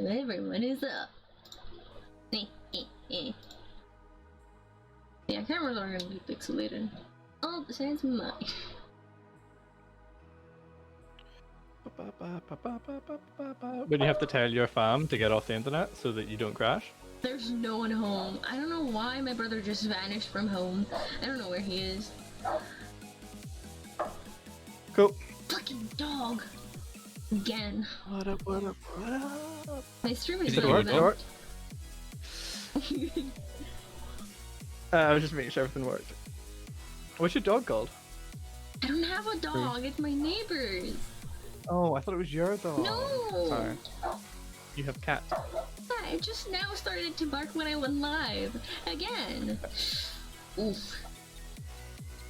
everyone is up. Yeah, cameras are gonna be pixelated. All besides mine. When you have to tell your fam to get off the internet so that you don't crash. There's no one home. I don't know why my brother just vanished from home. I don't know where he is. Cool. Fucking dog. Again. What up, what up, what up? My stream Is is it better your than... I was just making sure everything worked. What's your dog called? I don't have a dog. It's my neighbor's. Oh, I thought it was your dog. No. Sorry. You have cat. I just now started to bark when I went live. Again. Oof.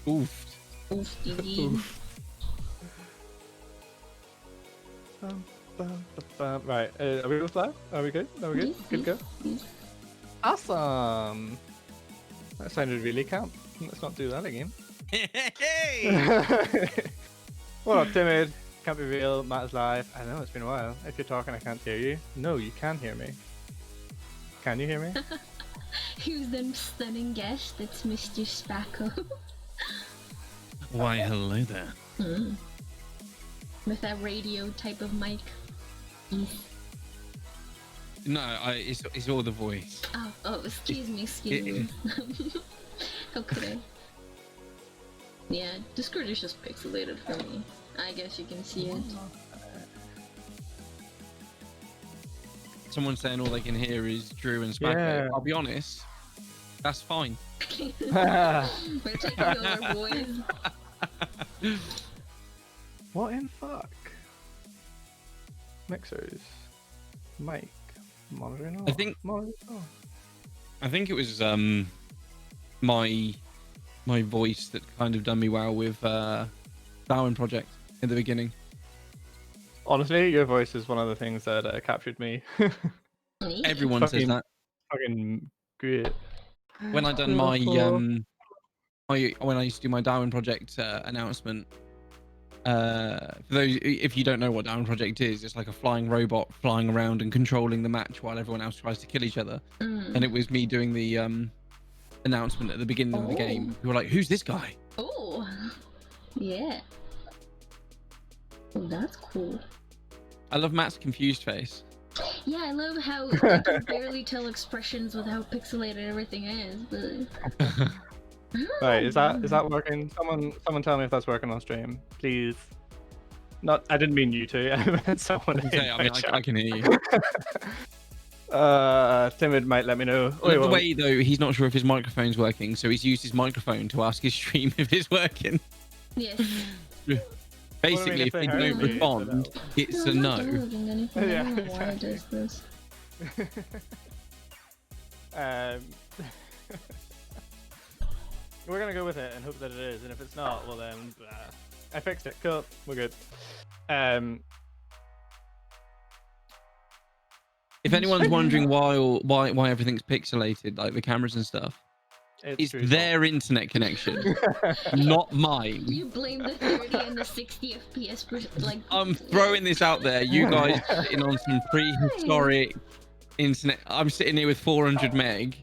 Oof. Oof, indeed. Oof. Right, are we both live? Are we good? Are we good? Good go? Yes. Awesome! That sounded really camp. Let's not do that again. Hey! What up, Timid? Can't be real, Matt is live. I know, it's been a while. If you're talking, I can't hear you. No, you can hear me. Can you hear me? Who's the stunning guest? It's Mr. Spackle. Why, hello there. With that radio type of mic. No, it's all the voice. Oh, excuse me. How could I? Yeah, Discord is just pixelated for me. I guess you can see it. Someone saying all they can hear is Drew and Spacker. Yeah. I'll be honest, that's fine. We're taking over, boys. What in fuck? Mixers. Mic. Monitoring off. I think- Monitoring off. I think it was my voice that kind of done me well with Darwin Project in the beginning. Honestly, your voice is one of the things that captured me. Everyone says Fucking- that. Fucking great. When I done my when I used to do my Darwin Project announcement. For those, if you don't know what Darwin Project is, it's like a flying robot flying around and controlling the match while everyone else tries to kill each other. And it was me doing the announcement at the beginning of the game. We were like, "Who's this guy?" Oh, yeah. Oh, that's cool. I love Matt's confused face. Yeah, I love how I can barely tell expressions with how pixelated everything is. But... Right, is that working? Someone tell me if that's working on stream, please. Not, I didn't mean you two. I meant someone. I can hear you. Timid might let me know. I love the way though, he's not sure if his microphone's working, so he's used his microphone to ask his stream if it's working. Yes. Basically, if they don't respond, it's a no. Yeah, I don't know why it does this. We're gonna go with it and hope that it is, and if it's not, well then I fixed it. Cool, we're good. If anyone's wondering why everything's pixelated, like the cameras and stuff, it's their internet connection, not mine. You blame the 30 and the 60 FPS per, like. I'm throwing this out there. You guys are sitting on some prehistoric internet. I'm sitting here with 400 meg,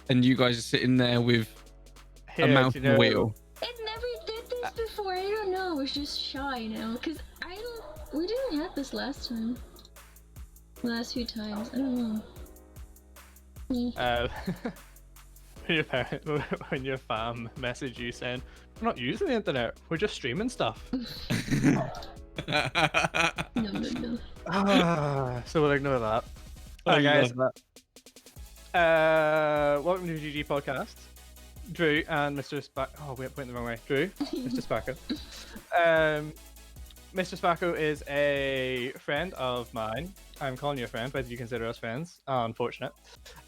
and you guys are sitting there with a mouse and wheel. It never did this before. I don't know. I was just shy now, cause we didn't have this last time. Last few times, I don't know. When your fam message you saying, "We're not using the internet. We're just streaming stuff." No. So we'll ignore that. Alright, guys. Welcome to GG Podcast. Drew and Mr. Spack. Oh, we're pointing the wrong way. Drew, Mr. Spacko. Mr. Spacko is a friend of mine. I'm calling you a friend, whether you consider us friends. Unfortunate.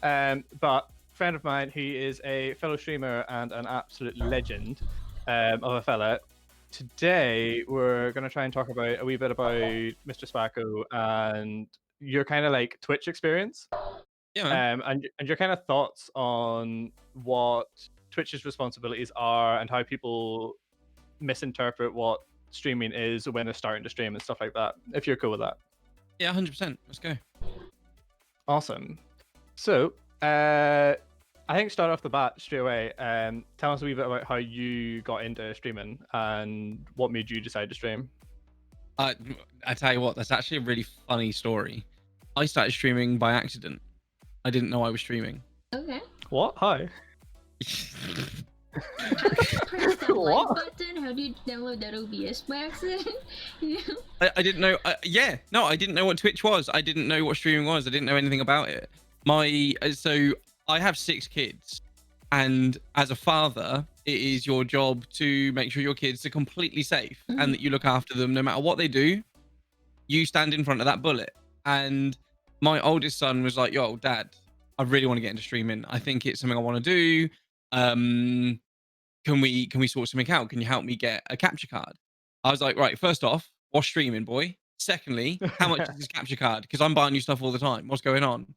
But friend of mine, he is a fellow streamer and an absolute legend of a fella. Today, we're going to try and talk about a wee bit about Mr. Spacko and your kind of like Twitch experience. Yeah. And your kind of thoughts on what Twitch's responsibilities are and how people misinterpret what streaming is when they're starting to stream and stuff like that. If you're cool with that. Yeah, 100%. Let's go. Awesome. So, I think start off the bat straight away. Tell us a wee bit about how you got into streaming and what made you decide to stream. I tell you what, that's actually a really funny story. I started streaming by accident. I didn't know I was streaming. Okay. What? How? How did you press that like What? button? How do you download that OBS by accident? You know? I didn't know. No, I didn't know what Twitch was. I didn't know what streaming was. I didn't know anything about it. So I have 6 kids, and as a father, it is your job to make sure your kids are completely safe and that you look after them no matter what they do. You stand in front of that bullet. And my oldest son was like, "Yo, Dad, I really want to get into streaming. I think it's something I want to do. Can we sort something out? Can you help me get a capture card?" I was like, "Right, first off, what's streaming, boy? Secondly, how much is this capture card? Because I'm buying you stuff all the time. What's going on?"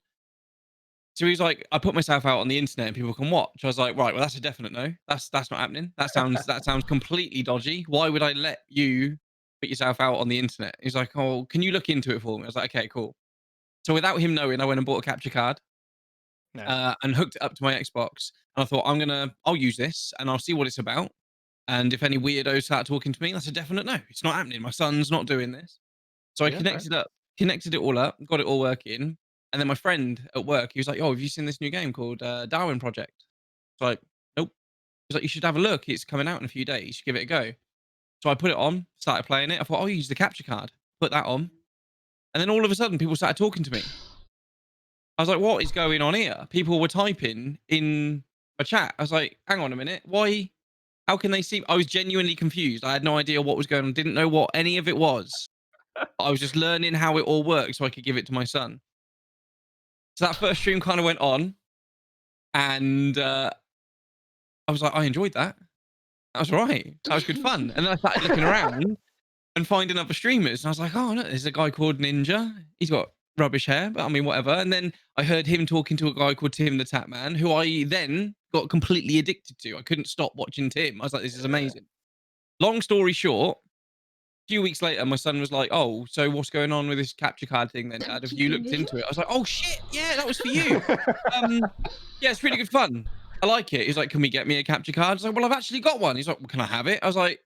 So he's like, "I put myself out on the internet and people can watch." I was like, "Right, well, that's a definite no. That's not happening. That sounds completely dodgy. Why would I let you put yourself out on the internet?" He's like, "Oh, can you look into it for me?" I was like, "Okay, cool." So without him knowing, I went and bought a capture card Nice. and hooked it up to my Xbox. And I thought, I'll use this and I'll see what it's about. And if any weirdos start talking to me, that's a definite no. It's not happening. My son's not doing this. So I Yeah, fair. connected it all up, got it all working. And then my friend at work, he was like, "Oh, have you seen this new game called Darwin Project?" I was like, "Nope." He's like, "You should have a look. It's coming out in a few days. You should give it a go." So I put it on, started playing it. I thought, I'll use the capture card, put that on. And then all of a sudden, people started talking to me. I was like, "What is going on here?" People were typing in a chat. I was like, "Hang on a minute. Why? How can they see?" I was genuinely confused. I had no idea what was going on. Didn't know what any of it was. I was just learning how it all worked so I could give it to my son. So that first stream kind of went on, and I was like, I enjoyed that. That was all right. That was good fun. And then I started looking around and finding other streamers, and I was like, "Oh, no, there's a guy called Ninja. He's got rubbish hair, but I mean, whatever." And then I heard him talking to a guy called Tim the Tap Man, who I then got completely addicted to. I couldn't stop watching Tim. I was like, "This is amazing." Long story short, a few weeks later, my son was like, "Oh, so what's going on with this capture card thing then, Dad? Have you looked into it?" I was like, "Oh shit, yeah, that was for you." Yeah, it's really good fun. I like it. He's like, "Can we get me a capture card?" I was like, "Well, I've actually got one." He's like, "Well, can I have it?" I was like,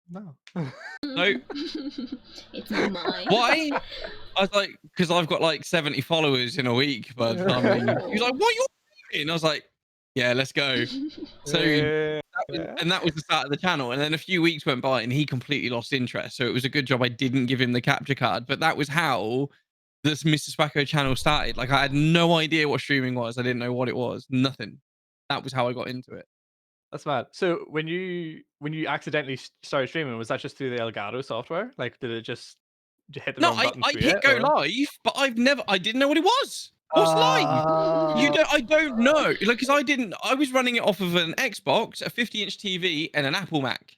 No. "No." It's mine. Why? I was like, "Because I've got like 70 followers in a week." But he was like, "What are you doing?" I was like, "Yeah, let's go." So Yeah. that was the start of the channel. And then a few weeks went by and he completely lost interest. So it was a good job I didn't give him the capture card. But that was how this Mr. Spacko channel started. Like I had no idea what streaming was. I didn't know what it was. Nothing. That was how I got into it. That's mad. So when you accidentally started streaming, was that just through the Elgato software? Like, did it just hit the No, wrong button I through hit it? go Or? live, but I didn't know what it was. What's live? I don't know. Like, because I was running it off of an Xbox, a 50-inch TV, and an Apple Mac.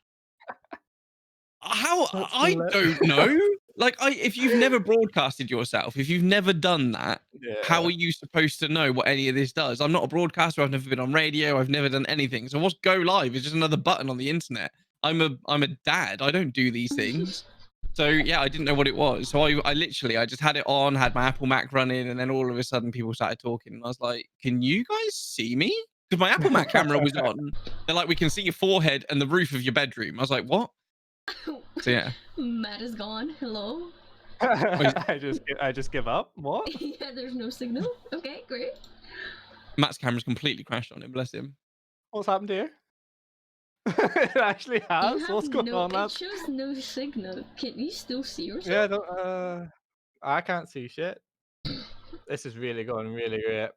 How? That's I hilarious. don't know. Like, if you've never broadcasted yourself, if you've never done that, how Yeah. are you supposed to know what any of this does? I'm not a broadcaster. I've never been on radio. I've never done anything. So what's go live? It's just another button on the internet. I'm a dad. I don't do these things. So yeah, I didn't know what it was. So I literally I just had it on, had my Apple Mac running, and then all of a sudden people started talking, and I was like, "Can you guys see me?" Because my Apple Mac camera was on. They're like, "We can see your forehead and the roof of your bedroom." I was like, "What?" So yeah. Matt is gone. Hello. I just give up. What? Yeah, there's no signal. Okay, great. Matt's camera's completely crashed on him. Bless him. What's happened here? It actually You has. have What's going no. on, man? It shows no signal. Can you still see yourself? Yeah, I can't see shit. This is really going really great.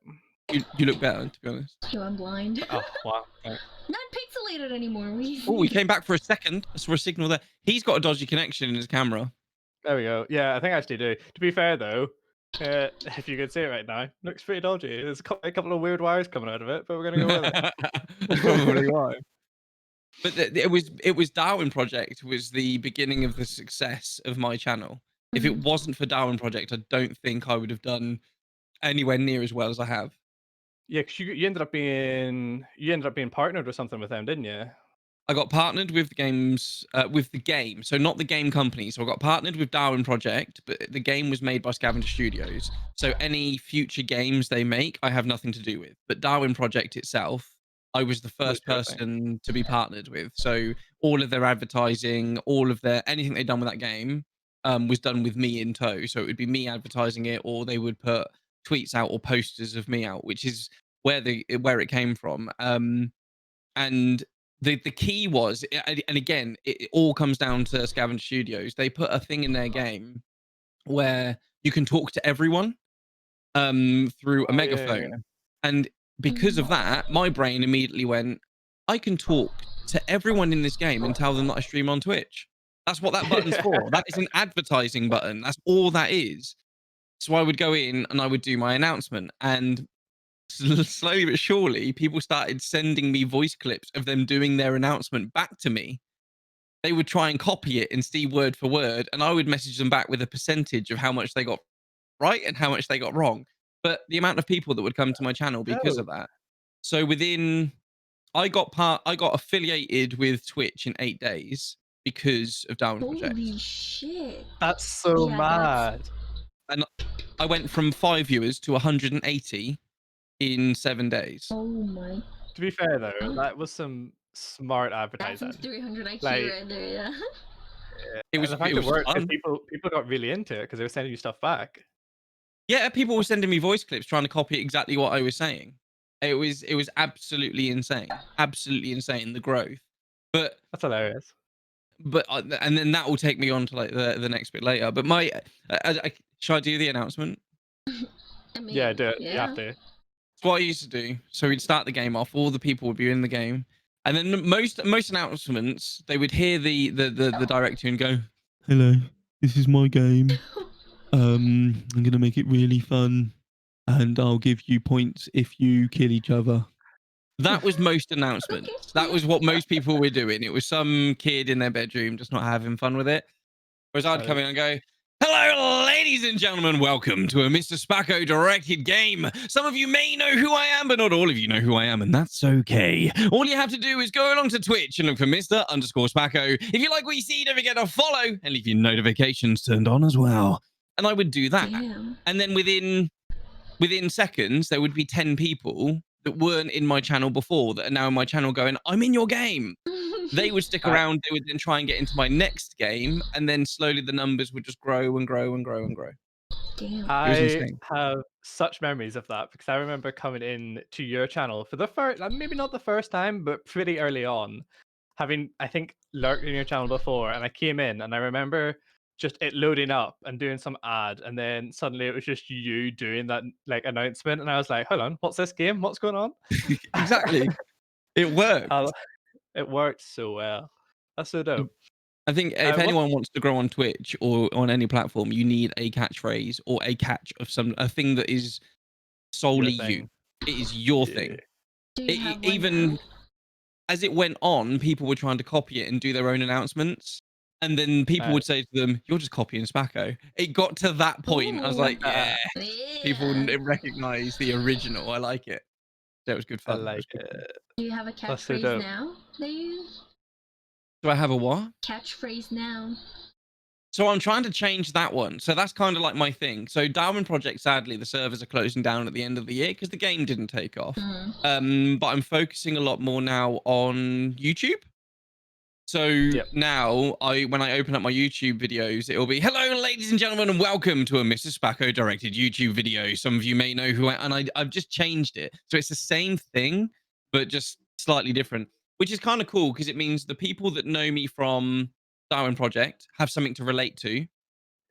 You look better, to be honest. Yo, I'm blind. Oh wow. Thanks. Not pixelated anymore. Oh, we came back for a second. I saw a signal there. He's got a dodgy connection in his camera. There we go. Yeah, I think I actually do. To be fair though, if you could see it right now, looks pretty dodgy. There's a couple of weird wires coming out of it, but we're gonna go with it. That's probably why. But it was Darwin Project was the beginning of the success of my channel. If it wasn't for Darwin Project, I don't think I would have done anywhere near as well as I have. Yeah, because you ended up being partnered or something with them, didn't you? I got partnered with the games with the game, so not the game company. So I got partnered with Darwin Project, but the game was made by Scavenger Studios. So any future games they make, I have nothing to do with. But Darwin Project itself, I was the Was first your thing. person to be partnered with. So all of their advertising, all of their anything they'd done with that game, was done with me in tow. So it would be me advertising it, or they would put tweets out or posters of me out, which is where it came from. And the key was, and again, it all comes down to Scavenger Studios. They put a thing in their game where you can talk to everyone through a Oh, yeah, yeah, yeah. megaphone, and because of that, my brain immediately went, I can talk to everyone in this game and tell them that I stream on Twitch. That's what that button's for. That is an advertising button. That's all that is. So I would go in and I would do my announcement, and slowly but surely, people started sending me voice clips of them doing their announcement back to me. They would try and copy it and see word for word, and I would message them back with a percentage of how much they got right and how much they got wrong. But the amount of people that would come to my channel because Oh, of that. So I got affiliated with Twitch in 8 days because of Darwin Project. Holy shit. that's so Yeah, that's- mad. And I went from 5 viewers to 180 in 7 days. Oh my. To be fair though, Oh. that was some smart That's advertising. some 300 IQ Like- right there, yeah. It was and the fact it was worked, 'cause fun. people got really into it because they were sending you stuff back. Yeah, people were sending me voice clips trying to copy exactly what I was saying. It was absolutely insane. Absolutely insane, the growth. But That's hilarious. and then that will take me on to like the next bit later. But my should I do the announcement? I mean, Yeah, do it. You yeah. have to. It's what I used to do. So we'd start the game off, all the people would be in the game. And then most announcements, they would hear the director and go, "Hello, this is my game. I'm gonna make it really fun, and I'll give you points if you kill each other." That was most announcements. Okay, That yeah. was what most people were doing. It was some kid in their bedroom just not having fun with it. Whereas I'd come in and go, "Hello, ladies and gentlemen. Welcome to a Mr. Spacko directed game. Some of you may know who I am, but not all of you know who I am, and that's okay. All you have to do is go along to Twitch and look for Mr._Spacko. If you like what you see, don't forget to follow and leave your notifications turned on as well." And I would do that. Damn. And then within seconds, there would be 10 people that weren't in my channel before that are now in my channel going, "I'm in your game." They would stick around. They would then try and get into my next game, and then slowly the numbers would just grow and grow and grow and grow. Damn. was I insane. have such memories of that because I remember coming in to your channel for the first, maybe not the first time, but pretty early on, having I think lurked in your channel before, and I came in and I remember just it loading up and doing some ad, and then suddenly it was just you doing that like announcement, and I was like, "Hold on, what's this game? What's going on?" Exactly. It worked. It worked so well. That's so dope. I think if what- anyone wants to grow on Twitch or on any platform, you need a catchphrase or a catch of a thing that is solely Your you. thing. It is your Yeah. thing. Do you It- have one even- now? As it went on, people were trying to copy it and do their own announcements. And then people would say to them, "You're just copying Spacko." It got to that point. I was Ooh. like, yeah, people Yeah. recognize the original. I like it. So it was good I fun. like it. Do you have a That's so catchphrase dope. now that you use? Do I have a what? Catchphrase now. So I'm trying to change that one. So that's kind of like my thing. So Darwin Project, sadly, the servers are closing down at the end of the year because the game didn't take off. Mm. But I'm focusing a lot more now on YouTube. So now when I open up my YouTube videos, it'll be, "Hello, ladies and gentlemen, and welcome to a Mr. Spacko directed YouTube video. Some of you may know who I've just changed it. So it's the same thing, but just slightly different, which is kind of cool because it means the people that know me from Darwin Project have something to relate to.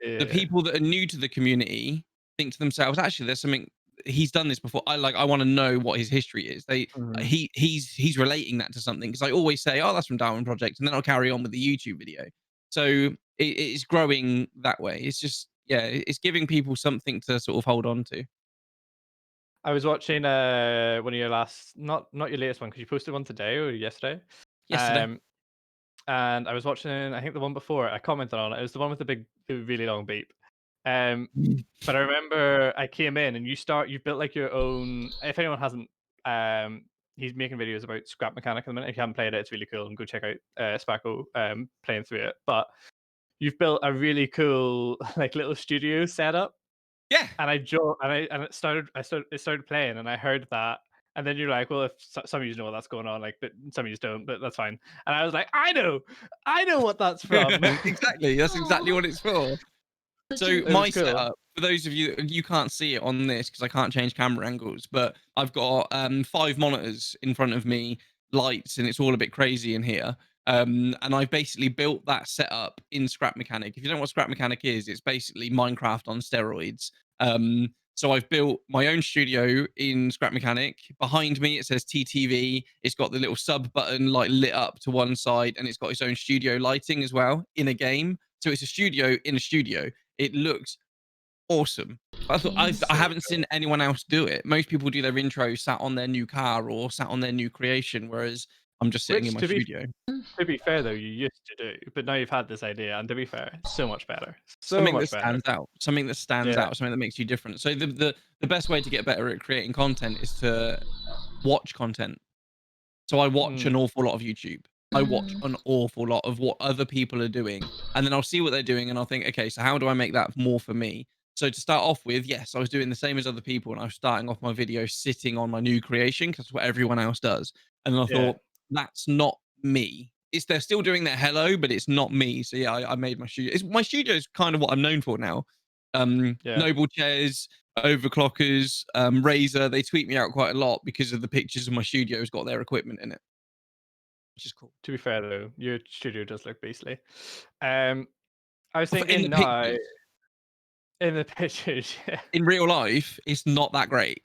Yeah. The people that are new to the community think to themselves, actually, there's something, he's done this before. I want to know what his history is. Mhm. He's relating that to something, because I always say, "Oh, that's from Darwin Project," and then I'll carry on with the YouTube video. So it's growing that way. It's just, yeah, it's giving people something to sort of hold on to. I was watching one of your last, not your latest one, because you posted one today or yesterday. Yesterday. And I was watching, I think the one before, I commented on it. It was the one with the really long beep. But I remember I came in and you built like your own. If anyone hasn't he's making videos about Scrap Mechanic at the minute. If you haven't played it, it's really cool, and go check out Spaco playing through it. But you've built a really cool like little studio setup, Yeah. and it started playing, and I heard that, and then you're like, well, if some of you know what that's going on, like, but some of you don't, but that's fine. And I was like, I know what that's from. Exactly. That's exactly what it's for. So It my was cool. setup, for those of you, you can't see it on this because I can't change camera angles, but I've got 5 monitors in front of me, lights, and it's all a bit crazy in here. And I've basically built that setup in Scrap Mechanic. If you don't know what Scrap Mechanic is, it's basically Minecraft on steroids. So I've built my own studio in Scrap Mechanic. Behind me, it says TTV. It's got the little sub button like lit up to one side, and it's got its own studio lighting as well in a game. So it's a studio in a studio. It looks awesome. I thought I haven't seen anyone else do it. Most people do their intro sat on their new car or sat on their new creation, whereas I'm just sitting in my studio. To be fair, though, you used to do, but now you've had this idea, and to be fair, so much better. Something that stands out. Something that stands Yeah. out. Something that makes you different. So the best way to get better at creating content is to watch content. So I watch an awful lot of YouTube. I watch an awful lot of what other people are doing, and then I'll see what they're doing, and I'll think, okay, so how do I make that more for me? So to start off with, yes, I was doing the same as other people, and I was starting off my video sitting on my new creation because that's what everyone else does. And then I thought, that's not me. They're still doing their hello, but it's not me. So yeah, I made my studio. My studio is kind of what I'm known for now. Noble Chairs, Overclockers, Razer, they tweet me out quite a lot because of the pictures of my studio has got their equipment in it, which is cool. To be fair, though, your studio does look beastly. I was thinking in the pictures, in the pictures, yeah. In real life, it's not that great.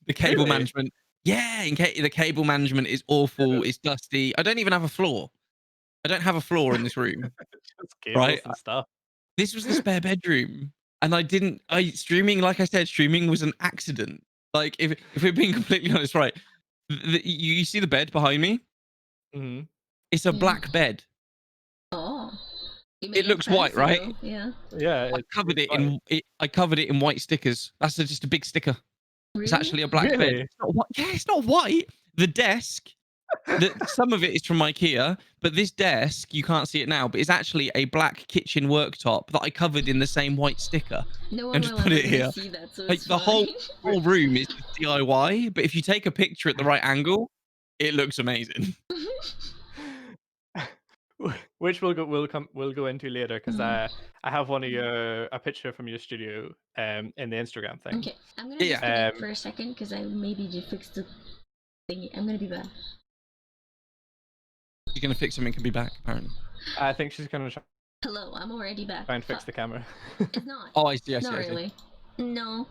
The cable Really? management, yeah, the cable management is awful. It's dusty. I don't even have a floor. I don't have a floor in this room. Just cables Right? and stuff. This was the spare bedroom, and streaming, like I said, streaming was an accident. Like if we're being completely honest, right? You see the bed behind me? Mm-hmm. It's a black bed. Oh. It looks white, right? Yeah. Yeah. I covered it in white stickers. That's just a big sticker. Really? It's actually a black bed. Really? It's not white. Yeah, it's not white. The desk, some of it is from IKEA, but this desk, you can't see it now, but it's actually a black kitchen worktop that I covered in the same white sticker. No one and just will put ever it here. see that, so Like it's the fine. whole room is just DIY, but if you take a picture at the right angle, it looks amazing. Which we'll go into later, because I have a picture from your studio in the Instagram thing. Okay, I'm gonna disconnect for a second because I maybe just fixed the thingy. I'm gonna be back. You're gonna fix something and be back, apparently. I think she's gonna Hello, I'm already back. try and fix the camera. It's not. Oh, I see. Not really. No.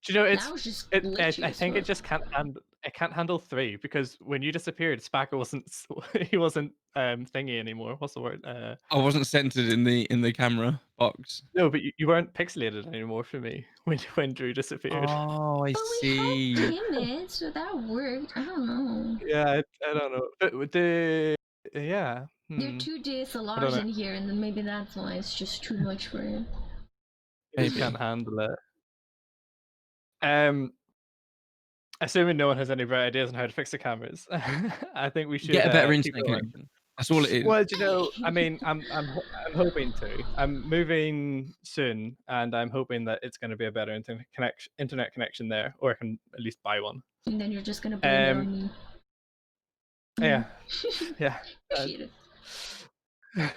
Do you know That was just glitchy I as think it fuck. just can't handle 3, because when you disappeared, Spackle wasn't thingy anymore. What's the word? I wasn't centered in the camera box. No, but you weren't pixelated anymore for me when Drew disappeared. Oh, I But see. we had Pimit, so that worked. I don't know. Yeah, I don't know. But There are 2 DSLRs know. in here, and then maybe that's why it's just too much for him. I can't handle it. Assuming no one has any bright ideas on how to fix the cameras, I think we should Get a better keep internet going. connection. That's all it is. Well, do you know, I mean, I'm hoping to. I'm moving soon, and I'm hoping that it's going to be a better internet connection there, or I can at least buy one. And then you're just gonna blame it on me. Yeah, yeah. Appreciate it.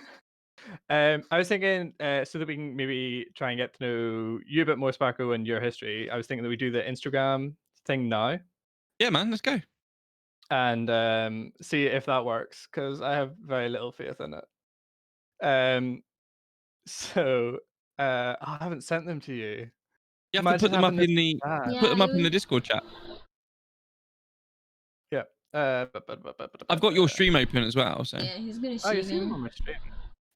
I was thinking, so that we can maybe try and get to know you a bit more, Sparko, and your history. I was thinking that we do the Instagram thing now. Yeah, man, let's go. And see if that works, because I have very little faith in it. So I haven't sent them to you. You have to put them up in the Discord chat. Yeah. I've got your stream open as well, so. Yeah, he's gonna Oh, see you see them them. on my stream.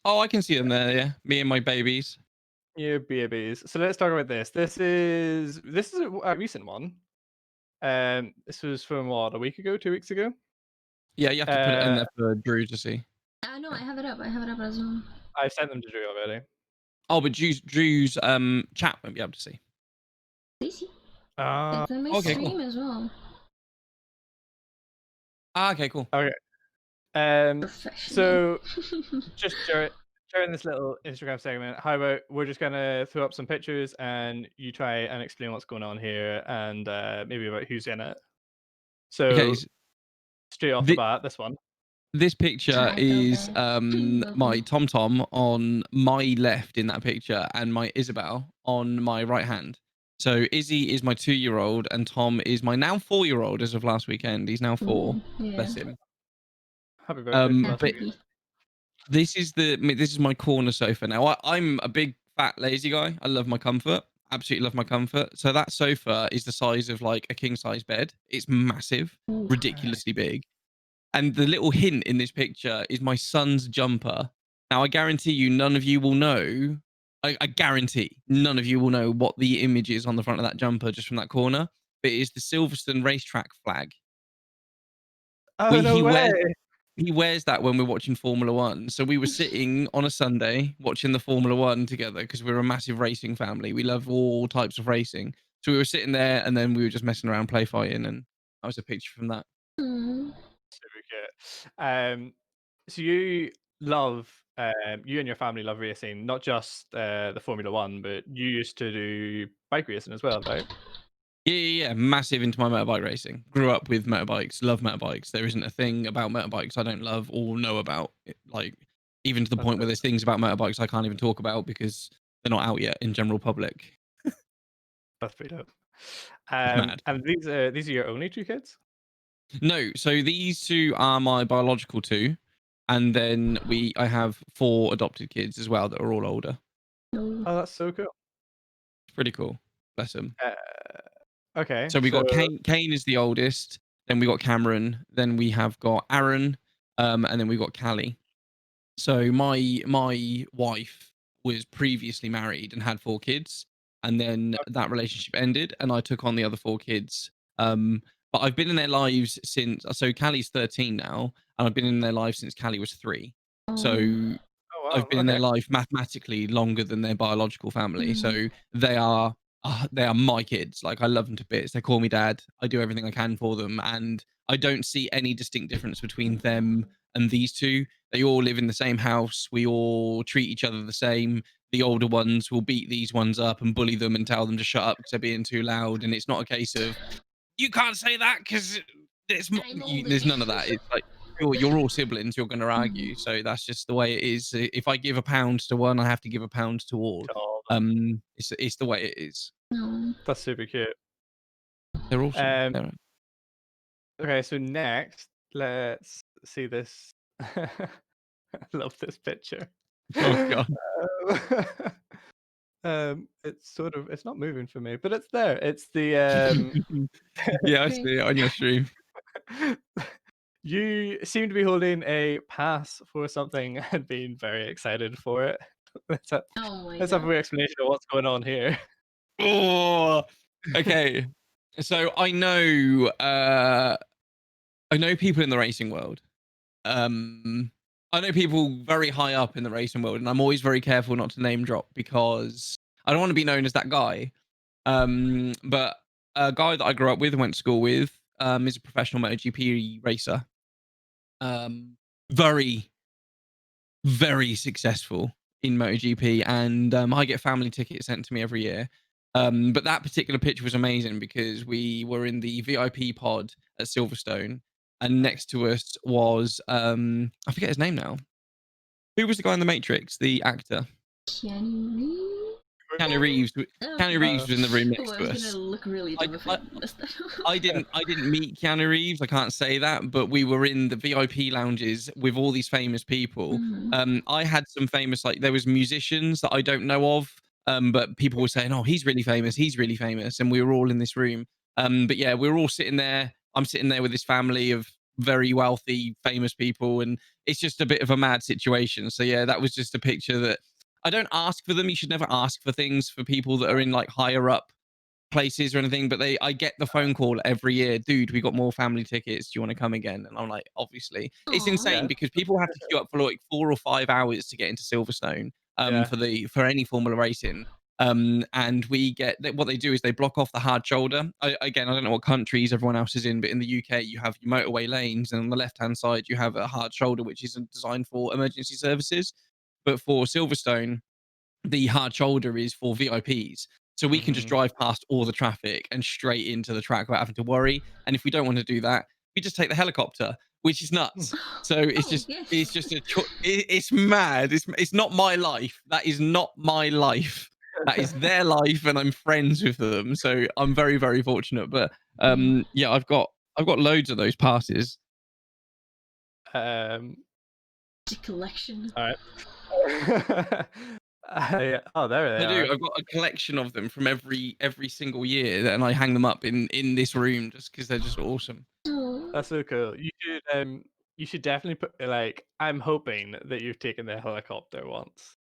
Oh, I can see them there. Yeah, me and my babies. Your babies. So let's talk about this. This is a recent one. This was from what, a week ago, 2 weeks ago? Yeah, you have to put it in there for Drew to see. No, I have it up. I have it up as well. I've sent them to Drew already. Oh, but Drew's chat won't be able to see. They see. Ah, It's in my okay, stream cool. as well. Ah, okay, cool. Okay. So Professional. just during this little Instagram segment, how about we're just gonna throw up some pictures and you try and explain what's going on here and maybe about who's in it. Okay, So straight off the thi- bat, this one. this picture Title is bed. my Logo. Tom Tom on my left in that picture, and my Isabel on my right hand. So Izzy is my 2-year-old, and Tom is my now 4-year-old as of last weekend. He's now 4. Ooh, yeah. Bless him. Happy birthday to last But week. Happy. this is my corner sofa now. I'm a big fat lazy guy. I love my comfort. Absolutely love my comfort. So that sofa is the size of like a king size bed. It's massive, Ooh. ridiculously big. And the little hint in this picture is my son's jumper. Now I guarantee you, none of you will know. I guarantee none of you will know what the image is on the front of that jumper just from that corner. But it is the Silverstone racetrack flag. Oh no He way! wears that when we're watching Formula One. So we were sitting on a Sunday watching the Formula One together because we're a massive racing family. We love all types of racing. So we were sitting there and then we were just messing around, play fighting, and that was a picture from that. Mm. Super cute. So you love you and your family love racing, not just the Formula One, but you used to do bike racing as well, right? Yeah. Massive into my motorbike racing. Grew up with motorbikes, love motorbikes. There isn't a thing about motorbikes I don't love or know about. Like, even to the That's point where there's things about motorbikes I can't even talk about because they're not out yet in general public. that's pretty dope. It's mad. And these are your only 2 kids? No, so these 2 are my biological 2, and then I have 4 adopted kids as well that are all older. No. Oh, that's so cool. It's pretty cool. Bless them. Okay, So we so got Kane. Kane is the oldest. Then we got Cameron. Then we have got Aaron. And then we got Callie. So my wife was previously married and had 4 kids, and then that relationship ended, and I took on the other 4 kids. But I've been in their lives since. So Callie's 13 now, and I've been in their lives since Callie was 3. So Oh. oh I've wow, been in okay. their life mathematically longer than their biological family. Mm. So they are my kids. Like, I love them to bits. They call me dad. I do everything I can for them, and I don't see any distinct difference between them and these 2. They all live in the same house. We all treat each other the same. The older ones will beat these ones up and bully them and tell them to shut up because they're being too loud. And it's not a case of you can't say that because I'm older. there's none of that. It's like you're all siblings. You're going to argue. Mm. So that's just the way it is. If I give a pound to one, I have to give a pound to all. Oh, It's the way it is. No. that's super cute. They're awesome. Um, okay, so next, let's see this. I love this picture. Oh god. It's not moving for me, but it's there. It's the Yeah, I see it on your stream. you seem to be holding a pass for something and being very excited for it. Let's have, Oh my let's have a god. wee explanation of what's going on here. Oh, okay. So I know people in the racing world. I know people very high up in the racing world, and I'm always very careful not to name drop because I don't want to be known as that guy. But a guy that I grew up with and went to school with is a professional MotoGP racer. Very, very successful in MotoGP, and I get family tickets sent to me every year. But that particular picture was amazing because we were in the VIP pod at Silverstone, and next to us was I forget his name now. Who was the guy in the Matrix? The actor. Keanu Reeves? Keanu Reeves. Oh, Keanu Reeves was in the room oh, next I to was us. gonna look really I, dumb if I, I messed that up. I didn't meet Keanu Reeves. I can't say that, but we were in the VIP lounges with all these famous people. Mhm. I had some famous, like there was musicians that I don't know of, but people were saying, "Oh, he's really famous. He's really famous," and we were all in this room. But yeah, we were all sitting there. I'm sitting there with this family of very wealthy, famous people, and it's just a bit of a mad situation. So yeah, that was just a picture that I don't ask for them. You should never ask for things for people that are in like higher up places or anything, but I get the phone call every year, dude, we got more family tickets, do you want to come again? And I'm like, obviously. It's Aw. insane Yeah, because people have to queue up for like 4 or 5 hours to get into Silverstone yeah. for any Formula racing. And we get what they do is they block off the hard shoulder. Again, I don't know what countries everyone else is in, but in the UK, you have your motorway lanes, and on the left-hand side, you have a hard shoulder, which is designed for emergency services. But for Silverstone, the hard shoulder is for VIPs. So we can just drive past all the traffic and straight into the track without having to worry. And if we don't want to do that, we just take the helicopter, which is nuts. So it's just it's mad. It's not my life. That is not my life. That is their life, and I'm friends with them. So I'm very, very fortunate. But yeah, I've got loads of those passes. The collection. All right. Oh, there they are. I do. I've got a collection of them from every single year, and I hang them up in this room just because they're just awesome. Oh. That's so cool. You should definitely put like. I'm hoping that you've taken the helicopter once.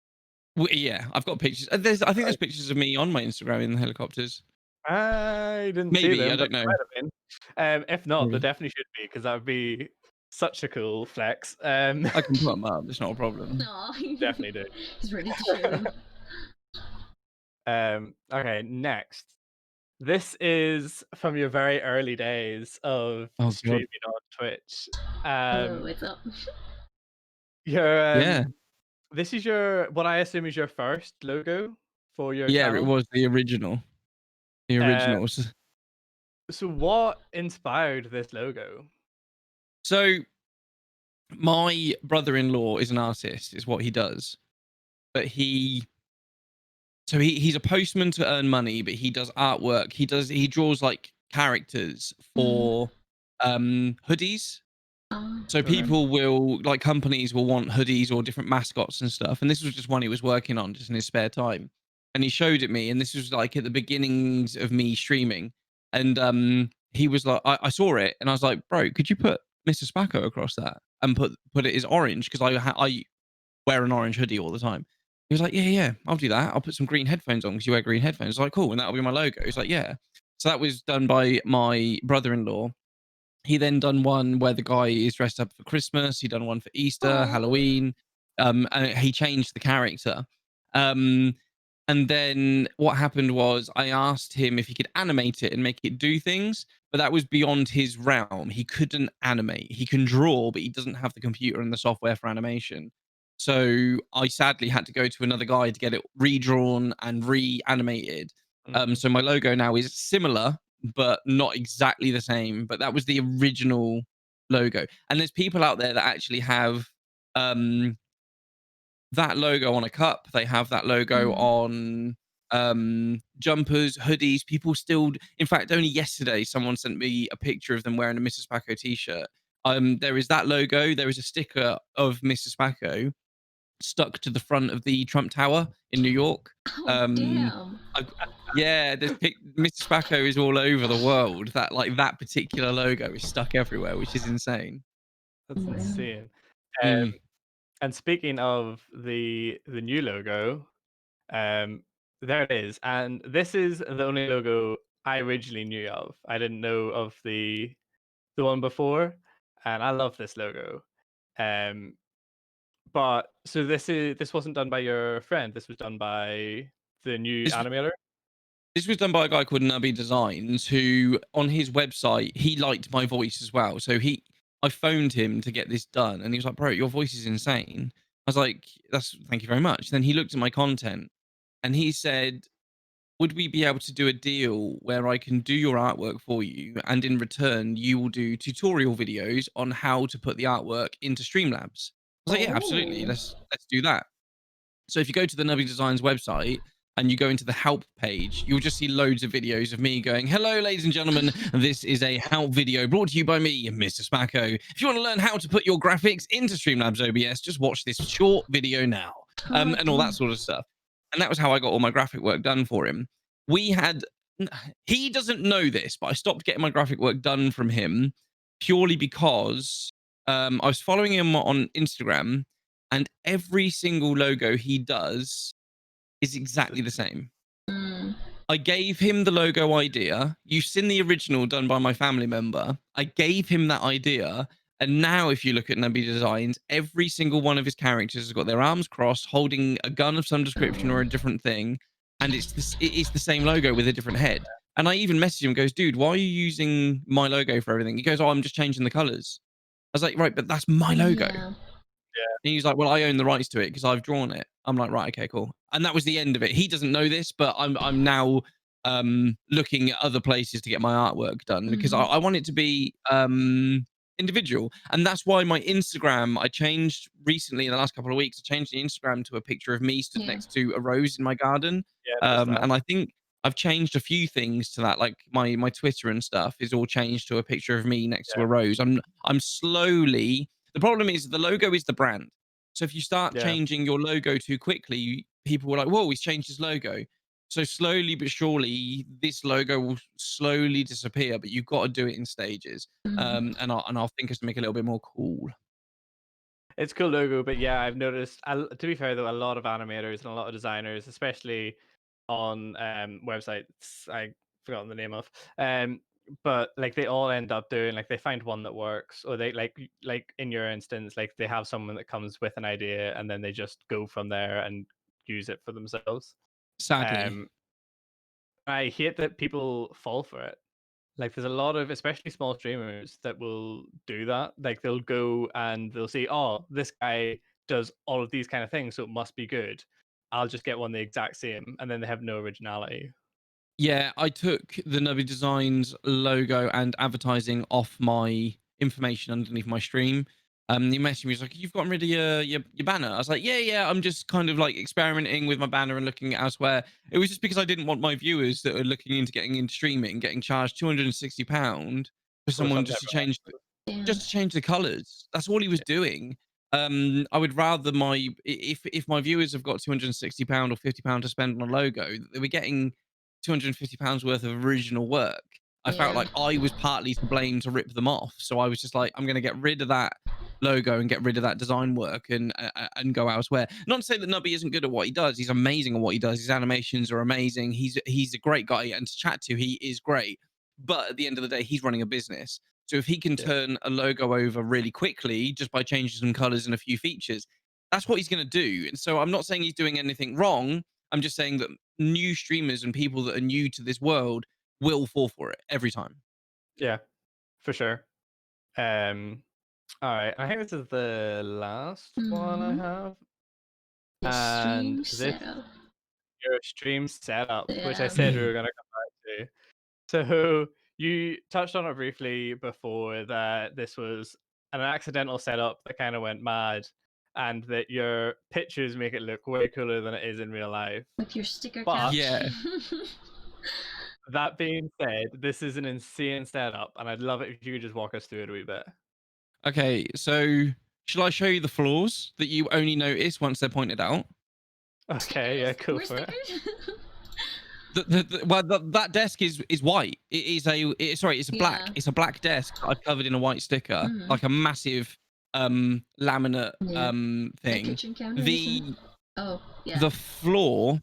Well, yeah, I've got pictures. I think there's pictures of me on my Instagram in the helicopters. I didn't see Maybe, them. I but don't know. they might have been. If not, there Maybe. definitely should be, because that would be such a cool flex. I can put them up. It's not a problem. No. Definitely do. He's ready to show them. Okay, next. This is from your very early days of Oh, streaming God. on Twitch. Oh, what's up? Your this is your, what I assume is your first logo for your Yeah, channel. it was the original. The originals. So what inspired this logo? So my brother-in-law is an artist, is what he does. But he's a postman to earn money, but he does artwork. He draws like characters for hoodies. So people will, like, companies will want hoodies or different mascots and stuff. And this was just one he was working on just in his spare time. And he showed it me. And this was like at the beginnings of me streaming. And he was like, I saw it and I was like, bro, could you put Mr. Spacko across that and put it as orange? Because I wear an orange hoodie all the time. He was like, yeah, I'll do that. I'll put some green headphones on because you wear green headphones. I was like, cool. And that'll be my logo. He's like, yeah. So that was done by my brother-in-law. He then done one where the guy is dressed up for Christmas. He done one for Easter, Halloween. And he changed the character. And then what happened was I asked him if he could animate it and make it do things, but that was beyond his realm. He couldn't animate. He can draw, but he doesn't have the computer and the software for animation. So I sadly had to go to another guy to get it redrawn and reanimated. So my logo now is similar, but not exactly the same. But that was the original logo. And there's people out there that actually have that logo on a cup. They have that logo on jumpers, hoodies. People still, in fact, only yesterday someone sent me a picture of them wearing a Mr. Spacko t-shirt. There is that logo. There is a sticker of Mr. Spacko stuck to the front of the Trump Tower in New York. Damn. Yeah, Mr. Spacko is all over the world. That particular logo is stuck everywhere, which is insane. That's insane. And speaking of the new logo, there it is. And this is the only logo I originally knew of. I didn't know of the one before, and I love this logo. But so this wasn't done by your friend. This was done by the new animator. This was done by a guy called Nubby Designs, who on his website he liked my voice as well. So I phoned him to get this done, and he was like, "Bro, your voice is insane." I was like, "Thank you very much." Then he looked at my content, and he said, "Would we be able to do a deal where I can do your artwork for you, and in return you will do tutorial videos on how to put the artwork into Streamlabs?" I was like, "Yeah, absolutely. Let's do that." So if you go to the Nubby Designs website and you go into the help page, you'll just see loads of videos of me going, "Hello, ladies and gentlemen. This is a help video brought to you by me, Mr. Spacko. If you want to learn how to put your graphics into Streamlabs OBS, just watch this short video now," and all that sort of stuff. And that was how I got all my graphic work done for him. He doesn't know this, but I stopped getting my graphic work done from him purely because I was following him on Instagram, and every single logo he does is exactly the same. I gave him the logo idea. You've seen the original done by my family member. I gave him that idea. And now if you look at Nubby Designs, every single one of his characters has got their arms crossed, holding a gun of some description or a different thing. and it's the same logo with a different head. And I even messaged him, goes, dude, why are you using my logo for everything? He goes, oh, I'm just changing the colors. I was like, right, but that's my logo. Yeah. And he's like, well, I own the rights to it because I've drawn it. I'm like, right, okay, cool. And that was the end of it. He doesn't know this, but I'm now looking at other places to get my artwork done because I want it to be individual. And that's why my Instagram, I changed recently in the last couple of weeks. I changed the Instagram to a picture of me stood next to a rose in my garden. And I think I've changed a few things to that, like my Twitter and stuff is all changed to a picture of me next to a rose. I'm slowly. The problem is the logo is the brand. So if you start changing your logo too quickly, people were like, "Whoa, he's changed his logo." So slowly but surely, this logo will slowly disappear. But you've got to do it in stages. And I'll think us to make it a little bit more cool. It's a cool logo, but yeah, I've noticed. To be fair though, a lot of animators and a lot of designers, especially on websites, I forgotten the name of, but like they all end up doing like they find one that works, or they like in your instance, like they have someone that comes with an idea and then they just go from there and use it for themselves. Sadly, I hate that people fall for it. Like there's a lot of, especially small streamers, that will do that. Like they'll go and they'll say, "Oh, this guy does all of these kind of things, so it must be good. I'll just get one the exact same," and then they have no originality. yeah, I took the Nubby Designs logo and advertising off my information underneath my stream. He messaged me, he was like, "You've gotten rid of your banner." I was like, "Yeah, I'm just kind of like experimenting with my banner and looking elsewhere." It was just because I didn't want my viewers that are looking into getting into streaming getting charged £260 for For someone something just to different. change Yeah. just to change the colors. That's all he was doing. I would rather if my viewers have got £260 or £50 to spend on a logo, they were getting £250 worth of original work. I felt Yeah. like I was partly to blame to rip them off. So I was just like, I'm going to get rid of that logo and get rid of that design work and go elsewhere. Not to say that Nubby isn't good at what he does. He's amazing at what he does. His animations are amazing. He's a great guy, and to chat to, he is great. But at the end of the day, he's running a business. So if he can turn a logo over really quickly just by changing some colors and a few features, that's what he's going to do. And so I'm not saying he's doing anything wrong. I'm just saying that new streamers and people that are new to this world will fall for it every time. Yeah, for sure. All right, I think this is the last one I have, The and stream this setup. your stream setup, which I Yeah. said we were going to come back to. So you touched on it briefly before that this was an accidental setup that kind of went mad, and that your pictures make it look way cooler than it is in real life. With your sticker But couch. Yeah. that being said, this is an insane setup, and I'd love it if you could just walk us through it a wee bit. Okay, so shall I show you the flaws that you only notice once they're pointed out? Okay, yeah, Stickers? go More for it. stickers? That desk is white. It is it's a black. Yeah. It's a black desk I've covered in a white sticker, like a massive laminate Yeah. The thing. kitchen counter. Oh, yeah. The floor,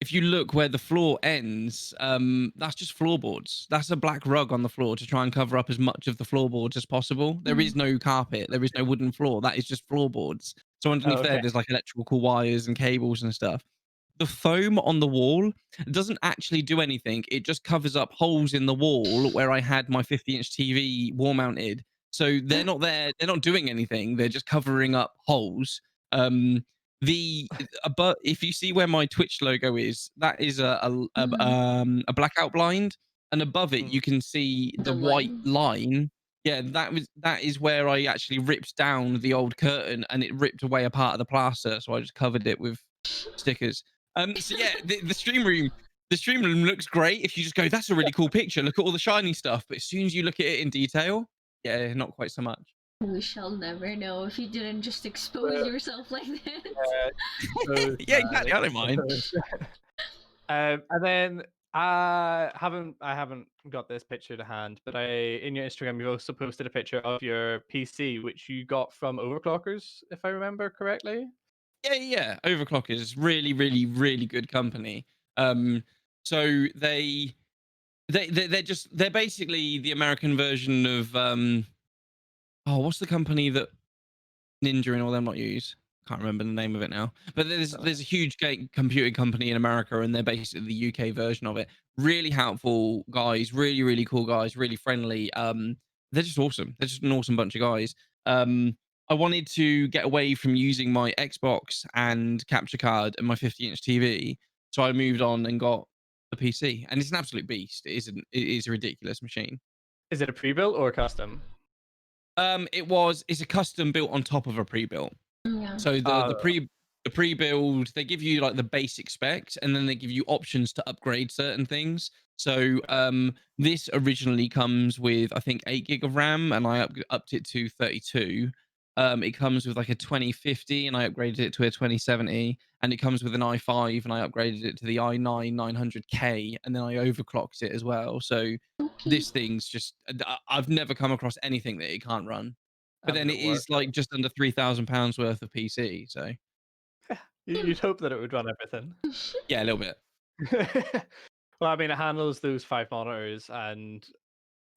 if you look where the floor ends, that's just floorboards. That's a black rug on the floor to try and cover up as much of the floorboards as possible. There is no carpet. There is no wooden floor. That is just floorboards. So underneath okay. there's like electrical wires and cables and stuff. The foam on the wall doesn't actually do anything. It just covers up holes in the wall where I had my 50-inch TV wall mounted. So they're not there. They're not doing anything. They're just covering up holes. But if you see where my Twitch logo is, that is a blackout blind, and above it you can see the white line. Yeah, that is where I actually ripped down the old curtain, and it ripped away a part of the plaster, so I just covered it with stickers. So yeah, the stream room. The stream room looks great if you just go, that's a really cool picture. Look at all the shiny stuff. But as soon as you look at it in detail, yeah, not quite so much. We shall never know if you didn't just expose yourself like that. Yeah, exactly. I don't mind. And then I haven't got this picture to hand, but in your Instagram you've also posted a picture of your PC, which you got from Overclockers, if I remember correctly. Yeah. Overclockers is really, really, really good company. So they're basically the American version of what's the company that Ninja and all them not use? can't remember the name of it now, but there's a huge computing company in America, and they're basically the UK version of it. Really helpful guys, really cool guys, really friendly. They're just awesome. They're just an awesome bunch of guys. I wanted to get away from using my Xbox and capture card and my 50-inch TV, so I moved on and got a PC, and it's an absolute beast. It is a ridiculous machine. Is it a pre-built or a custom? It's a custom built on top of a pre-built. Yeah. So the pre-build, they give you like the basic specs, and then they give you options to upgrade certain things. So this originally comes with, I think, 8 gig of RAM, and I upped it to 32. It comes with like a 2050, and I upgraded it to a 2070, and it comes with an i5, and I upgraded it to the i9 900K, and then I overclocked it as well. So Okay. this thing's just, I've never come across anything that it can't run. But then it is like just under £3,000 worth of PC. So You'd hope that it would run everything. yeah, a little bit. Well, I mean, it handles those 5 monitors and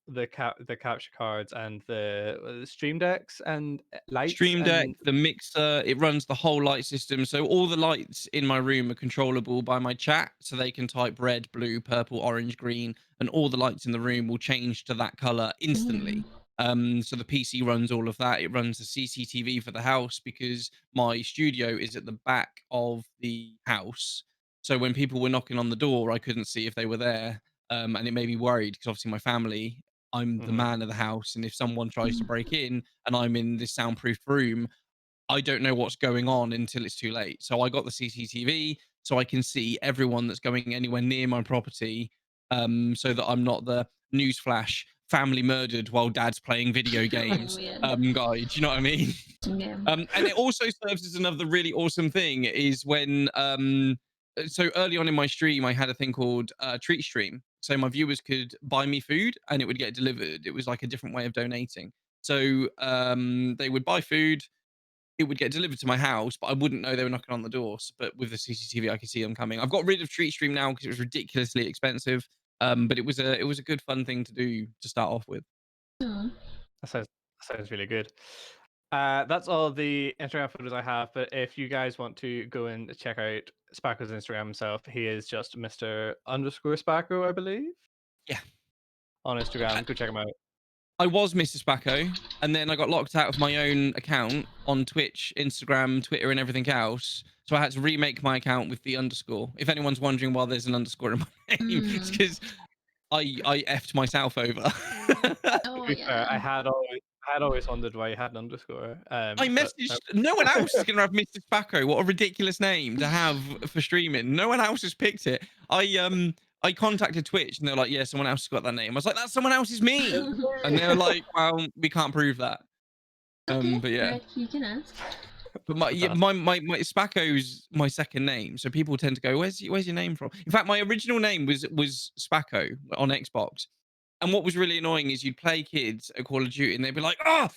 the capture cards and the Stream Decks and lights. Stream Deck, and... the mixer, it runs the whole light system. So all the lights in my room are controllable by my chat. So they can type red, blue, purple, orange, green, and all the lights in the room will change to that color instantly. So the PC runs all of that. It runs the CCTV for the house because my studio is at the back of the house. So when people were knocking on the door, I couldn't see if they were there. And it made me worried because obviously my family, I'm the man of the house. And if someone tries to break in and I'm in this soundproof room, I don't know what's going on until it's too late. So I got the CCTV so I can see everyone that's going anywhere near my property, so that I'm not the newsflash family murdered while dad's playing video games guy. Do you know what I mean? Yeah. And it also serves as another really awesome thing is when so early on in my stream I had a thing called treat stream, so my viewers could buy me food and it would get delivered. It was like a different way of donating. So they would buy food, it would get delivered to my house, but I wouldn't know they were knocking on the doors. But with the CCTV, I could see them coming. I've got rid of Treat Stream now because it was ridiculously expensive. But it was a good fun thing to do to start off with. Aw. That sounds really good. That's all the Instagram photos I have. But if you guys want to go and check out Spacko's Instagram himself, he is just Mr_Spacko, I believe. Yeah. On Instagram, go check him out. I was Mr. Spacko, and then I got locked out of my own account on Twitch, Instagram, Twitter, and everything else. So I had to remake my account with the underscore. If anyone's wondering why there's an underscore in my name, it's because I effed myself over. Oh, To be fair, I yeah. had always wondered why you had an underscore. I messaged. No one else is going to have Mr. Spacko. What a ridiculous name to have for streaming. No one else has picked it. I contacted Twitch and they're like, yeah, someone else has got that name. I was like, that someone else is me. And they're like, well, we can't prove that. Okay, But yeah. right, you can ask. But my Spacko's my second name, so people tend to go, "Where's your name from?" In fact, my original name was Spacko on Xbox, and what was really annoying is you'd play kids at Call of Duty, and they'd be like, "Oh,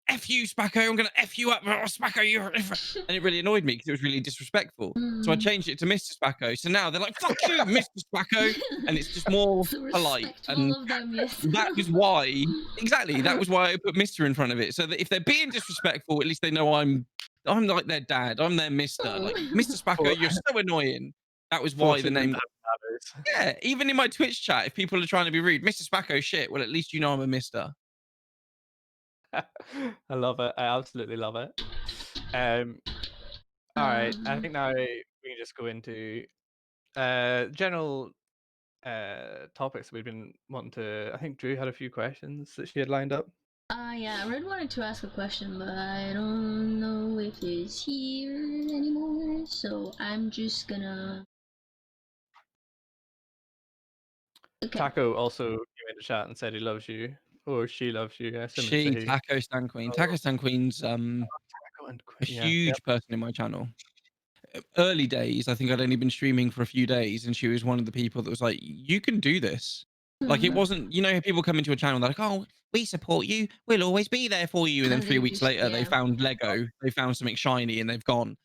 f you, Spacko! I'm gonna f you up, oh, Spacko!" And it really annoyed me because it was really disrespectful. So I changed it to Mr. Spacko. So now they're like, "Fuck you, Mr. Spacko," and it's just more So polite. And respectful of them, yes. that was why, exactly, that was why I put Mr. in front of it, so that if they're being disrespectful, at least they know I'm like their dad. I'm their Mister. Like, Mr. Spacko, you're so annoying. That was why the name. Yeah, even in my Twitch chat, if people are trying to be rude, Mr. Spacko, shit. Well, at least you know I'm a Mister. I love it. I absolutely love it. All right, I think now we can just go into general topics we've been wanting to. I think Drew had a few questions that she had lined up. Yeah, Red wanted to ask a question, but I don't know if he's here anymore, so I'm just gonna... Okay. Taco also came in the chat and said he loves you, or she loves you. I assume it's She, a he. Taco Stan Queen. Taco Stan Queen's a huge person in my channel. Early days, I think I'd only been streaming for a few days, and she was one of the people that was like, "You can do this." Like, it wasn't, you know, people come into a channel, they're like, "Oh, we support you. We'll always be there for you." And then And 3 then weeks just- later, they yeah. found Lego, they found something shiny, and they've gone.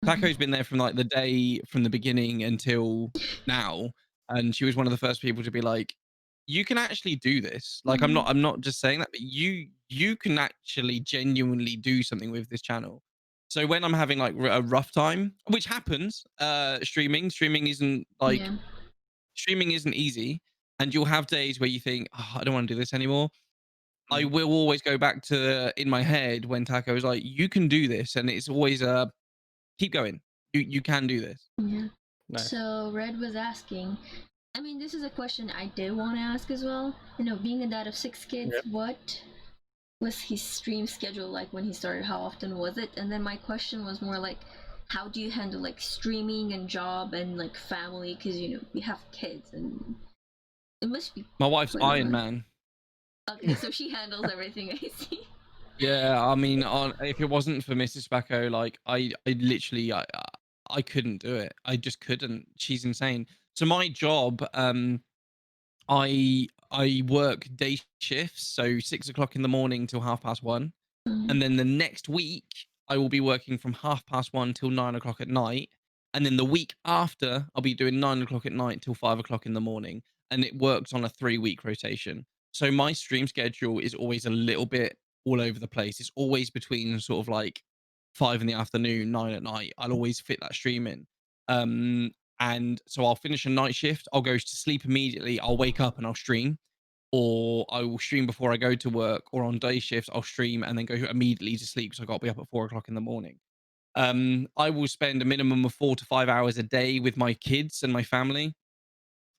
Taco's been there from like the day from the beginning until now, and she was one of the first people to be like, "You can actually do this." Like, I'm not just saying that, but you can actually genuinely do something with this channel. So when I'm having like a rough time, which happens, streaming isn't like Yeah. streaming isn't easy, and you'll have days where you think, oh, I don't want to do this anymore. I Mm. will always go back to in my head when Taco is like, you can do this, and it's always keep going. You can do this. Yeah. Nice. So Red was asking, I mean, this is a question I did want to ask as well. You know, being a dad of 6 kids, Yep. what was his stream schedule like when he started? How often was it? And then my question was more like, how do you handle like streaming and job and like family? Because you know we have kids and it must be My wife's quite a Iron lot. Man. Okay, so she handles everything. I see. Yeah, I mean, if it wasn't for Mrs. Spacco, like I literally, I couldn't do it. I just couldn't. She's insane. So my job, I work day shifts, so 6 o'clock in the morning till 1:30, Mm, and then the next week I will be working from 1:30 till 9 o'clock at night, and then the week after I'll be doing 9 o'clock at night till 5 o'clock in the morning, and it works on a 3-week rotation. So my stream schedule is always a little bit all over the place. It's always between sort of like 5 in the afternoon, 9 at night. I'll always fit that stream in. Um, and so I'll finish a night shift, I'll go to sleep immediately, I'll wake up and I'll stream, or I will stream before I go to work, or on day shifts I'll stream and then go immediately to sleep. So I got to be up at 4 o'clock in the morning. I will spend a minimum of 4 to 5 hours a day with my kids and my family,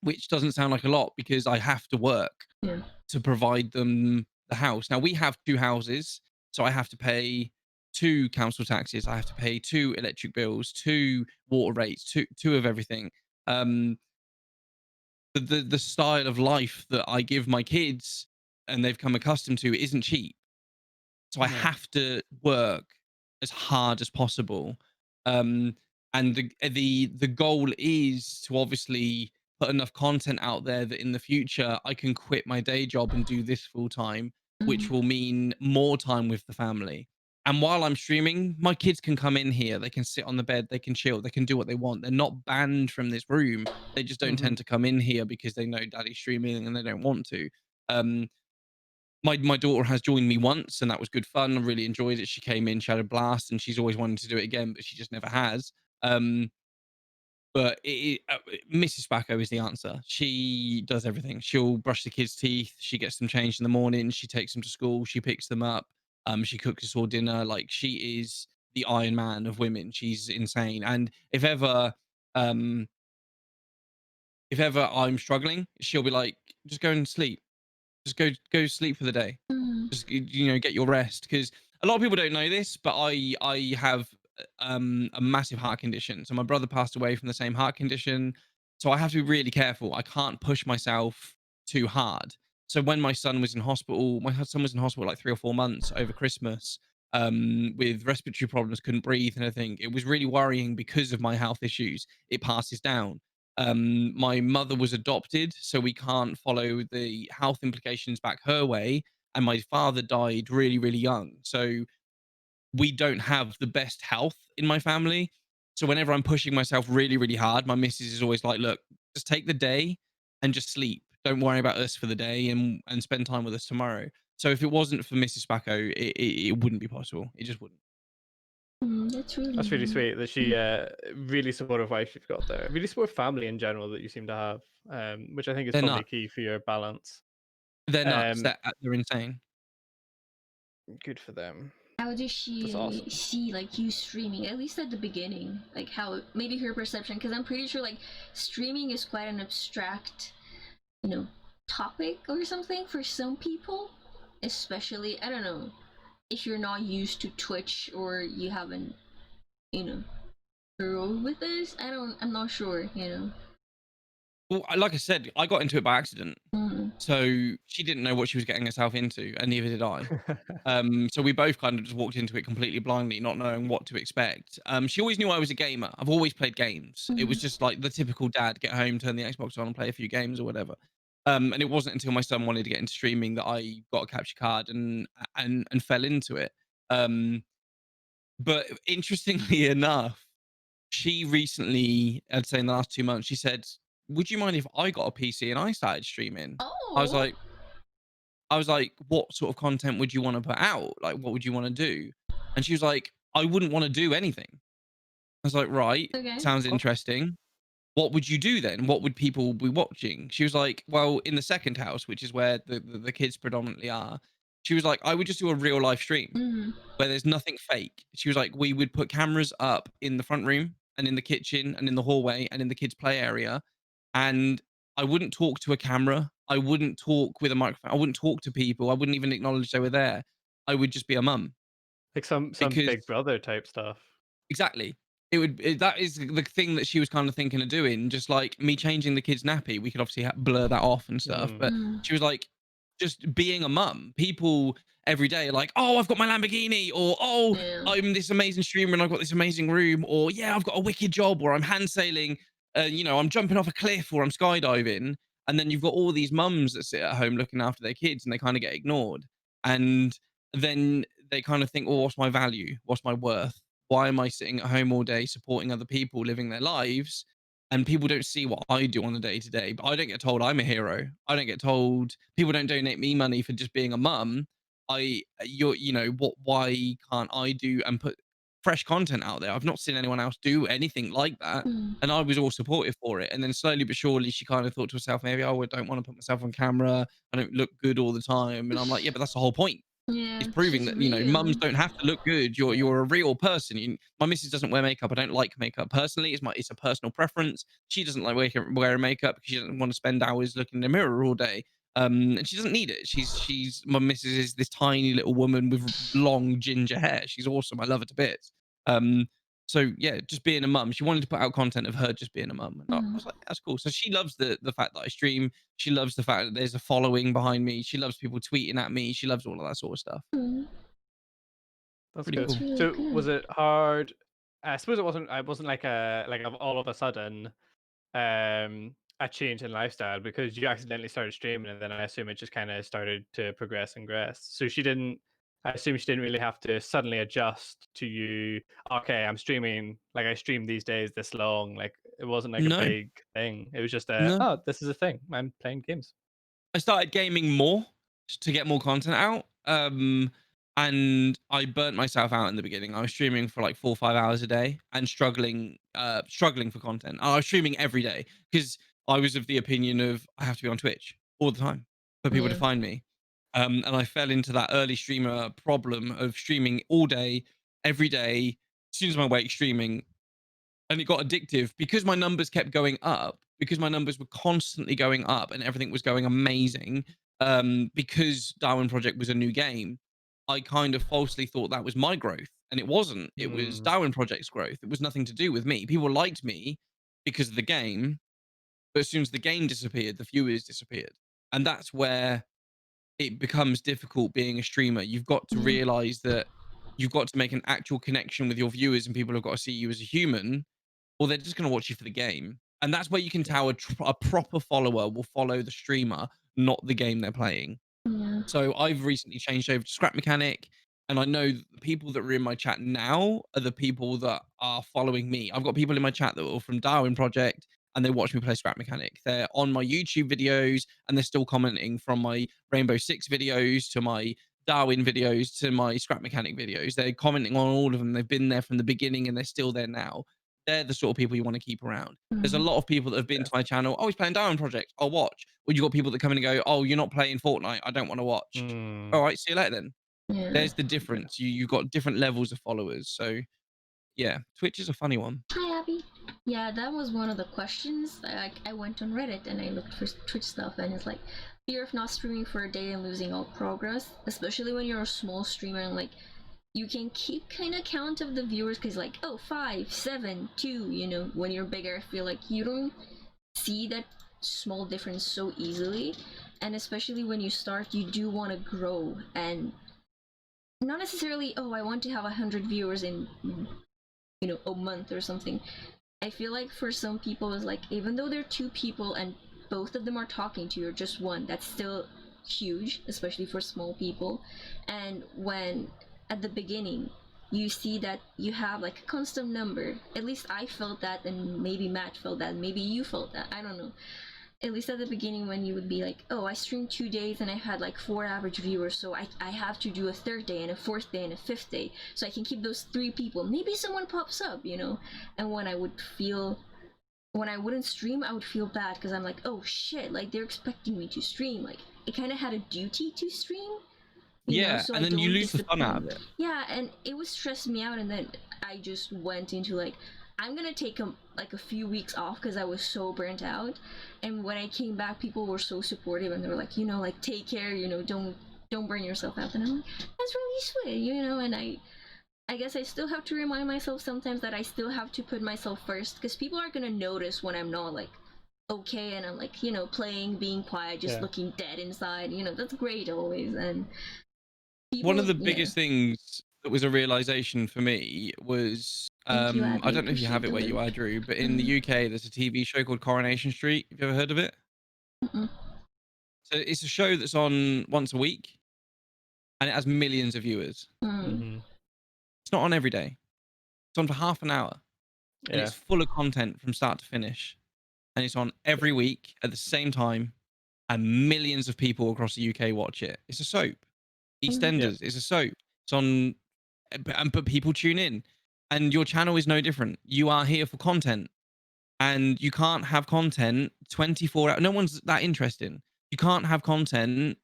which doesn't sound like a lot because I have to work yeah. to provide them the house. Now we have 2 houses, so I have to pay 2 council taxes. I have to pay 2 electric bills, 2 water rates, two of everything. Um, the style of life that I give my kids and they've come accustomed to isn't cheap. So I Yeah. have to work as hard as possible. Um, and the goal is to obviously put enough content out there that in the future I can quit my day job and do this full time, which Mm, will mean more time with the family. And while I'm streaming, my kids can come in here. They can sit on the bed. They can chill. They can do what they want. They're not banned from this room. They just don't Hmm. tend to come in here because they know daddy's streaming and they don't want to. Um, my daughter has joined me once, and that was good fun. I really enjoyed it. She came in, she had a blast, and she's always wanted to do it again, but she just never has. Um, but Mrs. Spacco is the answer. She does everything. She'll brush the kids' teeth. She gets them changed in the morning. She takes them to school. She picks them up. She cooks us all dinner. Like she is the Iron Man of women. She's insane. And um, if ever I'm struggling, she'll be like, "Just go and sleep. Just go sleep for the day." mm, Just get your rest, because a lot of people don't know this, but I have a massive heart condition. So my brother passed away from the same heart condition, so I have to be really careful. I can't push myself too hard. So when my son was in hospital, my son was in hospital like 3 or 4 months over Christmas, with respiratory problems, couldn't breathe and everything. It was really worrying because of my health issues. It passes down. My mother was adopted, so we can't follow the health implications back her way, and my father died really, really young. So we don't have the best health in my family. So whenever I'm pushing myself really, really hard, my missus is always like, "Look, just take the day and just sleep. Don't worry about us for the day, and spend time with us tomorrow." So if it wasn't for Mrs. Spacco, it wouldn't be possible. It just wouldn't. that's really That's really nice. sweet that she really supportive wife you've got there. Really supportive family in general that you seem to have, which I think is They're probably nuts. key for your balance. They're nuts. Um, They're insane. Good for them. How did That's she awesome. see like you streaming? At least at the beginning, like how maybe her perception, because I'm pretty sure like streaming is quite an abstract, you know, topic or something for some people, especially I don't know if you're not used to Twitch or you haven't, you know, grown with this. I'm not sure, you know. Well, like I said, I got into it by accident. Mm, So she didn't know what she was getting herself into, and neither did I. So we both kind of just walked into it completely blindly, not knowing what to expect. She always knew I was a gamer. I've always played games. It was mm, just like the typical dad, get home, turn the Xbox on, and play a few games or whatever. And it wasn't until my son wanted to get into streaming that I got a capture card and fell into it. Um, but interestingly enough, she recently, I'd say in the last 2 months, she said, "Would you mind if I got a PC and I started streaming?" I was oh, like, I was like, "What sort of content would you want to put out? Like, what would you want to do?" And she was like, I wouldn't want to do anything. I was like, right, Okay. sounds interesting. What would you do then? What would people be watching? She was like, well, in the second house, which is where the kids predominantly are, she was like, I would just do a real live stream Mm. where there's nothing fake. She was like, we would put cameras up in the front room and in the kitchen and in the hallway and in the kids' play area. And I wouldn't talk to a camera. I wouldn't talk with a microphone. I wouldn't talk to people. I wouldn't even acknowledge they were there. I would just be a mum. Like some Because Big Brother type stuff. exactly. That is the thing that she was kind of thinking of doing, just like me changing the kid's nappy. We could obviously blur that off and stuff, Mm. but Mm. she was like, just being a mum. People every day are like, oh, I've got my Lamborghini, or oh, Yeah. I'm this amazing streamer and I've got this amazing room, or yeah, I've got a wicked job, or I'm hand sailing, I'm jumping off a cliff, or I'm skydiving. And then you've got all these mums that sit at home looking after their kids, and they kind of get ignored. And then they kind of think, well, what's my value? What's my worth? Why am I sitting at home all day supporting other people living their lives? And people don't see what I do on a day to day, but I don't get told I'm a hero. I don't get told, people don't donate me money for just being a mum. Why can't I do and put fresh content out there? I've not seen anyone else do anything like that. Mm. And I was all supportive for it. And then slowly but surely, she kind of thought to herself, maybe, oh, I don't want to put myself on camera. I don't look good all the time. And I'm like, yeah, but that's the whole point. Yeah. It's proving She's that, real. mums don't have to look good. You're a real person. My missus doesn't wear makeup. I don't like makeup personally. It's a personal preference. She doesn't like wearing makeup because she doesn't want to spend hours looking in the mirror all day. And she doesn't need it. My missus is this tiny little woman with long ginger hair. She's awesome. I love her to bits. So yeah, just being a mum. She wanted to put out content of her just being a mum. And I Mm. was like, that's cool. So she loves the fact that I stream. She loves the fact that there's a following behind me. She loves people tweeting at me. She loves all of that sort of stuff. Mm. That's Pretty good. That's cool. really So good. was it hard? I suppose it wasn't. I wasn't like all of a sudden a change in lifestyle because you accidentally started streaming, and then I assume it just kind of started to progress and progress. So she didn't. I assume she didn't really have to suddenly adjust to you. Okay, I'm streaming. Like I stream these days this long. Like it wasn't like a No, big thing. It was just no. oh, this is a thing. I'm playing games. I started gaming more to get more content out. And I burnt myself out in the beginning. I was streaming for like 4 or 5 hours a day and struggling for content. I was streaming every day because I was of the opinion of I have to be on Twitch all the time for people to Yeah. find me. And I fell into that early streamer problem of streaming all day, every day. As soon as I wake, streaming, and it got addictive because my numbers kept going up, because my numbers were constantly going up and everything was going amazing. Because Darwin Project was a new game, I kind of falsely thought that was my growth, and it wasn't. It was Mm, Darwin Project's growth. It was nothing to do with me. People liked me because of the game, but as soon as the game disappeared, the viewers disappeared, and that's where it becomes difficult being a streamer. You've got to Mm. realize that you've got to make an actual connection with your viewers, and people have got to see you as a human, or they're just going to watch you for the game. And that's where you can tell a proper follower will follow the streamer, not the game they're playing. Yeah. So I've recently changed over to Scrap Mechanic, and I know that the people that are in my chat now are the people that are following me. I've got people in my chat that are from Darwin Project, and they watch me play Scrap Mechanic. They're on my YouTube videos, and they're still commenting from my Rainbow Six videos to my Darwin videos to my Scrap Mechanic videos. They're commenting on all of them. They've been there from the beginning, and they're still there now. They're the sort of people you want to keep around. There's a Mm. lot of people that have been yeah. to my channel. Oh, he's playing Darwin Project. I'll watch. Or you got people that come in and go, oh, you're not playing Fortnite. I don't want to watch. Mm, All right, see you later then. Yeah. There's the difference. You've got different levels of followers. So yeah, Twitch is a funny one. Hi, Abby. Yeah, that was one of the questions. I went on Reddit and I looked for Twitch stuff, and it's like fear of not streaming for a day and losing all progress, especially when you're a small streamer and like you can keep kind of count of the viewers because like, oh, 5, 7, 2. When you're bigger, I feel like you don't see that small difference so easily, and especially when you start, you do want to grow and not necessarily, oh, I want to have 100 viewers in a month or something. I feel like for some people it's like, even though they're two people and both of them are talking to you or just one, that's still huge, especially for small people. And when at the beginning you see that you have like a constant number, at least I felt that, and maybe Matt felt that, maybe you felt that, I don't know. at least at the beginning, when you would be like, oh, I streamed 2 days and I had like 4 average viewers, so I have to do a third day and a fourth day and a fifth day, so I can keep those 3 people. Maybe someone pops up, you know? And when I wouldn't stream, I would feel bad because I'm like, oh shit, like they're expecting me to stream. Like, I kind of had a duty to stream. Yeah, So and I then you don't lose the fun out of disappoint. it. Yeah, and it was stressing me out, and then I just went into like, I'm gonna take like a few weeks off because I was so burnt out. And when I came back, people were so supportive, and they were like, like take care, don't burn yourself out. And I'm like, that's really sweet. And I guess I still have to remind myself sometimes that I still have to put myself first, because people are gonna notice when I'm not like okay, and I'm like, playing, being quiet, just Yeah. looking dead inside. That's great always. And One of the yeah. biggest things that was a realization for me was Thank you, Abby. I don't know if you have Appreciate it the where you link. are, Drew, but in the UK there's a TV show called Coronation Street. Have you ever heard of it? Mm-mm. So it's a show that's on once a week, and it has millions of viewers. Mm-hmm. It's not on every day. It's on for half an hour, and Yeah. it's full of content from start to finish. And it's on every week at the same time, and millions of people across the UK watch it. It's a soap. EastEnders is a soap. It's on, but people tune in, and your channel is no different. You are here for content, and you can't have content 24 hours. No one's that interesting. You can't have content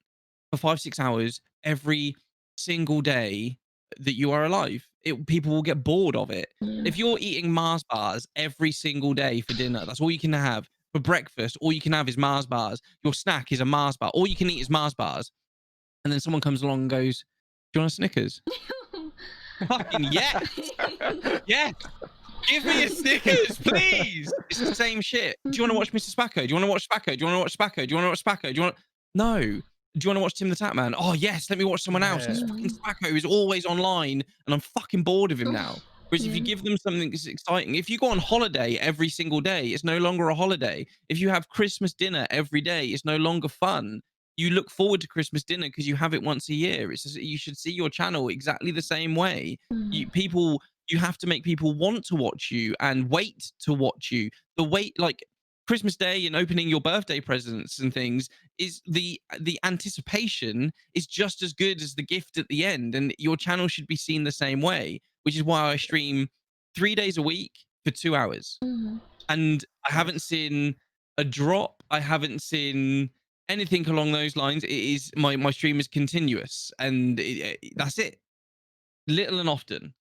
for 5-6 hours every single day that you are alive. People will get bored of it. Yeah. If you're eating Mars bars every single day for dinner, that's all you can have. For breakfast, all you can have is Mars bars. Your snack is a Mars bar. All you can eat is Mars bars. And then someone comes along and goes, "Do you want a Snickers?" Fucking yes. Yes. Give me a Snickers, please. It's the same shit. Do you want to watch Mr. Spacko? Do you want to watch Spacko? Do you want to watch Spacko? Do you want to watch Spacko? Do you want? No. Do you want to watch Tim the Tatman? Oh yes, let me watch someone else. This Yeah. fucking Spacko is always online, and I'm fucking bored of him now. Whereas if you Yeah. give them something that's exciting, if you go on holiday every single day, it's no longer a holiday. If you have Christmas dinner every day, it's no longer fun. You look forward to Christmas dinner because you have it once a year. It's just, you should see your channel exactly the same way. You have to make people want to watch you and wait to watch you. The wait, like Christmas Day and opening your birthday presents and things, is the anticipation is just as good as the gift at the end. And your channel should be seen the same way, which is why I stream 3 days a week for 2 hours. And I haven't seen a drop. I haven't seen anything along those lines. It is my stream is continuous, and that's it. Little and often.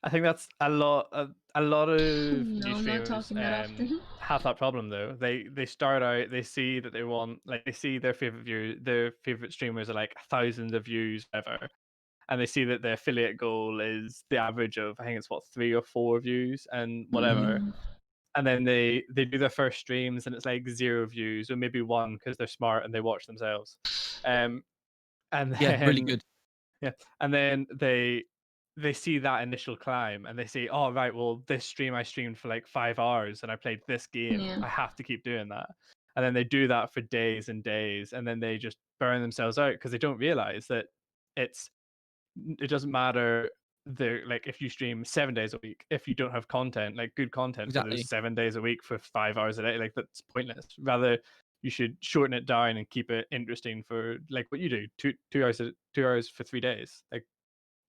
I think that's a lot of No, new I'm not streamers talking that often. have that problem though. They start out, they see that they want, like, they see their favorite streamers are like thousands of views ever, and they see that the affiliate goal is the average of, I think it's what, 3 or 4 views and whatever. And then they do their first streams and it's like 0 views or maybe 1 because they're smart and they watch themselves. And Yeah, really then good. yeah, and then they see that initial climb and they say, "Oh right, well this stream I streamed for like 5 hours and I played this game. Yeah. I have to keep doing that." And then they do that for days and days, and then they just burn themselves out because they don't realize that it doesn't matter like if you stream 7 days a week, if you don't have content, like good content for Exactly. those 7 days a week for 5 hours a day, like that's pointless. Rather, you should shorten it down and keep it interesting for like what you do, 2 hours for 3 days. Like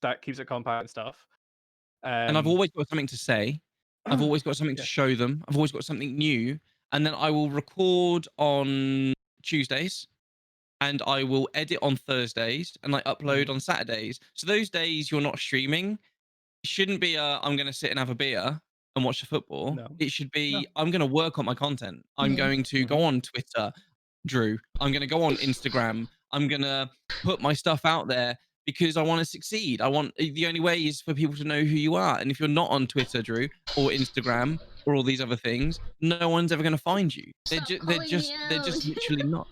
that keeps it compact and stuff. And I've always got something to say. I've always got something to Yeah. show them. I've always got something new. And then I will record on Tuesdays, and I will edit on Thursdays, and I upload on Saturdays. So those days you're not streaming, it shouldn't be I'm going to sit and have a beer and watch the football. No. It should be, No. I'm going to work on my content. I'm going to go on Twitter, Drew. I'm going to go on Instagram. I'm going to put my stuff out there because I want to succeed. The only way is for people to know who you are. And if you're not on Twitter, Drew, or Instagram, or all these other things, no one's ever going to find you. They're just literally not.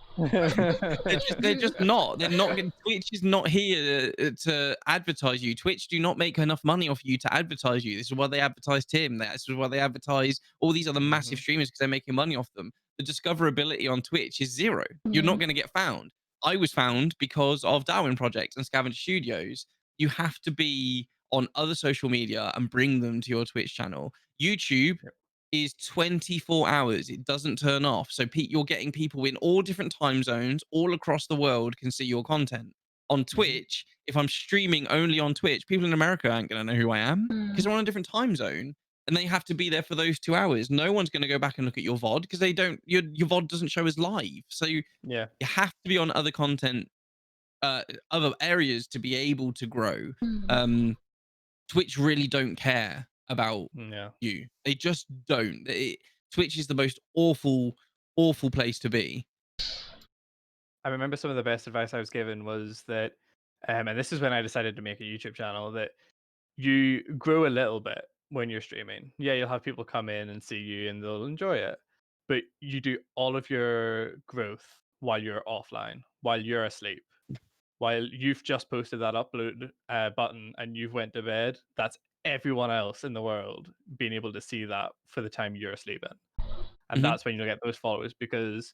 They're just not. They're not. Twitch is not here to advertise you. Twitch do not make enough money off you to advertise you. This is why they advertise Tim. This is why they advertise all these other massive streamers, because they're making money off them. The discoverability on Twitch is 0. You're not going to get found. I was found because of Darwin Project and Scavenger Studios. You have to be on other social media and bring them to your Twitch channel. YouTube is 24 hours. It doesn't turn off. So you're getting people in all different time zones all across the world can see your content. On Twitch, if I'm streaming only on Twitch, people in America aren't going to know who I am because Mm. they're on a different time zone and they have to be there for those 2 hours. No one's going to go back and look at your VOD because they don't, your VOD doesn't show as live. So Yeah. you have to be on other content, other areas to be able to grow. Mm. Twitch really don't care about Yeah. you. They just don't. Twitch is the most awful place to be. I remember some of the best advice I was given was that, and this is when I decided to make a YouTube channel, that you grow a little bit when you're streaming. Yeah, you'll have people come in and see you and they'll enjoy it, but you do all of your growth while you're offline, while you're asleep, while you've just posted that upload button and you've went to bed. That's everyone else in the world being able to see that for the time you're sleeping, and Mhm. that's when you'll get those followers because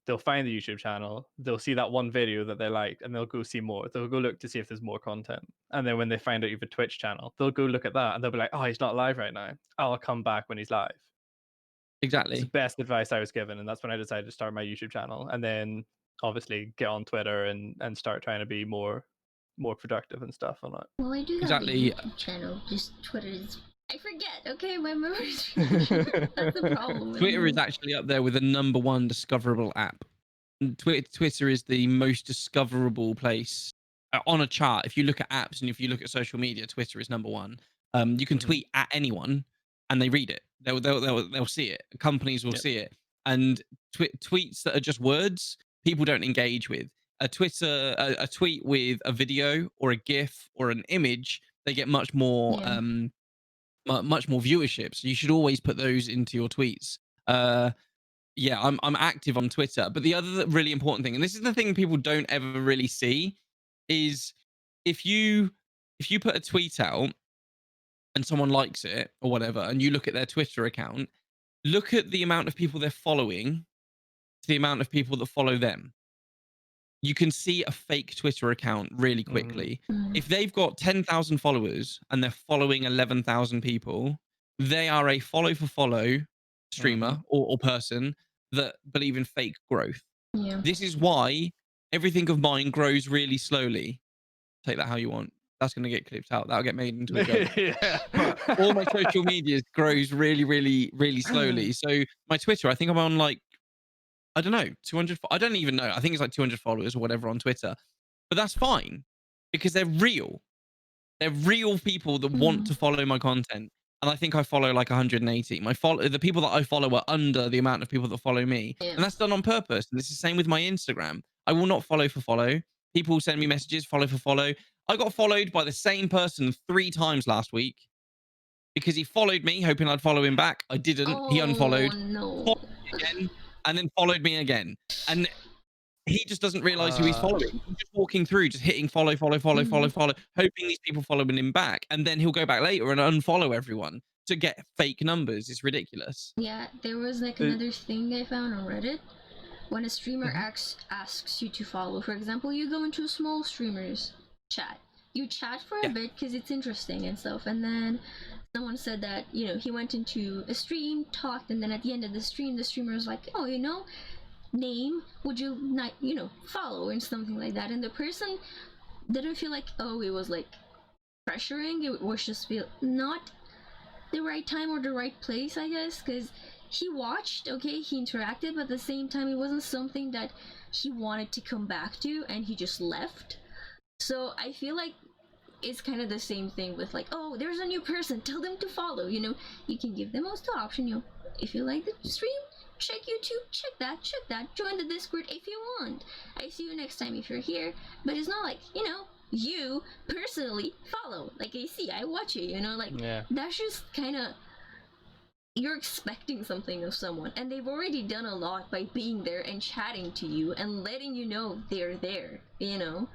they'll find the YouTube channel, they'll see that one video that they liked, and they'll go see more. They'll go look to see if there's more content. And then when they find out you have a Twitch channel, they'll go look at that and they'll be like, oh, he's not live right now. I'll come back when he's live. It's the Exactly. best advice I was given. And that's when I decided to start my YouTube channel. And then obviously get on Twitter and start trying to be more productive and stuff on it. Well, I do have a Exactly. YouTube channel. Just Twitter is. I forget. Okay, my memory's. That's the problem. With Twitter me. is actually up there with the #1 discoverable app. Twitter is the most discoverable place on a chart. If you look at apps and if you look at social media, Twitter is #1. You can Mhm. tweet at anyone and they read it. They'll see it. Companies will Yep. see it. And tweets that are just words, people don't engage with. A tweet with a video or a GIF or an image, they get much more Yeah. much more viewership. So you should always put those into your tweets. Yeah, I'm active on Twitter. But the other really important thing, and this is the thing people don't ever really see, is if you put a tweet out and someone likes it or whatever, and you look at their Twitter account, look at the amount of people they're following to the amount of people that follow them. You can see a fake Twitter account really quickly. Mm. If they've got 10,000 followers and they're following 11,000 people, they are a follow for follow streamer or person that believe in fake growth. Yeah. This is why everything of mine grows really slowly. Take that how you want. That's going to get clipped out. That'll get made into a joke. Yeah. But all my social medias grows really slowly. So my Twitter, I think I'm on like, I don't know, 200. I don't even know. I think it's like 200 followers or whatever on Twitter. But that's fine because they're real. They're real people that want to follow my content. And I think I follow like 180. The people that I follow are under the amount of people that follow me. Yeah. And that's done on purpose. And it's the same with my Instagram. I will not follow for follow. People send me messages, follow for follow. I got followed by the same person 3 times last week because he followed me, hoping I'd follow him back. I didn't. He unfollowed, Oh no. followed me again, and then followed me again. And he just doesn't realize who he's following. He's just walking through, just hitting follow, hoping these people following him back. And then he'll go back later and unfollow everyone to get fake numbers. It's ridiculous. Yeah, there was like another thing I found on Reddit. When a streamer asks you to follow, for example, you go into a small streamer's chat. You chat for a bit because it's interesting and stuff, and then someone said that, you know, he went into a stream, talked, and then at the end of the stream, the streamer was like, oh, you know, name, would you not, you know, follow, and something like that. And the person didn't feel like, oh, it was like pressuring, it was just feel not the right time or the right place, I guess, because he watched, okay, he interacted, but at the same time it wasn't something that he wanted to come back to, and he just left. So I feel like it's kind of the same thing with like, oh, there's a new person, tell them to follow, you know. You can give them also the option, you know, if you like the stream, check YouTube, check that, join the Discord if you want. I see you next time if you're here. But it's not like, you know, you personally follow, like I watch it, you know, like that's just kind of, you're expecting something of someone, and they've already done a lot by being there and chatting to you and letting you know they're there, you know.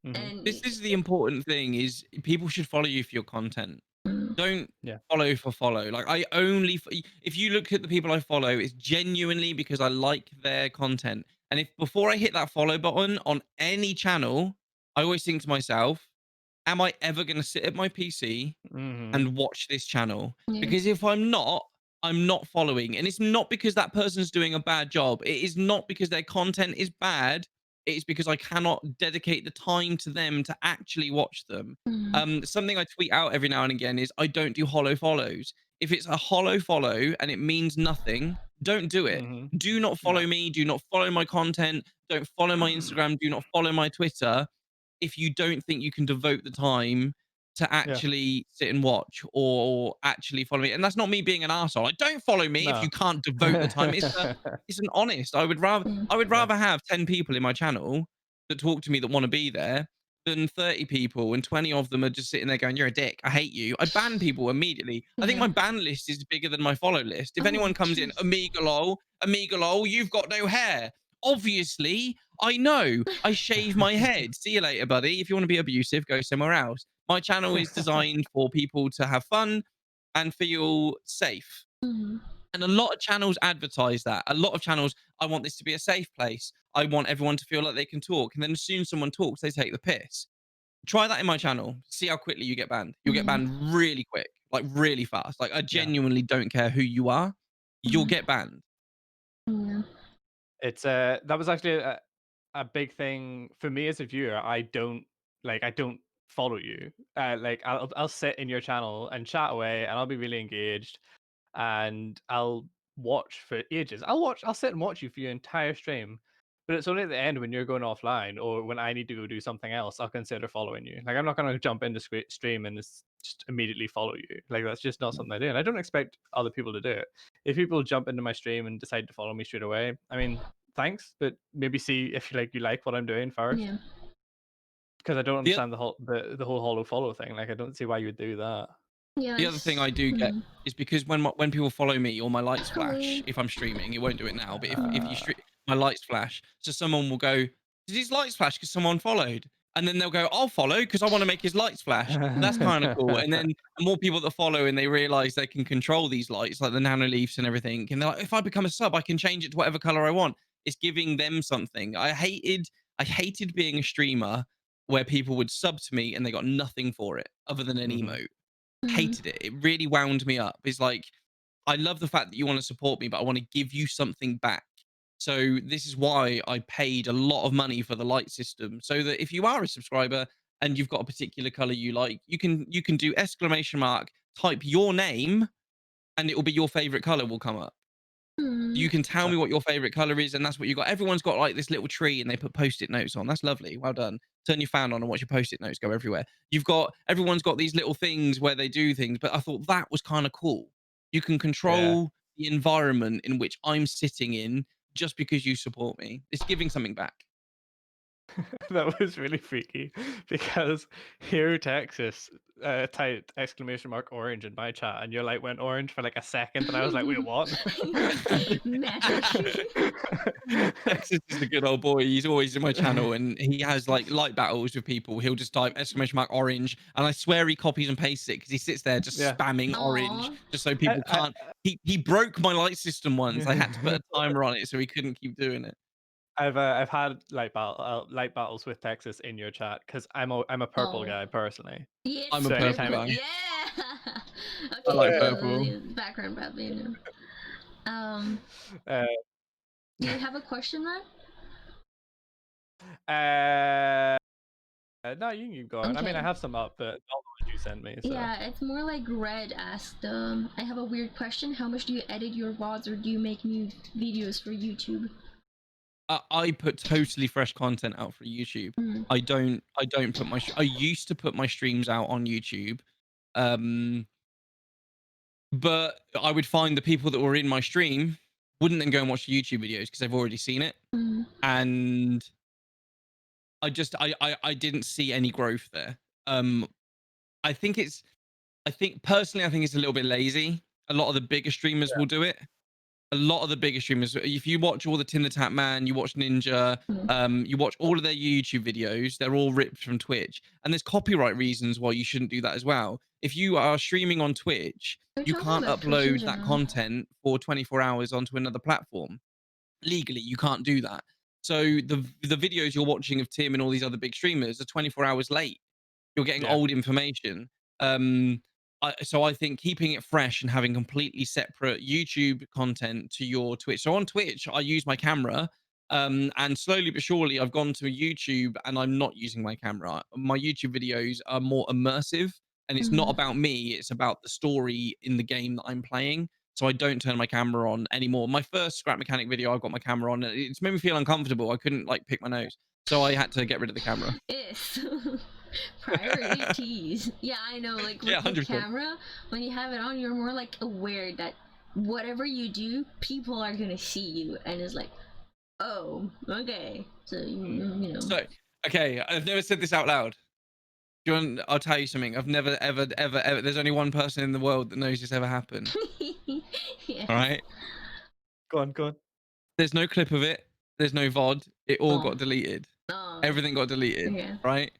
And This is the important thing: is people should follow you for your content. Don't follow for follow. Like I only, if you look at the people I follow, it's genuinely because I like their content. And if before I hit that follow button on any channel, I always think to myself, am I ever going to sit at my PC and watch this channel? Yeah. Because if I'm not, I'm not following. And it's not because that person's doing a bad job. It is not because their content is bad. It's because I cannot dedicate the time to them to actually watch them. Mm. Something I tweet out every now and again is I don't do hollow follows. If it's a hollow follow and it means nothing, don't do it. Hmm. Do not No. follow me. Do not follow my content. Don't follow my Instagram. Do not follow my Twitter if you don't think you can devote the time to Yeah. actually sit and watch or actually follow me. And that's not me being an arsehole. Like, don't follow me if No. you can't devote the time. It's an honest. I would rather Mm. have 10 people in my channel that talk to me that want to be there than 30 people and 20 of them are just sitting there going, "You're a dick. I hate you." I ban people immediately. I think Yeah. my ban list is bigger than my follow list. If Oh, anyone comes in, jeez. Amiga lol, you've got no hair. Obviously, I know. I shave my head. See you later, buddy. If you want to be abusive, go somewhere else. My channel is designed for people to have fun and feel safe. Mm. And a lot of channels advertise that. A lot of channels, I want this to be a safe place. I want everyone to feel like they can talk. And then as soon as someone talks, they take the piss. Try that in my channel. See how quickly you get banned. You'll get Yeah. banned really quick, like really fast. Like I Yeah. genuinely don't care who you are. You'll Mhm. get banned. Yeah. It's that was actually a big thing for me as a viewer. I don't follow you. Like I'll sit in your channel and chat away, and I'll be really engaged, and I'll watch for ages. I'll sit and watch you for your entire stream. But it's only at the end when you're going offline or when I need to go do something else, I'll consider following you. Like I'm not gonna jump into stream and just immediately follow you. Like that's just not something I do, and I don't expect other people to do it. If people jump into my stream and decide to follow me straight away, I mean, thanks, but maybe see if you like what I'm doing first, Yeah. because I don't The, understand the whole hollow follow thing. Like I don't see why you would do that. Yeah. the other thing I do get Mhm. is because when people follow me or my lights flash, Hello. if I'm streaming, it won't do it now. But if you Uh, stream, my lights flash, so someone will go, "Did his lights flash because someone followed?" And then they'll go, "I'll follow because I want to make his lights flash." That's Mm. kind of cool. And then the more people that follow and they realize they can control these lights, like the nano leafs and everything, and they're like, "If I become a sub, I can change it to whatever color I want." It's giving them something. I hated being a streamer where people would sub to me and they got nothing for it other than an Mhm. emote. Mm. Hated it. It really wound me up. It's like, I love the fact that you want to support me, but I want to give you something back. So this is why I paid a lot of money for the light system, so that if you are a subscriber and you've got a particular color you like, you can do exclamation mark, type your name, and it will be your favorite color will come up. Mm. You can tell me what your favorite color is, and that's what you got. Everyone's got like this little tree, and they put post-it notes on. That's lovely. Well done. Turn your fan on and watch your post-it notes go everywhere. Everyone's got these little things where they do things, but I thought that was kind of cool. You can Yeah. control the environment in which I'm sitting in just because you support me. It's giving something back. That was really freaky because Hero Texas typed exclamation mark orange in my chat, and your light went orange for like a second, and I was like, wait, what? Magic. Texas is the good old boy. He's always in my channel and he has like light battles with people. He'll just type exclamation mark orange. And I swear he copies and pastes it because he sits there just Yeah. spamming orange Aw. just so people can't. He broke my light system once. I had to put a I, timer on it so he couldn't keep doing it. I've had light battles with Texas in your chat because I'm a purple Oh. guy personally. Yes. I'm a So purple anytime guy. Yeah. I like Okay. purple. Background Batman. Uh, Do you have a question, man? no, you can keep going. I mean, I Okay. have some up, but not the ones you sent me. So. Yeah, it's more like Red asked. I have a weird question. How much do you edit your VODs, or do you make new videos for YouTube? I put totally fresh content out for YouTube. Mm. I don't put my I used to put my streams out on YouTube. But I would find the people that were in my stream wouldn't then go and watch the YouTube videos because they've already seen it. Mm. And I didn't see any growth there. I think personally I think it's a little bit lazy. A lot of the bigger streamers will do it. A lot of the bigger streamers, if you watch all the Tinder Tap Man, you watch Ninja, Mm. you watch all of their YouTube videos, they're all ripped from Twitch. And there's copyright reasons why you shouldn't do that as well. If you are streaming on Twitch, We're you talking can't about Twitch in upload that general. content for 24 hours onto another platform. Legally, you can't do that. So the videos you're watching of Tim and all these other big streamers are 24 hours late. You're getting Yeah. old information. Um, so I think keeping it fresh and having completely separate YouTube content to your Twitch. So on Twitch, I use my camera, and slowly but surely, I've gone to YouTube and I'm not using my camera. My YouTube videos are more immersive, and it's not Mhm. about me; it's about the story in the game that I'm playing. So I don't turn my camera on anymore. My first Scrap Mechanic video, I've got my camera on. And it's made me feel uncomfortable. I couldn't like pick my nose, so I had to get rid of the camera. Yes. Priorities. Yeah, I know. Like Yeah, with the 100%. camera, when you have it on, you're more like aware that whatever you do, people are gonna see you, and it's like, oh, okay. So you know. So, okay, I've never said this out loud. Do you want, I'll tell you something. I've never, ever. There's only one person in the world that knows this ever happened. Yes. All right. Go on, go on. There's no clip of it. There's no VOD. It all Oh. got deleted. Oh. Everything got deleted. Yeah. Right.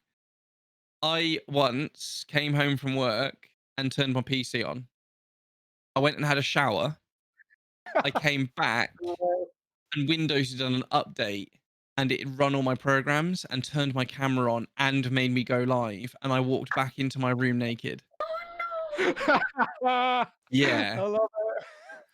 I once came home from work and turned my PC on. I went and had a shower. I came back and Windows had done an update and it had run all my programs and turned my camera on and made me go live. And I walked back into my room naked. I Yeah. love it.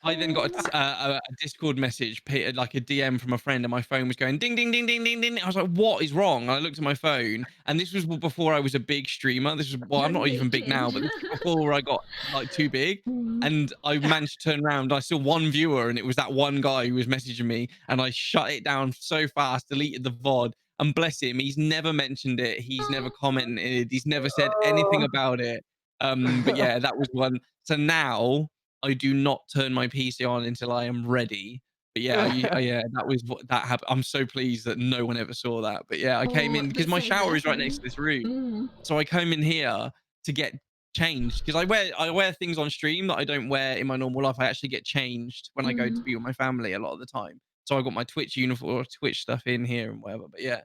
I then got a Discord message, like a DM from a friend, and my phone was going ding, ding, ding, ding, ding, ding. I was like, "What is wrong?" And I looked at my phone, and this was before I was a big streamer. This was well, I'm You're not even big naked. now, but this was before I got like too big. Mhm. And I managed to turn around. I saw one viewer, and it was that one guy who was messaging me. And I shut it down so fast, deleted the VOD. And bless him, he's never mentioned it. He's never commented. He's never said anything Oh. about it. But yeah, that was one. So now I do not turn my PC on until I am ready. But yeah, yeah, that was what that happened. I'm so pleased that no one ever saw that. But yeah, I came Oh, in because that's my like shower is right nothing. next to this room. Mm. So I came in here to get changed because I wear things on stream that I don't wear in my normal life. I actually get changed when I go to Mm. be with my family a lot of the time. So I got my Twitch uniform or Twitch stuff in here and whatever. But yeah,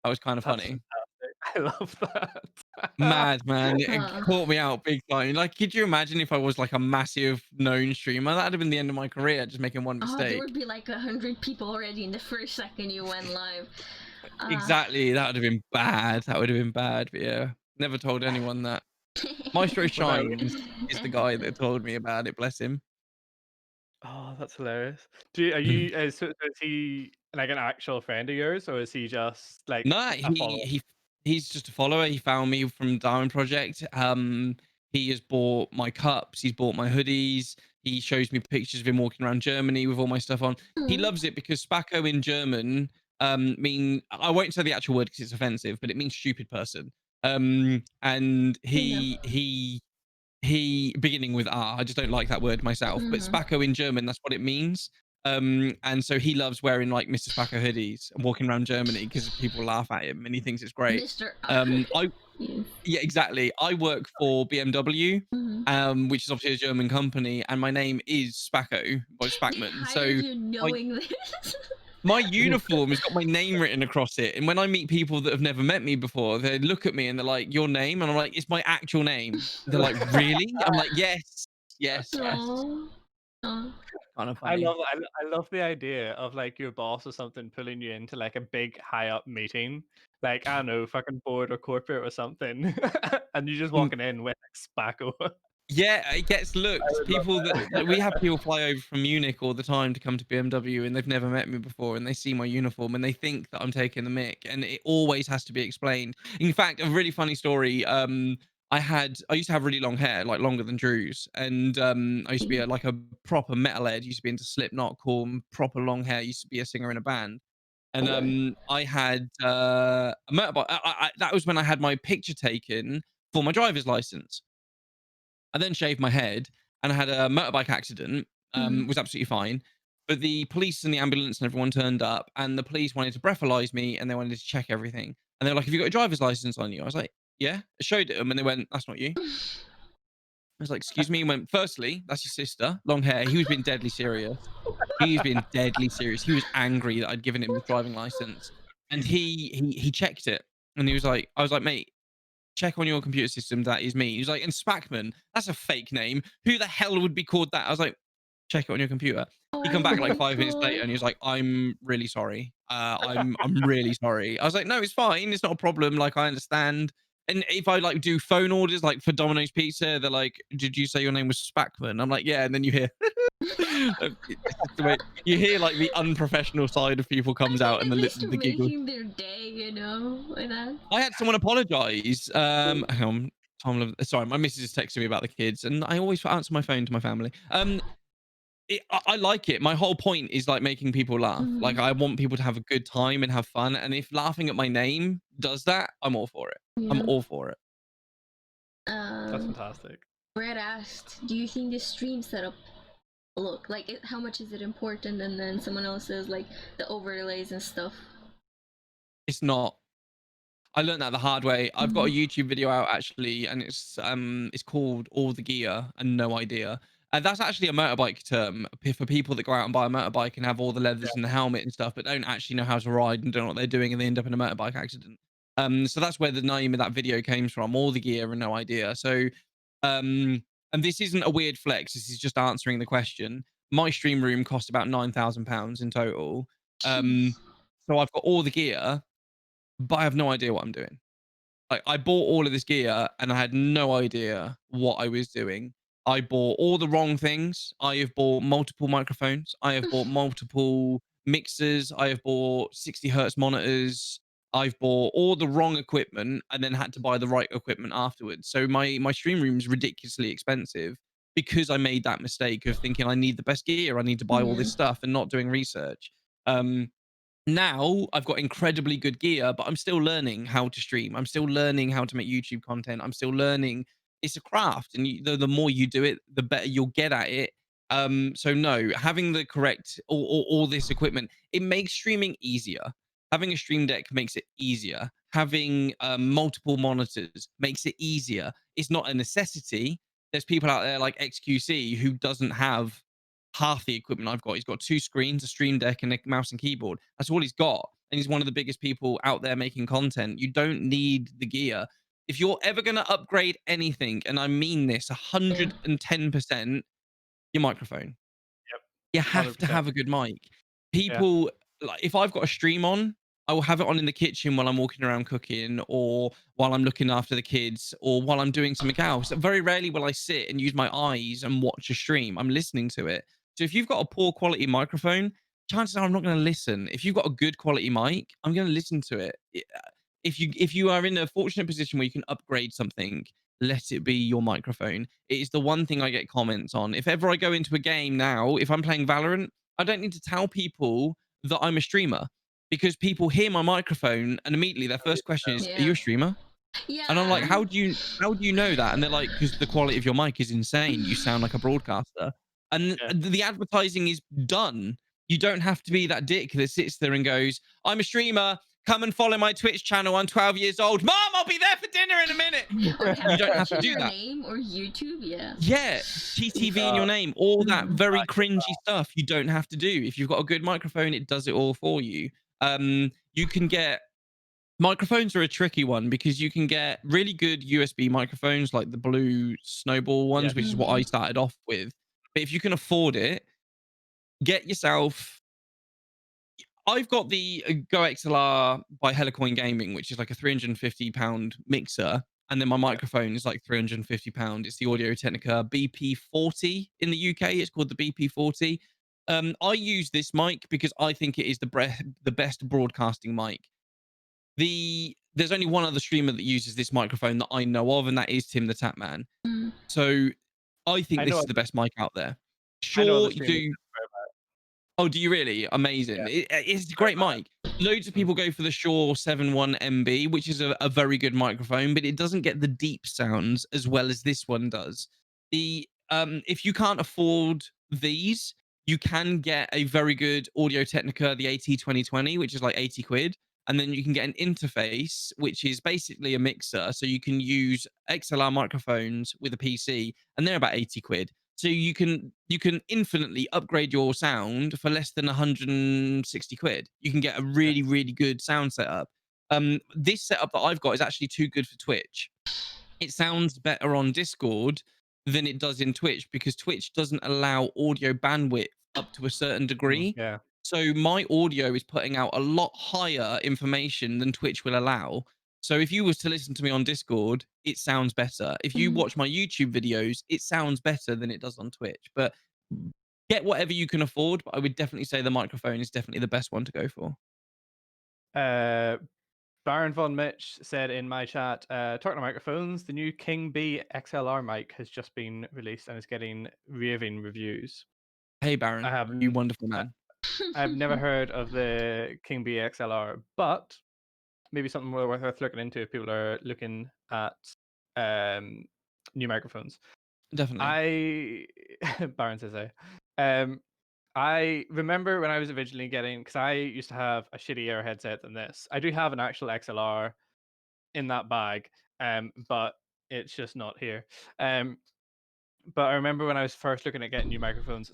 that was kind of That's funny. fantastic. I love that. Mad, man. It Uh, caught me out big time. Like, could you imagine if I was like a massive known streamer? That'd have been the end of my career, just making one oh, there mistake. would be like 100 people already in the first second you went live. Exactly. That would have been bad. That would have been bad. But yeah, never told anyone that. Maestro Well, Shines is the guy that told me about it. Bless him. oh, that's hilarious. Are you, is he like an actual friend of yours, or is he just like No, a follower? he's just a follower. He found me from Diamond Project. He has bought my cups. He's bought my hoodies. He shows me pictures of him walking around Germany with all my stuff on. He Mm. loves it because Spacko in German mean I won't say the actual word because it's offensive, but it means stupid person. And Yeah. he beginning with R. I just don't like that word myself, but Mhm. Spacko in German, that's what it means. And so he loves wearing like Mr. Spacko hoodies and walking around Germany because people laugh at him and he thinks it's great. Mr. I Yeah. Yeah, exactly. I work for BMW, Mhm. which is obviously a German company, and my name is Spacko by They Spackman. So hired you my knowing this. my uniform has got my name written across it. And when I meet people that have never met me before, they look at me and they're like, "Your name?" And I'm like, "It's my actual name." They're like, "Really?" I'm like, "Yes, yes, yes." Aw. Aw. Kind of I funny. love I love the idea of like your boss or something pulling you into like a big high up meeting, like I don't know, fucking board or corporate or something, and you just Mm, walking in with like spackle. yeah, it gets I looks. would love People that we have that. people fly over from Munich all the time to come to BMW, and they've never met me before, and they see my uniform and they think that I'm taking the mick, and it always has to be explained. In fact, a really funny story. I used to have really long hair, like longer than Drew's, and I used to be like a proper metalhead. Used to be into Slipknot, Korn, proper long hair. Used to be a singer in a band. And Okay. I had a motorbike. That was when I had my picture taken for my driver's license. I then shaved my head and I had a motorbike accident. Mhm. Was absolutely fine. But the police and the ambulance and everyone turned up, and the police wanted to breathalyze me and they wanted to check everything. And they were like, "Have you got a driver's license on you?" I was like, "Yeah." I showed it them, and they went, "That's not you." I was like, "Excuse me." And went, "Firstly, that's your sister, long hair." He was being deadly serious. He was being deadly serious. He was angry that I'd given him his driving license, and he checked it, and he was like, I was like, "Mate, check on your computer system that is me." He was like, "And Spackman, that's a fake name. Who the hell would be called that?" I was like, "Check it on your computer." He come Oh back my like 5 minutes later god. and he was like, "I'm really sorry. I'm really sorry." I was like, "No, it's fine. It's not a problem. Like, I understand." And if I like do phone orders, like for Domino's Pizza, they're like, "Did you say your name was Spackman?" I'm like, "Yeah," and then you hear, it's just the way you hear like the unprofessional side of people I comes mean, out and at the least you're the giggle. making their day, you know, with that. I had someone apologize. Hang on, sorry, my missus is texting me about the kids, and I always answer my phone to my family. I like it. My whole point is like making people laugh. Like Mhm. I want people to have a good time and have fun. And if laughing at my name does that, I'm all for it. I'm Yeah. all for it. That's Um, fantastic. Brett asked, "Do you think the stream setup look like it, how much is it important?" And then someone else says like the overlays and stuff. It's not. I learned that the hard way. I've got a Mhm. YouTube video out actually, and it's called All the Gear and No Idea. And that's actually a motorbike term for people that go out and buy a motorbike and have all the leathers and the helmet and stuff, but don't actually know how to ride and don't know what they're doing, and they end up in a motorbike accident. So that's where the name of that video came from. All the Gear and No Idea. So, and this isn't a weird flex. This is just answering the question. My stream room cost about £9,000 in total. Um, Jeez. so I've got all the gear, but I have no idea what I'm doing. Like I bought all of this gear and I had no idea what I was doing. I bought all the wrong things. I have bought multiple microphones. I have bought multiple mixers. I have bought 60 hertz monitors. I've bought all the wrong equipment and then had to buy the right equipment afterwards. So my stream room is ridiculously expensive because I made that mistake of thinking I need the best gear. I need to buy all Yeah. this stuff and not doing research. Now I've got incredibly good gear, but I'm still learning how to stream. I'm still learning how to make YouTube content. I'm still learning. It's a craft, and the more you do it, the better you'll get at it. So no, having the correct all this equipment, it makes streaming easier. Having a stream deck makes it easier. Having multiple monitors makes it easier. It's not a necessity. There's people out there like XQC who doesn't have half the equipment I've got. He's got two screens, a stream deck, and a mouse and keyboard. That's all he's got. And he's one of the biggest people out there making content. You don't need the gear. If you're ever going to upgrade anything, and I mean this Yeah. 110%, your microphone. Yep. You have to 100%. have a good mic. Yeah. People, like, if I've got a stream on, I will have it on in the kitchen while I'm walking around cooking, or while I'm looking after the kids, or while I'm doing something else. Very rarely will I sit and use my eyes and watch a stream. I'm listening to it. So if you've got a poor quality microphone, chances are I'm not going to listen. If you've got a good quality mic, I'm going to listen to it. If you are in a fortunate position where you can upgrade something, let it be your microphone. It is the one thing I get comments on. If ever I go into a game now, if I'm playing Valorant, I don't need to tell people that I'm a streamer, because people hear my microphone and immediately their first question is, "Are you Yeah. a streamer?" And I'm like, Yeah. "How do you know that?" And they're like, "Because the quality of your mic is insane. You sound like a broadcaster." And Yeah. the advertising is done. You don't have to be that dick that sits there and goes, "I'm a streamer. Come and follow my Twitch channel. I'm 12 years old. Mom, I'll be there for dinner in a minute." Or you You have don't have Twitch to in do your that. name or YouTube. Yeah. Yeah, TTV in Uh, your name, all that Mhm. very cringy stuff you don't have to do. If you've got a good microphone, it does it all for you. You can get microphones are a tricky one because you can get really good USB microphones like the blue Snowball yeah. ones, which is what I Mhm. started off with. But if you can afford it, get yourself. I've got the Go XLR by Helicoin Gaming, which is like a £350 mixer. And then my Yeah. microphone is like £350. It's the Audio Technica BP40 in the UK. It's called the BP40. I use this mic because I think it is the best broadcasting mic. There's only one other streamer that uses this microphone that I know of, and that is Tim the Tapman. Mm. So I think I this know. is the best mic out there. I know other Sure, you streamers. do. Oh, do you really? Amazing. Yeah. It's a great mic. Loads of people go for the Shure 7.1 MB, which is a very good microphone, but it doesn't get the deep sounds as well as this one does. If you can't afford these, you can get a very good Audio Technica, the AT2020, which is like 80 quid. And then you can get an interface, which is basically a mixer. So you can use XLR microphones with a PC, and they're about 80 quid. So you can infinitely upgrade your sound for less than 160 quid. You can get a Yeah. really good sound setup. This setup that I've got is actually too good for Twitch. It sounds better on Discord than it does in Twitch because Twitch doesn't allow audio bandwidth up to a certain degree. Yeah. So my audio is putting out a lot higher information than Twitch will allow. So if you was to listen to me on Discord, it sounds better. If you Mhm. watch my YouTube videos, it sounds better than it does on Twitch. But get whatever you can afford. But I would definitely say the microphone is definitely the best one to go for. Uh, Baron von Mitch said in my chat, talking to microphones, the new King B XLR mic has just been released and is getting raving reviews. Hey I Baron, have you wonderful man. I've never heard of the King B XLR, but maybe something worth looking into if people are looking at um, new microphones. Definitely. I Baron says um, I remember when I was originally getting, because I used to have a shittier headset than this. I do have an actual XLR in that bag, but it's just not here. Um, but I remember when I was first looking at getting new microphones,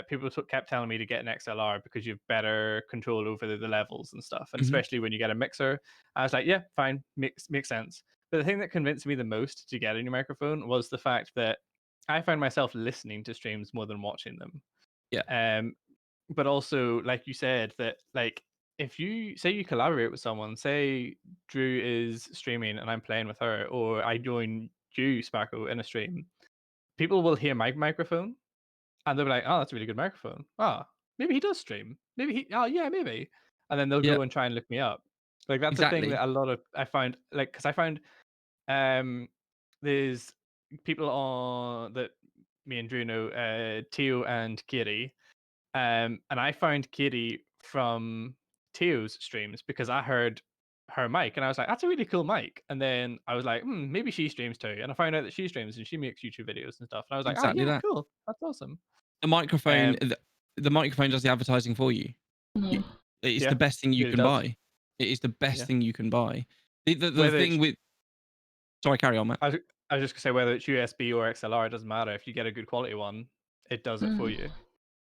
people kept telling me to get an XLR because you've better control over the levels and stuff, and Hmm. especially when you get a mixer. I was like, yeah, fine, makes sense. But the thing that convinced me the most to get a new microphone was the fact that I found myself listening to streams more than watching them. Yeah. Um, but also, like you said, that like if you say you collaborate with someone, say Drew is streaming and I'm playing with her, or I join you, Sparkle, in a stream, people will hear my microphone and they'll be like, "Oh, that's a really good microphone. Ah, maybe he does stream. Maybe he. Oh, yeah, maybe." And then they'll Yeah. go and try and look me up. Like that's a thing Exactly. that a lot of I found, like, because I found um there's people on that me and Drew know, Teo and Kiri, and I found Katie from Teo's streams because I heard her mic and I was like, that's a really cool mic. And then I was like, maybe she streams too. And I found out that she streams and she makes YouTube videos and stuff. And I was like, oh Exactly yeah, that. cool. That's awesome. The microphone, Um, the microphone does the advertising for you. Yeah. It's the yeah, best thing you really can does. buy. It is the best Yeah. thing you can buy. The Whether thing it's with, sorry, carry on, Matt. I was just gonna say whether it's USB or XLR, it doesn't matter. If you get a good quality one, it does it for Mhm. you.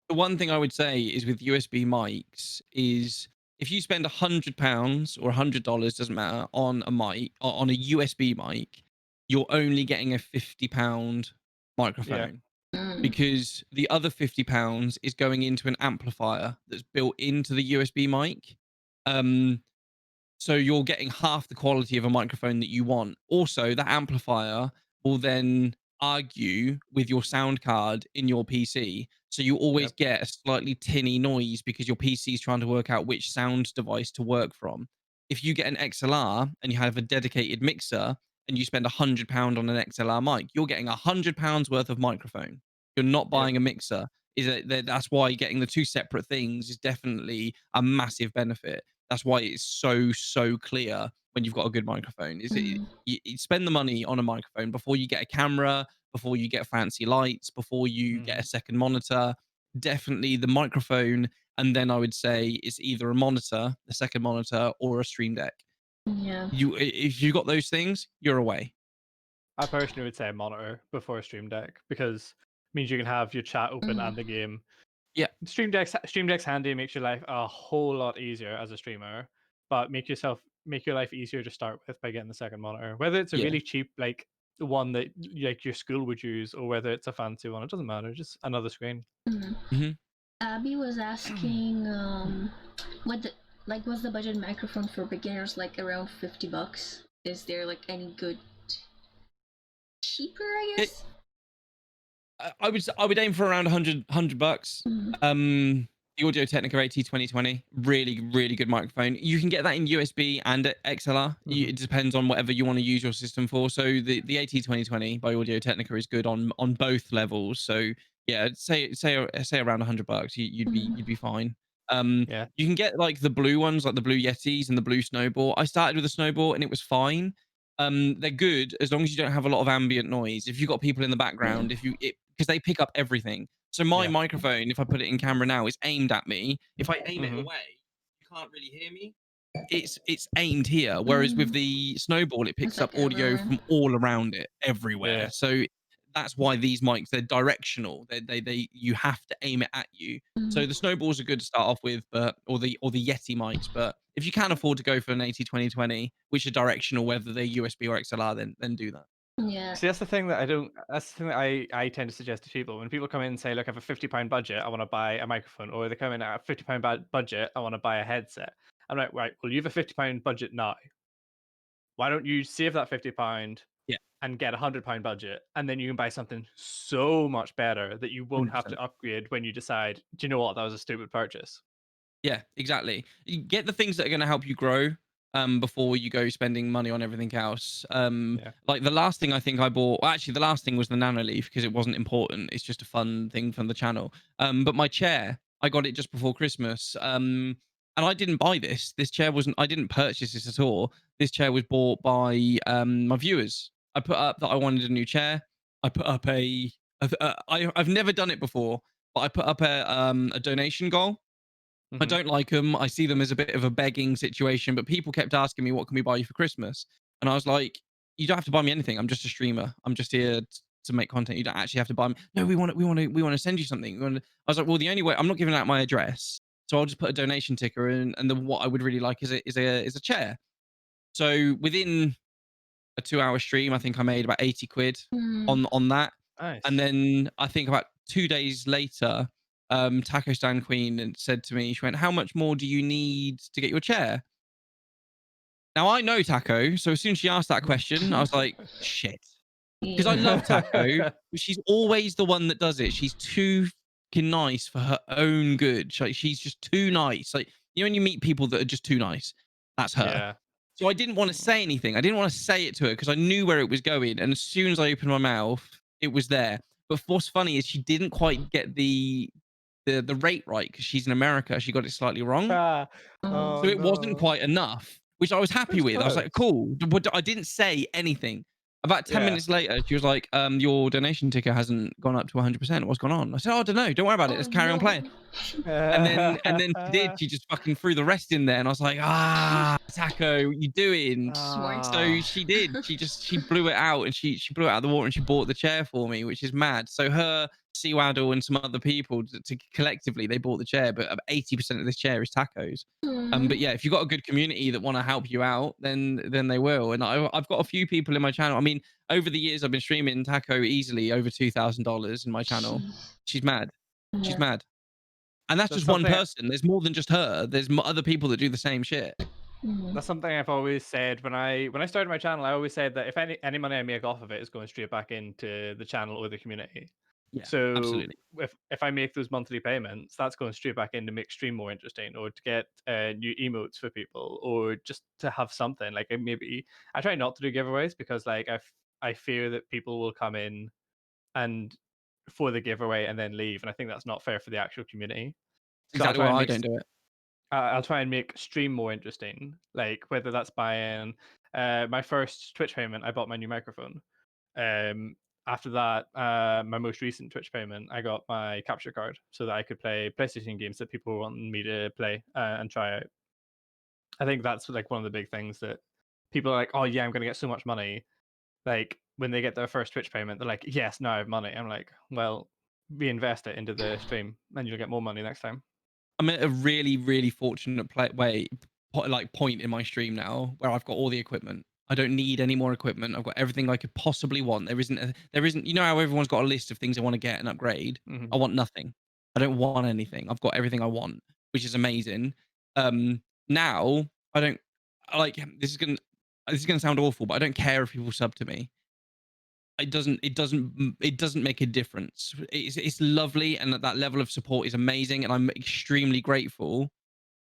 The one thing I would say is with USB mics is if you spend £100 or $100, doesn't matter, on a mic, on a USB mic, you're only getting a £50 Yeah. microphone Mm. because the other £50 is going into an amplifier that's built into the USB mic. Um, so you're getting half the quality of a microphone that you want. Also, that amplifier will then argue with your sound card in your PC. So you always Yep. get a slightly tinny noise because your PC is trying to work out which sound device to work from. If you get an XLR and you have a dedicated mixer and you spend £100 on an XLR mic, you're getting £100 worth of microphone. You're not Yep. buying a mixer. That's why getting the two separate things is definitely a massive benefit. That's why it's so clear when you've got a good microphone. Is it Mhm. you spend the money on a microphone before you get a camera, before you get fancy lights, before you get a Mhm. second monitor. Definitely the microphone, and then I would say it's either a monitor, the second monitor, or a Stream Deck. Yeah. If you got those things, you're away. I personally would say a monitor before a Stream Deck because it means you can have your chat open Mhm. and the game. Yeah, Stream Deck's handy, makes your life a whole lot easier as a streamer, but make your life easier to start with by getting the second monitor. Whether it's a yeah. really cheap, like the one that like your school would use, or whether it's a fancy one, it doesn't matter. Just another screen. Mhm. Hmm. Abby was asking, what the was the budget microphone for beginners like around $50? Is there like any good cheaper? I It, guess. I would aim for around 100 bucks. Mm. The Audio Technica AT 2020, really good microphone. You can get that in USB and XLR. Hmm. It depends on whatever you want to use your system for. So the AT 2020 by Audio Technica is good on both levels. So yeah, say around 100 bucks, Mm. you'd be fine. Yeah. You can get like the blue ones, like the blue Yetis and the blue Snowball. I started with a Snowball and it was fine. They're good as long as you don't have a lot of ambient noise. If you've got people in the Yeah. background, because they pick up everything. So my Yeah. microphone, if I put it in camera now, is aimed at me. If I aim it Hmm. away, you can't really hear me. It's aimed here. Whereas with Mm. the Snowball, it It's picks up like audio everywhere. from all around it, Yeah. everywhere. So that's why these mics, they're directional. They you have to aim it at you. Mm. So the Snowballs are good to start off with, but or the Yeti mics. But if you can afford to go for an 80-20-20, which are directional, whether they're USB or XLR, then do that. Yeah. See, that's the thing that I don't. That's the thing that I tend to suggest to people when people come in and say, "Look, I have a £50 budget. I want to buy a microphone," or they come in at a £50 budget. I want to buy a headset. I'm like, right. Well, you have a £50 budget now. why don't you save that £50 Yeah. and get £100 budget, and then you can buy something so much better that you won't have 100%. to upgrade when you decide, do you know what, that was a stupid purchase. Yeah, exactly. You get the things that are going to help you grow before you go spending money on everything else. Yeah. Like the last thing I think I bought, well, actually, the last thing was the Nano Leaf because it wasn't important. It's just a fun thing from the channel. But my chair, I got it just before Christmas. And I didn't buy this. This chair wasn't, I didn't purchase this at all. This chair was bought by my viewers. I put up that I wanted a new chair. I put up I've never done it before, but I put up a donation goal. I Mhm. don't like them. I see them as a bit of a begging situation, but people kept asking me, "What can we buy you for Christmas?" And I was like, "You don't have to buy me anything. I'm just a streamer. I'm just here to make content. You don't actually have to buy me." No, we want to send you something. I was like, "Well, the only way I'm not giving out my address, so I'll just put a donation ticker in, and then what I would really like is a chair." So within a 2-hour stream, I think I made about 80 quid Mm. on that. And Nice. then I think about 2 days later, Taco Stand Queen said to me, she went, "How much more do you need to get your chair?" Now I know Taco, so as soon as she asked that question, I was like, shit. Because I Yeah. love Taco, but she's always the one that does it. She's too fucking nice for her own good. She's just too nice. Like, you know, when you meet people that are just too nice, that's her. Yeah. So I didn't want to say anything. I didn't want to say it to her because I knew where it was going. And as soon as I opened my mouth, it was there. But what's funny is she didn't quite get the rate right because she's in America. She got it slightly wrong. Ah, Oh. oh So it wasn't no. quite enough, which I was happy That's with. I was like, close. cool. But I didn't say anything. About 10 Yeah. minutes later, she was like, your donation ticker hasn't gone up to 100%. What's gone on? I said, oh, I don't know. Don't worry about it. Oh Let's carry on no. playing. And then she did. She just fucking threw the rest in there. And I was like, Taco, what you doing? Smart. So Ah. she did. She blew it out and she blew it out of the water and she bought the chair for me, which is mad. So her, Seawaddle, and some other people to collectively they bought the chair, but 80% of this chair is Taco's. But Mm. yeah, if you've got a good community that want to help you out, then they will. And I've got a few people in my channel. I mean, over the years, I've been streaming Taco easily over $2,000 in my channel. Jeez. She's mad. She's Yeah. mad. And that's That's just one something. person. There's more than just her. There's other people that do the same shit. Mm. That's something I've always said when I started my channel. I always said that if any money I make off of it is going straight back into the channel or the community. Yeah, So absolutely. if I make those monthly payments, that's going straight back in to make stream more interesting, or to get new emotes for people, or just to have something. Like maybe I try not to do giveaways because like I fear that people will come in and for the giveaway and then leave, and I think that's not fair for the actual community. So I'll Exactly try why and I make don't do it. I'll try and make stream more interesting, like whether that's buying my first Twitch payment. I bought my new microphone. Um, After that, my most recent Twitch payment, I got my capture card so that I could play PlayStation games that people want me to play and try out. I think that's like one of the big things that people are like, "Oh yeah, I'm gonna get so much money." Like when they get their first Twitch payment, they're like, "Yes, now I have money." I'm like, "Well, reinvest it into the stream, and you'll get more money next time." I'm at a really, really fortunate point in my stream now where I've got all the equipment. I don't need any more equipment. I've got everything I could possibly want. There isn't, you know how everyone's got a list of things they want to get and upgrade. Hmm. I want nothing. I don't want anything. I've got everything I want, which is amazing. Now I don't like this is gonna sound awful, but I don't care if people sub to me. It doesn't make a difference. It's lovely, and that level of support is amazing, and I'm extremely grateful.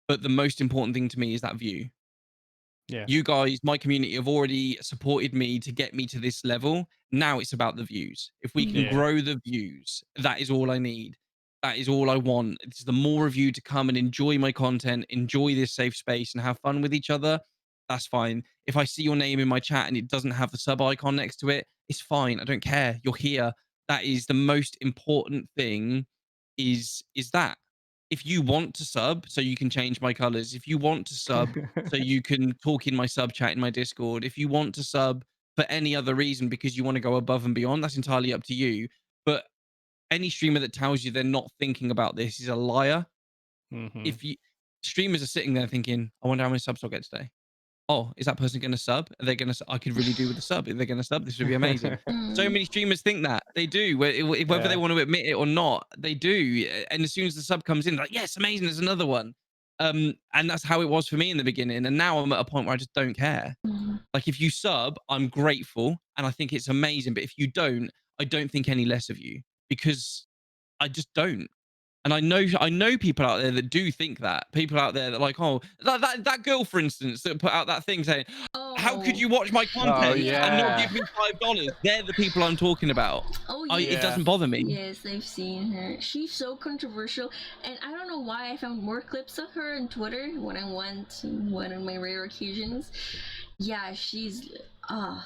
But the most important thing to me is that view. Yeah. You guys, my community, have already supported me to get me to this level. Now it's about the views. If we can Mm. Yeah. grow the views, that is all I need. That is all I want. It's the more of you to come and enjoy my content, enjoy this safe space, and have fun with each other. That's fine. If I see your name in my chat and it doesn't have the sub icon next to it, it's fine. I don't care. You're here. That is the most important thing. Is that if you want to sub, so you can change my colors. If you want to sub, so you can talk in my sub chat in my Discord. If you want to sub for any other reason because you want to go above and beyond, that's entirely up to you. But any streamer that tells you they're not thinking about this is a liar. Hmm. If you Streamers are sitting there thinking, I wonder how many subs I'll get today. Oh, is that person going to sub? Are they going to? I could really do with a sub. If they're going to sub, this would be amazing. So Mm. many streamers think that they do, whether they Yeah. want to admit it or not, they do. And as soon as the sub comes in, like, yes, amazing, there's another one. And that's how it was for me in the beginning. And now I'm at a point where I just don't care. Mhm. Like if you sub, I'm grateful and I think it's amazing. But if you don't, I don't think any less of you because I just don't. And I know people out there that do think that. People out there that like, oh, that girl, for instance, that put out that thing saying, "How could Oh, you watch my Oh content and not yeah. give yeah, me $5?" They're the people I'm talking about. Oh It yes. yeah. doesn't bother me. Yes, I've seen her. She's so controversial, and I don't know why I found more clips of her on Twitter when I went to one of my rare occasions. Yeah, she's I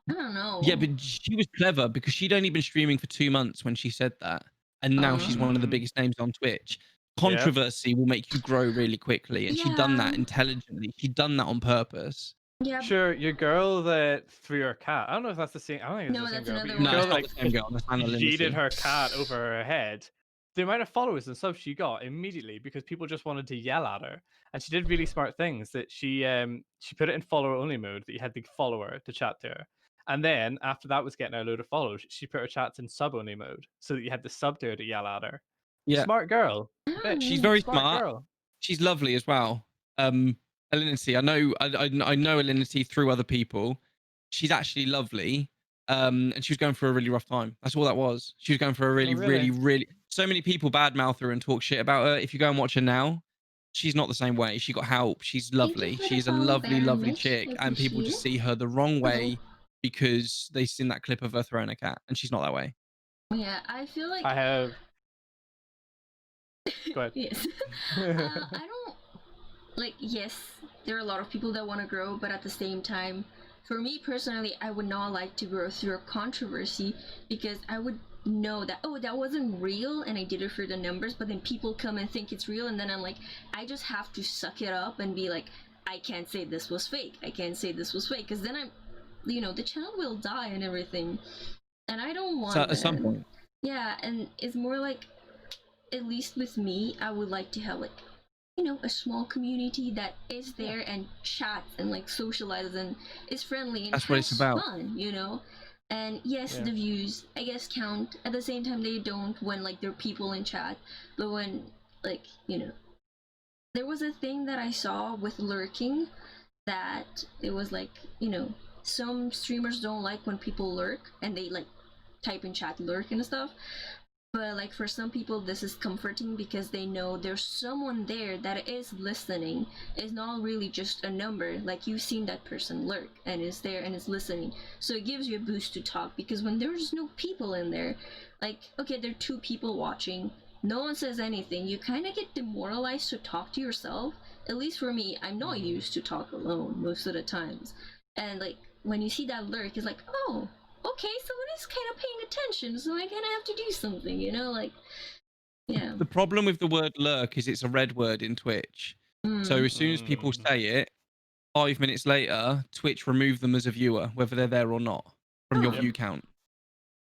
don't Yeah, know. but she was clever because she'd only been streaming for 2 months when she said that, and now she's one of the Mm, biggest names on Twitch. yep. Controversy will make you grow really quickly, and she'd done Yeah, that intelligently. She'd done that on purpose. yeah. Sure, your girl that threw her cat. I don't know if that's the same. I don't think it's No, the same that's girl, but another your No, girl it's one. that, not the like same girl. That's Anna yeeted Lindsay. her cat over her head. The amount of followers and stuff she got immediately because people just wanted to yell at her, and she did really smart things. That she put it in follower only mode that you had to follow her to chat to her, and then after that was getting her a load of follows, she put her chats in sub only mode so that you had to sub to her to yell at her. Yeah, Smart girl, I don't she's know. very smart smart. girl. She's lovely as well. Alinity, I know Alinity through other people. She's actually lovely. And she was going through a really rough time. That's all that was. She was going for a Oh really, really, really? really. So many people badmouth her and talk shit about her. If you go and watch her now, she's not the same way. She got help. She's Thank you lovely. for the She's a follow, lovely, Baron lovely Mitch. I chick, and people appreciate just it. see her the wrong Hello. way because they seen that clip of her throwing a cat, and she's not that way. Yeah, I feel like I have. Go yes. I don't like. Yes, there are a lot of people that want to grow, but at the same time, for me personally, I would not like to grow through a controversy because I would know that that wasn't real and I did it for the numbers, but then people come and think it's real, and then I'm like, I just have to suck it up and be like, I can't say this was fake. I can't say this was fake because then the channel will die and everything, and I don't So want at some that. point, Yeah, and it's more like, at least with me, I would like to have like, a small community that is there and chats and like socializes and is friendly and that's what it's has about. fun. And yes, Yeah. the views I guess count. At the same time, they don't when like there are people in chat, but when like there was a thing that I saw with lurking that it was like some streamers don't like when people lurk and they like type in chat lurk and stuff, but like for some people this is comforting because they know there's someone there that is listening. It's not really just a number, like you've seen that person lurk and is there and is listening, so it gives you a boost to talk, because when there's no people in there, like okay, there are two people watching, no one says anything, you kind of get demoralized to talk to yourself. At least for me, I'm not used to talk alone most of the times, and like when you see that lurk, it's like, oh, okay, someone is kind of paying attention, so I kind of have to do something, like, yeah. The problem with the word lurk is it's a red word in Twitch. So Mm. as soon as people Mm. say it, 5 minutes later, Twitch remove them as a viewer, whether they're there or not, from your Oh. Yep. view count.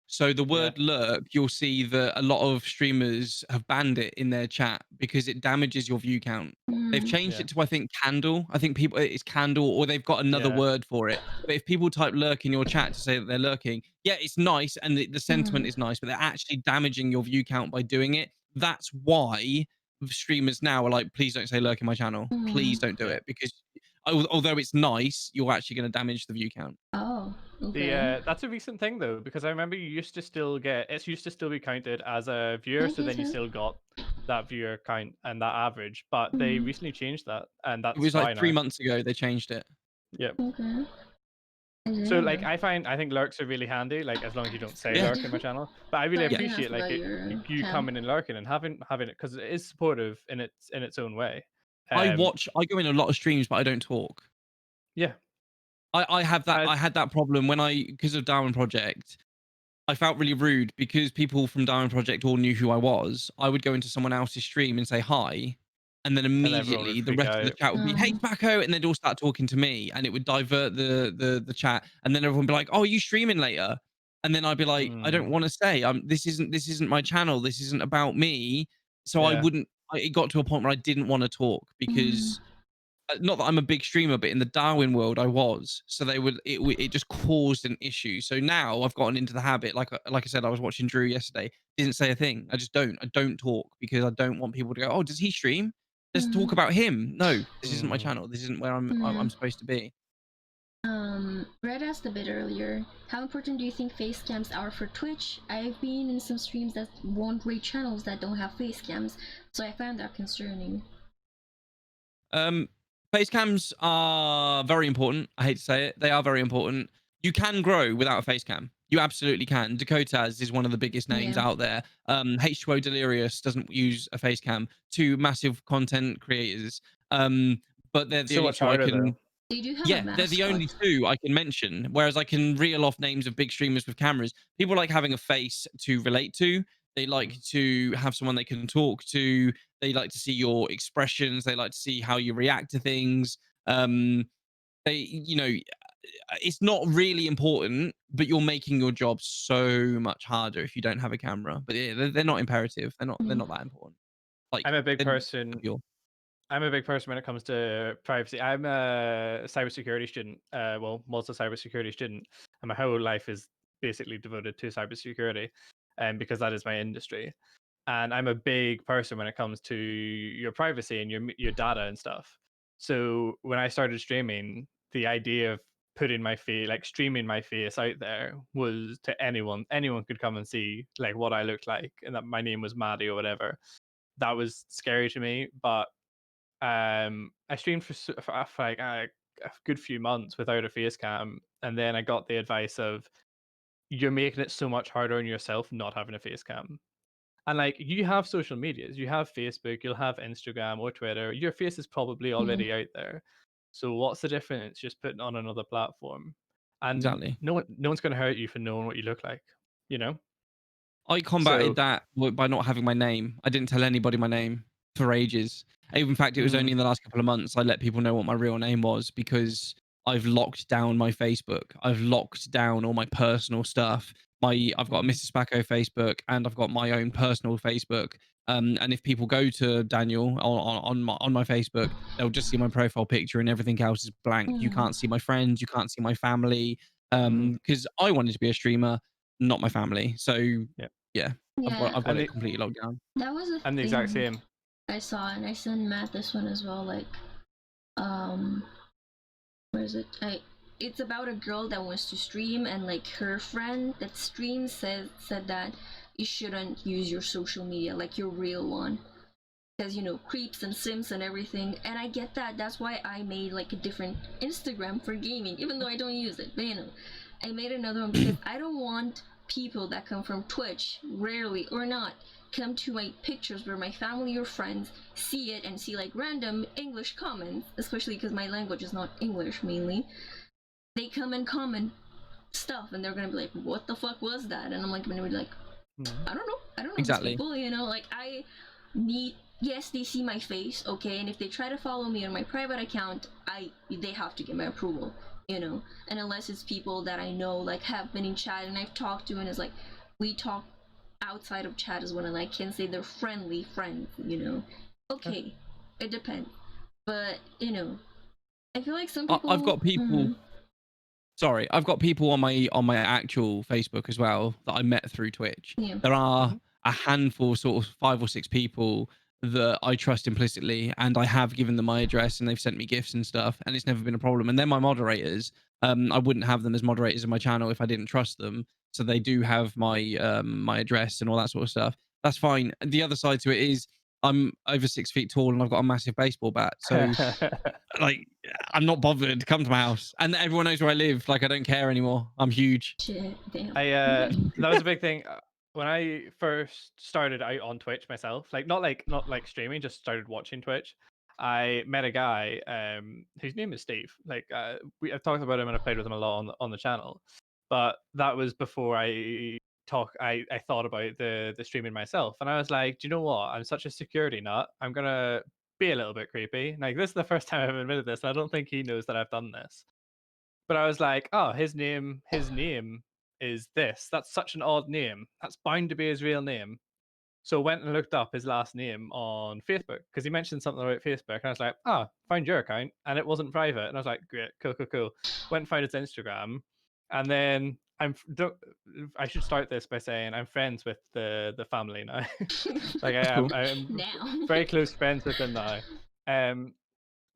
So the Yeah. word lurk, you'll see that a lot of streamers have banned it in their chat because it damages your view count. They've Mm. changed Yeah. it to, I think, candle. I think people it's candle, or they've got another Yeah. word for it. But if people type lurk in your chat to say that they're lurking, yeah, it's nice and the sentiment Mm. is nice, but they're actually damaging your view count by doing it. That's why streamers now are like, please don't say lurk in my channel. Please Mm. don't do Yeah. it, because although it's nice, you're actually going to damage the view count. Oh, The okay. that's a recent thing though, because I remember you used to still get it used to still be counted as a viewer, Thank so you, then you sir. still got that viewer count and that average. But they Mm. recently changed that, and It that's was like why 3 now. months ago they changed it. Yep. Okay. I didn't So know like that. I think lurks are really handy, like as long as you don't say Yeah. lurk in my channel. But I really Sorry, I Yeah. didn't ask appreciate like about your you cam. coming and lurking and having it because it is supportive in its own way. I Um, go in a lot of streams, but I don't talk. yeah. I have that I, I had that problem when because of Darwin Project. I felt really rude because people from Darwin Project all knew who I was. I would go into someone else's stream and say hi, and then and everyone would immediately the freak rest of the out. chat would be, "Hey, Tobacco," and they'd all start talking to me, and it would divert the chat, and then everyone would be like, "Oh, are you streaming later?" And then I'd be like, "I don't Mm, want to say. This isn't my channel. This isn't about me." So I yeah. wouldn't. It got to a point where I didn't want to talk Mm. because not that I'm a big streamer, but in the Darwin world, I was. So it just caused an issue. So now I've gotten into the habit. Like I said, I was watching Drew yesterday. Didn't say a thing. I don't talk because I don't want people to go, "Oh, does he stream?" Let's talk about him. No, this isn't my Mm. channel. This isn't where Yeah. I'm supposed to be. Red asked a bit earlier, how important do you think face cams are for Twitch? I've been in some streams that won't rate channels that don't have face cams, so I found that concerning. Face cams are very important. I hate to say it. They are very important. You can grow without a face cam. You absolutely can. Dakotaz is one of the biggest names Yeah. out there. H2O Delirious doesn't use a face cam. Two massive content creators. But they're the So only much two I harder can. though. They do have a Yeah, they're the only mascot. two I can mention. Whereas I can reel off names of big streamers with cameras. People like having a face to relate to. They like to have someone they can talk to. They like to see your expressions. They like to see how you react to things. It's not really important, but you're making your job so much harder if you don't have a camera. But yeah, they're not imperative. They're not that important. Like I'm a big they're person. trivial. I'm a big person when it comes to privacy. I'm a cybersecurity student. Well, was a cybersecurity student, and my whole life is basically devoted to cybersecurity, and because that is my industry. And I'm a big person when it comes to your privacy and your data and stuff. So when I started streaming, the idea of putting my face, like streaming my face out there, was to anyone. Anyone could come and see like what I looked like, and that my name was Maddie or whatever. That was scary to me, but I streamed for like a good few months without a face cam, and then I got the advice of you're making it so much harder on yourself not having a face cam. And like you have social medias, you have Facebook, you'll have Instagram or Twitter. Your face is probably Yeah. already out there. So what's the difference? Just putting on another platform, and Exactly. no one's going to hurt you for knowing what you look like. You know. I combated So that by not having my name. I didn't tell anybody my name for ages. In fact, it was only mm, in the last couple of months I let people know what my real name was because I've locked down my Facebook. I've locked down all my personal stuff. I've got a mhm, Mr. Spacco Facebook and I've got my own personal Facebook. And if people go to Daniel on my Facebook, they'll just see my profile picture and everything else is blank. You Mm. can't see my friends, you can't see my family. mhm, Because I wanted to be a streamer, not my family. So yeah, yeah, Yeah, I've got and it completely locked down. that was a I'm the exact thing same. I saw, and I sent Matt this one as well. Like, um, where is it? It's about a girl that wants to stream, and like her friend that streams said that you shouldn't use your social media, like your real one, because creeps and sims and everything. And I get that. That's why I made like a different Instagram for gaming, even though I don't use it. But I made another one because I don't want people that come from Twitch, rarely or not, come to my pictures where my family or friends see it and see like random English comments, especially because my language is not English mainly. They come and comment stuff and they're gonna be like, what the fuck was that? And I'm like gonna be like, Mhm. I don't know these Exactly. people, like I need, yes, they see my face, okay, and if they try to follow me on my private account, they have to get my approval, and unless it's people that I know, like, have been in chat and I've talked to, and it's like we talk outside of chat as well, and I can say they're friendly friends, Yeah. okay, it depends, but I feel like some I've people. got people. Mhm. Sorry, I've got people on my actual Facebook as well that I met through Twitch. Yeah. There are Mhm. a handful, sort of 5 or 6 people that I trust implicitly, and I have given them my address, and they've sent me gifts and stuff, and it's never been a problem. And they're my moderators. I wouldn't have them as moderators of my channel if I didn't trust them. So they do have my address and all that sort of stuff. That's fine. The other side to it is I'm over 6 feet tall and I've got a massive baseball bat. So like I'm not bothered. Come to my house, and everyone knows where I live. Like I don't care anymore. I'm huge. Shit, damn. That was a big thing when I first started out on Twitch myself. Like not like streaming, just started watching Twitch. I met a guy whose name is Steve. Like I've talked about him and I played with him a lot on the channel. But that was before I thought about the streaming myself, and I was like, do you know what? I'm such a security nut. I'm gonna be a little bit creepy. Like this is the first time I've admitted this, and I don't think he knows that I've done this. But I was like, oh, his name is this. That's such an odd name. That's bound to be his real name. So I went and looked up his last name on Facebook because he mentioned something about Facebook. And I was like, found your account. And it wasn't private. And I was like, great, cool. Went and found his Instagram. And then I should start this by saying I'm friends with the family now. Like I That's am cool. Now. very close friends with them now.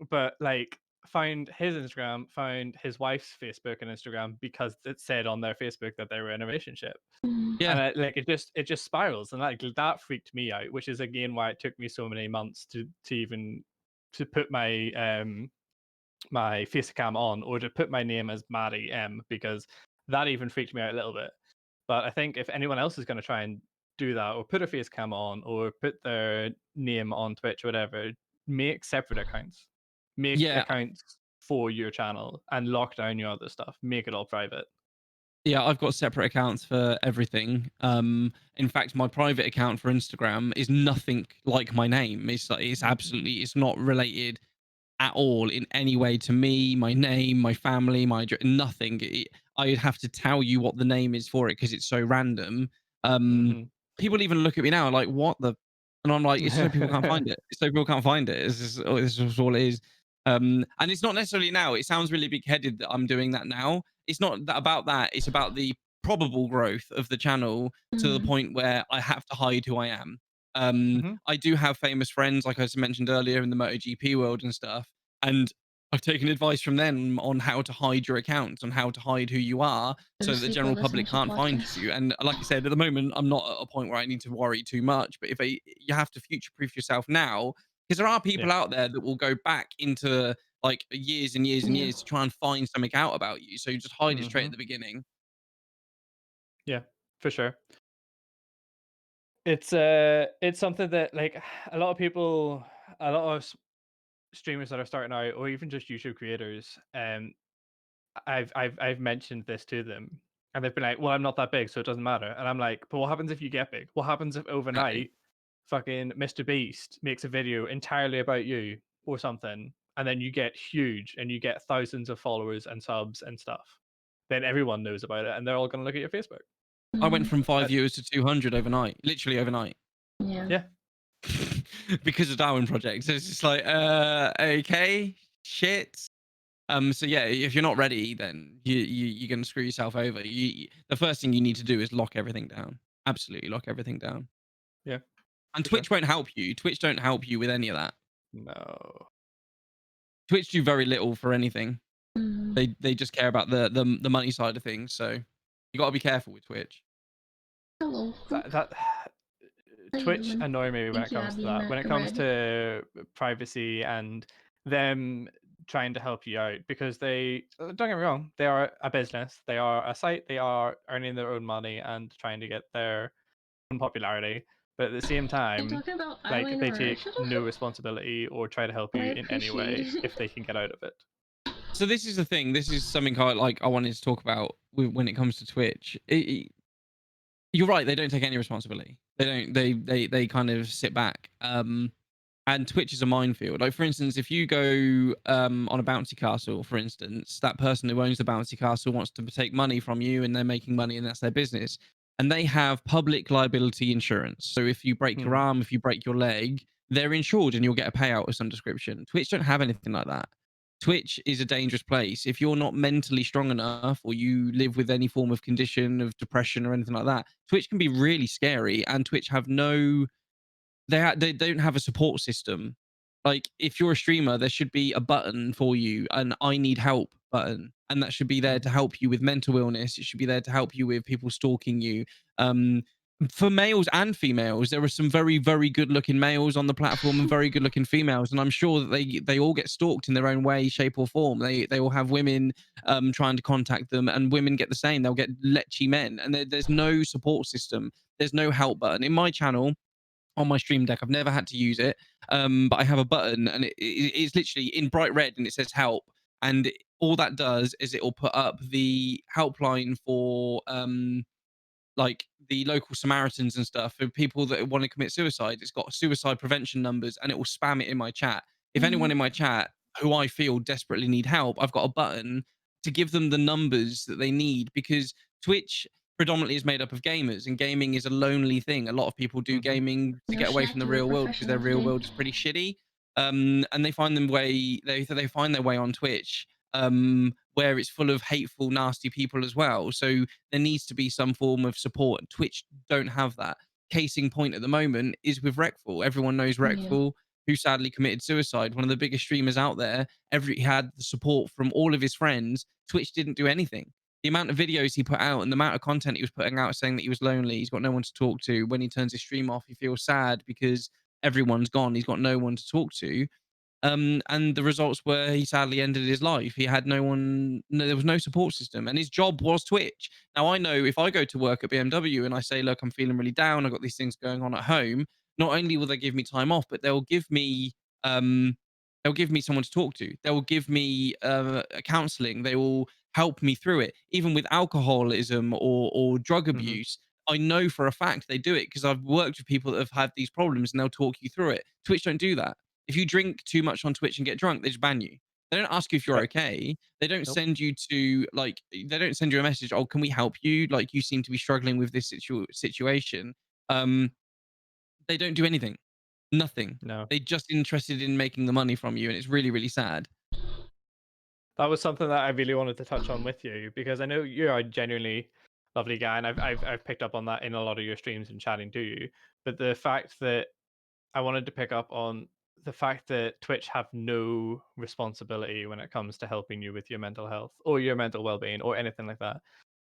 But like found his Instagram, found his wife's Facebook and Instagram because it said on their Facebook that they were in a relationship. Mm. And Yeah. like it just spirals, and like that freaked me out, which is again why it took me so many months to even to put my face cam on or to put my name as Maddie M, because that even freaked me out a little bit. But I think if anyone else is going to try and do that or put a face cam on or put their name on Twitch or whatever, make separate accounts. Make Yeah. accounts for your channel and lock down your other stuff. Make it all private. Yeah, I've got separate accounts for everything. In fact, my private account for Instagram is nothing like my name. It's absolutely, it's not related at all in any way to me, my name, my family, nothing. I'd have to tell you what the name is for it because it's so random. Mhm. People even look at me now like, what the? And I'm like, it's so people can't find it. It's so people can't find it. This is all it is. And it's not necessarily now. It sounds really big-headed that I'm doing that now. It's not that about that. It's about the probable growth of the channel to the Mm. point where I have to hide who I am. Mhm. I do have famous friends, like I mentioned earlier, in the MotoGP world and stuff. And I've taken advice from them on how to hide your accounts, on how to hide who you are, so that the Sleep while general listening public to can't find podcasts. you. And like I said, at the moment, I'm not at a point where I need to worry too much. But you have to future-proof yourself now, because there are people Yeah. out there that will go back into like years and years and Yeah. years to try and find something out about you. So you just hide it straight at Mhm. the beginning. Yeah, for sure. It's something that like a lot of people, a lot of streamers that are starting out, or even just YouTube creators, I've mentioned this to them, and they've been like, "Well, I'm not that big, so it doesn't matter." And I'm like, "But what happens if you get big? What happens if Exactly. overnight, fucking Mr. Beast makes a video entirely about you or something, and then you get huge and you get thousands of followers and subs and stuff? Then everyone knows about it, and they're all gonna look at your Facebook." I went Mm. from 5 Uh, viewers to 200 overnight, literally overnight. Yeah. yeah, Because of Darwin Project. So it's just like, okay, shit. So yeah, if you're not ready, then you're gonna screw yourself over. The first thing you need to do is lock everything down. Absolutely lock everything down. yeah, And for sure. Twitch won't help you. Twitch don't help you with any of that. No. Twitch do very little for anything. Mm. They just care about the money side of things. So you got to be careful with Twitch. Hello. That How you Twitch doing? annoy me when Thank it you, comes to Abby and that. When it comes Red. to privacy and them trying to help you out, because they don't get me wrong, they are a business, they are a site, they are earning their own money and trying to get their own popularity. But at the same Are you time, talking about like they eyeliner or take no eyeshadow? responsibility or try to help Well, I you in any way appreciate if they can get out of it. So this is the thing. This is something I wanted to talk about when it comes to Twitch. You're right. They don't take any responsibility. They don't. They kind of sit back. And Twitch is a minefield. Like for instance, if you go on a bouncy castle, for instance, that person who owns the bouncy castle wants to take money from you, and they're making money, and that's their business. And they have public liability insurance. So if you break your Mhm. arm, if you break your leg, they're insured, and you'll get a payout of some description. Twitch don't have anything like that. Twitch is a dangerous place. If you're not mentally strong enough, or you live with any form of condition of depression or anything like that, Twitch can be really scary. And Twitch have no they don't have a support system. Like if you're a streamer, there should be a button for you, an I need help button, and that should be there to Mhm. help you with mental illness. It should be there to help you with people stalking you. Um, for males and females, there are some very, very good looking males on the platform and very good looking females, and I'm sure that they all get stalked in their own way, shape, or form. They all have women trying to contact them, and women get the same. They'll get lechy men, and there's no support system. There's no help button in my channel on my stream deck. I've never had to use it, but I have a button, and it's literally in bright red, and it says help. And all that does is it will put up the helpline for like the local Samaritans and stuff for people that want to commit suicide. It's got suicide prevention numbers, and it will spam it in my chat. If anyone in Mm. my chat who I feel desperately need help, I've got a button to give them the numbers that they need, because Twitch predominantly is made up of gamers, and gaming is a lonely thing. A lot of people do Mhm. gaming to No get away from the schnacky, we're real world because their professional real today. world is pretty shitty. And they find they find their way on Twitch where it's full of hateful, nasty people as well. So there needs to be some form of support. And Twitch don't have that. Case in point at the moment is with Reckful. Everyone knows Yeah. Reckful, who sadly committed suicide. One of the biggest streamers out there. He had the support from all of his friends. Twitch didn't do anything. The amount of videos he put out and the amount of content he was putting out saying that he was lonely, he's got no one to talk to. When he turns his stream off, he feels sad because everyone's gone. He's got no one to talk to. And the results were he sadly ended his life. He had no one, no, there was no support system, and his job was Twitch. Now, I know if I go to work at BMW and I say, look, I'm feeling really down, I've got these things going on at home, not only will they give me time off, but um, they'll give me someone to talk to. They will give me counseling. They will help me through it. Even with alcoholism or drug abuse, I know for a fact they do it because I've worked with people that have had these problems and they'll talk you through it. Twitch don't do that. If you drink too much on Twitch and get drunk, they just ban you. They don't ask you if you're Right. okay. They don't Nope. send you to like. They don't send you a message. Oh, can we help you? Like you seem to be struggling with this situation. Um, they don't do anything. Nothing. No. They're just interested in making the money from you, and it's really, really sad. That was something that I really wanted to touch on with you because I know you're a genuinely lovely guy, and I've picked up on that in a lot of your streams and chatting to you. But the fact that I wanted to pick up on the fact that Twitch have no responsibility when it comes to helping you with your mental health or your mental well-being or anything like that.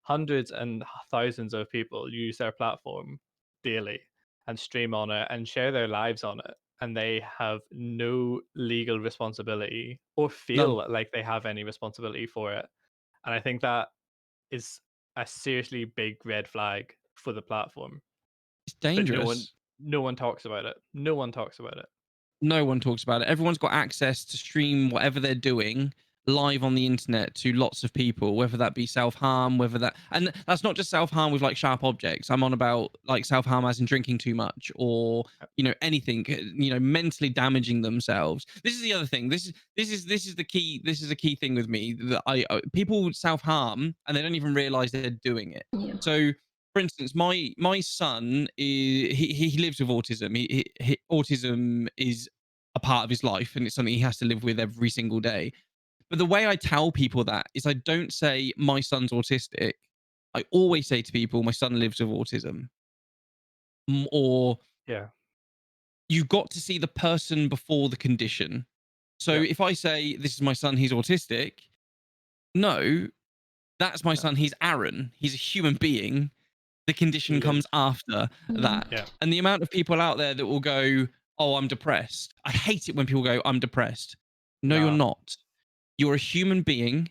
Hundreds and thousands of people use their platform daily and stream on it and share their lives on it, and they have no legal responsibility or None. feel like they have any responsibility for it. And I think that is a seriously big red flag for the platform. It's But dangerous. no one talks about it. No one talks about it. No one talks about it. Everyone's got access to stream whatever they're doing live on the internet to lots of people, whether that be self-harm, and that's not just self-harm with like sharp objects. I'm on about like self-harm as in drinking too much or anything, mentally damaging themselves. This is the other thing. This is the key thing with me that people self-harm and they don't even realize they're doing it. Yeah. So for instance, my son he lives with autism. Autism is a part of his life, and it's something he has to live with every single day. But the way I tell people that is, I don't say my son's autistic. I always say to people, my son lives with autism, or Yeah. you've got to see the person before the condition. So Yeah. if I say this is my son, he's autistic. No, that's my son. He's Aaron. He's a human being. The condition He comes is. after that. Yeah. And the amount of people out there that will go, oh, I'm depressed. I hate it when people go, I'm depressed. No, you're Nah. not. You're a human being.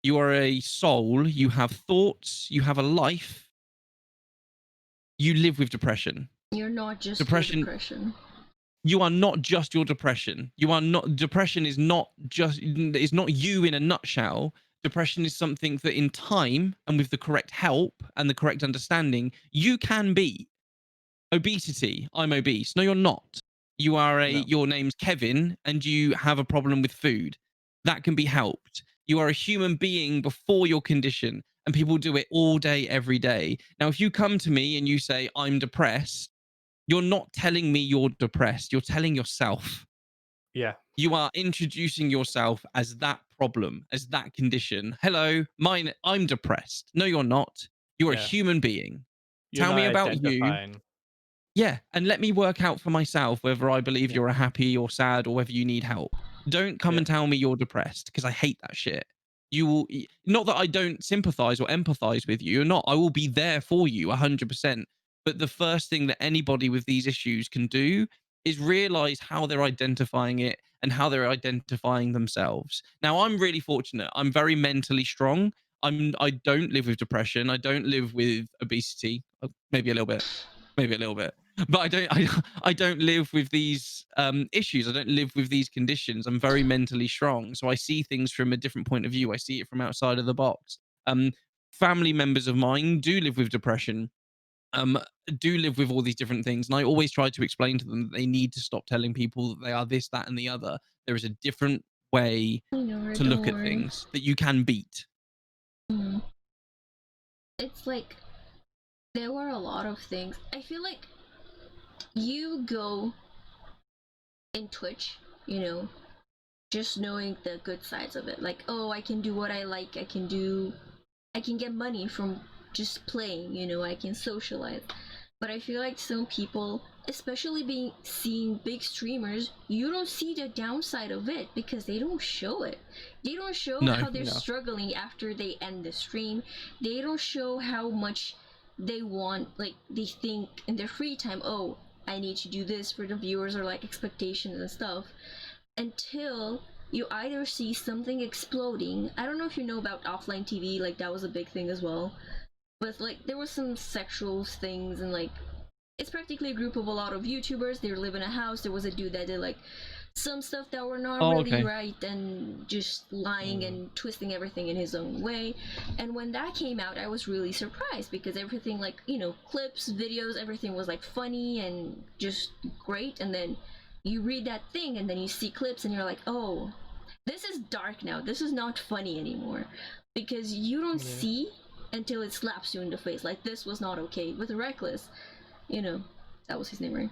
You are a soul. You have thoughts. You have a life. You live with depression. You're not just Depression. depression. You are not just your depression. You are not. Depression is not just. It's not you in a nutshell. Depression is something that in time and with the correct help and the correct understanding, you can beat. Obesity. I'm obese. No, you're not. You are No. your name's Kevin and you have a problem with food. That can be helped. You are a human being before your condition, and people do it all day, every day. Now, if you come to me and you say, I'm depressed, you're not telling me you're depressed. You're telling yourself. Yeah. You are introducing yourself as that problem, as that condition. Hello, I'm depressed. No, you're not. You're a Yeah. human being. You're Tell not me about you. identifying. Yeah, and let me work out for myself whether I believe Yeah. you're happy or sad or whether you need help. Don't come Yeah. and tell me you're depressed because I hate that shit. You will not that I don't sympathize or empathize with you. You're not. I will be there for you 100%. But the first thing that anybody with these issues can do is realize how they're identifying it and how they're identifying themselves. Now, I'm really fortunate. I'm very mentally strong. I don't live with depression. I don't live with obesity. Maybe a little bit. Maybe a little bit. But I don't live with these issues. I don't live with these conditions. I'm very mentally strong, so I see things from a different point of view. I see it from outside of the box. Family members of mine do live with depression, do live with all these different things, and I always try to explain to them that they need to stop telling people that they are this, that, and the other. There is a different way to Don't look at worry. things that you can beat. It's like there were a lot of things. I feel like you go in Twitch, just knowing the good sides of it. Like, oh, I can do what I like. I can get money from just playing. I can socialize. But I feel like some people, especially being seeing big streamers, you don't see the downside of it because they don't show it. They don't show No, how they're no. struggling after they end the stream. They don't show how much they want, like they think in their free time, oh, I need to do this for the viewers, or like expectations and stuff, until you either see something exploding. I don't know if you know about offline TV, like that was a big thing as well. But like there was some sexual things, and like it's practically a group of a lot of YouTubers. They live in a house. There was a dude that did like some stuff that were not really okay. right, and just lying and twisting everything in his own way. And when that came out, I was really surprised because everything, like, clips, videos, everything was like funny and just great. And then you read that thing and then you see clips and you're like, oh, this is dark now. This is not funny anymore. Because you don't Yeah. see until it slaps you in the face. Like, this was not okay. With Reckless, that was his name, right?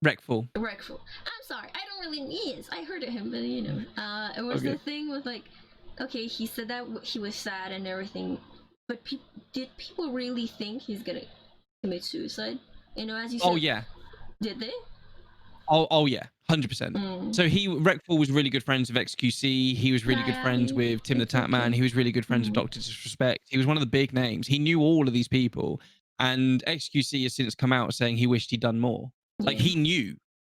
Wreckful. Wreckful. I'm sorry, I don't really. He is. I heard of him, but it was Okay. the thing with like, okay, he said that he was sad and everything, but did people really think he's gonna commit suicide? As you said. Oh yeah. Did they? Oh yeah. 100%. Mm. So Wreckful was really good friends with XQC. He was really good friends Daddy, with Tim the it's Tatman. okay. He was really good friends with Dr. Disrespect. He was one of the big names. He knew all of these people. And XQC has since come out saying he wished he'd done more. Like Yeah.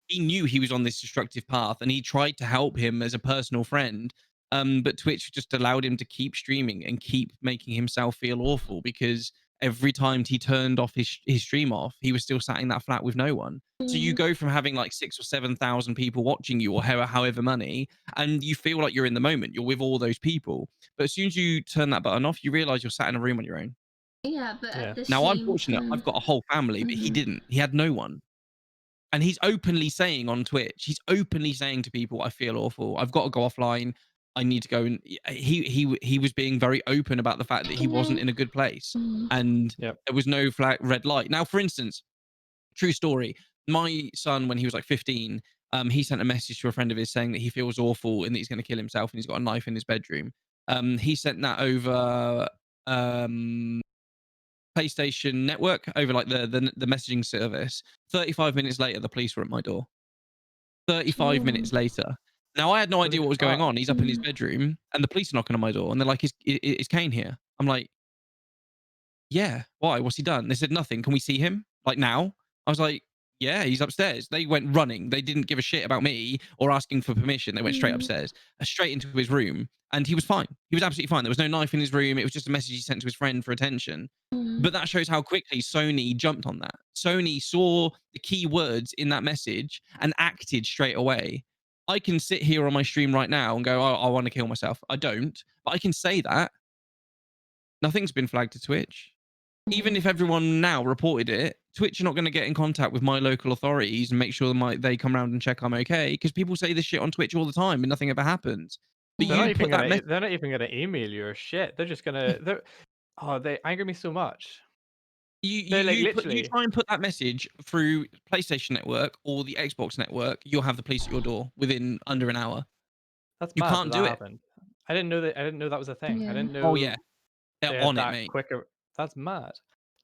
he knew he was on this destructive path, and he tried to help him as a personal friend. But Twitch just allowed him to keep streaming and keep making himself feel awful, because every time he turned off his stream off, he was still sat in that flat with no one. So you Mm. go from having like 6 or 7,000 people watching you, or however many, and you feel like you're in the moment. You're with all those people. But as soon as you turn that button off, you realize you're sat in a room on your own. Yeah, but Yeah. at the Now, I'm same fortunate. time. I've got a whole family, but he Mhm. didn't. He had no one. And he's openly saying on Twitch, he's openly saying to people, I feel awful. I've got to go offline. I need to go. And he was being very open about the fact that he wasn't in a good place. Mhm. And Yep. there was no red light. Now, for instance, true story. My son, when he was like 15, he sent a message to a friend of his saying that he feels awful and that he's going to kill himself, and he's got a knife in his bedroom. He sent that over PlayStation Network, over like the messaging service. 35 minutes later, the police were at my door. 35 minutes later. Now, I had no Holy idea what was going fuck. on. He's up in his Mhm. bedroom, and the police are knocking on my door, and they're like, "Is Kane here?" I'm like, "Yeah. Why? What's he done?" They said, "Nothing. Can we see him? Like now?" I was like, "Yeah, he's upstairs." They went running. They didn't give a shit about me or asking for permission. They went straight Mhm. upstairs, straight into his room, and he was fine. He was absolutely fine. There was no knife in his room. It was just a message he sent to his friend for attention. Mhm. But that shows how quickly Sony jumped on that. Sony saw the key words in that message and acted straight away. I can sit here on my stream right now and go, "Oh, I want to kill myself." I don't, but I can say that. Nothing's been flagged to Twitch. Even if everyone now reported it, Twitch are not going to get in contact with my local authorities and make sure they come around and check I'm okay, because people say this shit on Twitch all the time and nothing ever happens. But They're Yeah. not you even put that gonna. message. They're not even gonna email you or shit. They're just gonna. Oh, they anger me so much. They're like You literally. try and put that message through PlayStation Network or the Xbox Network, you'll have the police at your door within under an hour. That's You mad that can't do that it. happened. I didn't know that. I didn't know that was a thing. I Yeah. didn't Oh know yeah, they're they had on it, that mate. quicker. That's mad.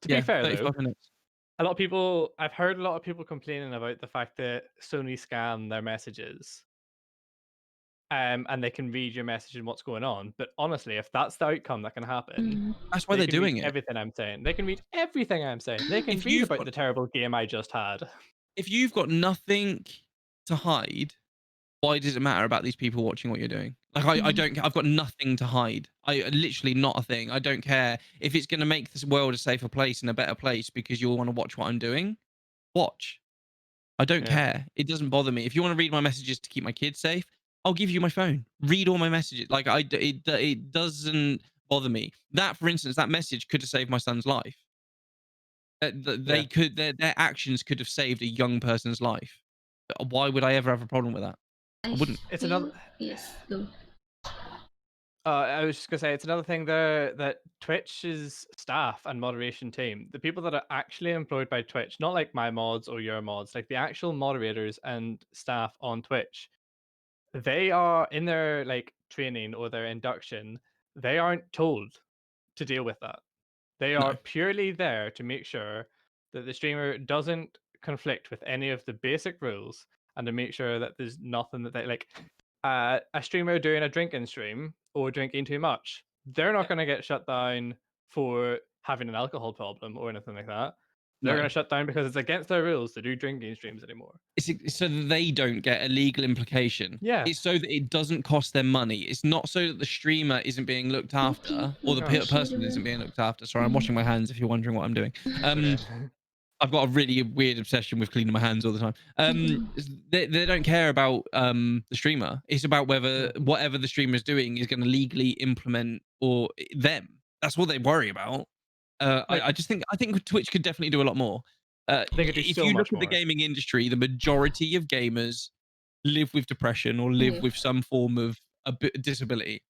To be Yeah, fair though, 35 minutes. a lot of people. I've heard a lot of people complaining about the fact that Sony scan their messages, and they can read your message and what's going on. But honestly, if that's the outcome that can happen, Mhm. That's why they they're can read doing it. everything I'm saying. They can read everything I'm saying. They can If read you've about got the terrible game I just had. if you've got nothing to hide, why does it matter about these people watching what you're doing? Like I Mhm. don't. I've got nothing to hide. I literally not a thing. I don't care if it's going to make this world a safer place and a better place because you want to watch what I'm doing. Watch. I don't Yeah. care. It doesn't bother me. If you want to read my messages to keep my kids safe, I'll give you my phone. Read all my messages. Like it doesn't bother me. That, for instance, that message could have saved my son's life. Yeah. They could their actions could have saved a young person's life. Why would I ever have a problem with that? I I wouldn't. It's another. feel yes. Go. I was just gonna say it's another thing there that Twitch's staff and moderation team, the people that are actually employed by Twitch, not like my mods or your mods, like the actual moderators and staff on Twitch, they are in their like training or their induction, they aren't told to deal with that. They No. are purely there to make sure that the streamer doesn't conflict with any of the basic rules and to make sure that there's nothing that they like a streamer doing a drinking stream or drinking too much. They're not going to get shut down for having an alcohol problem or anything like that. They're No. going to shut down because it's against their rules to do drinking streams anymore. It's so that they don't get a legal implication. Yeah. It's so that it doesn't cost them money. It's not so that the streamer isn't being looked after or the person isn't being looked after. Sorry, I'm washing my hands if you're wondering what I'm doing. I've got a really weird obsession with cleaning my hands all the time. They don't care about the streamer. It's about whether whatever the streamer is doing is going to legally implement or them. That's what they worry about. I just think Twitch could definitely do a lot more. They could do If so you much look at the more. gaming industry, the majority of gamers live with depression or live with some form of a disability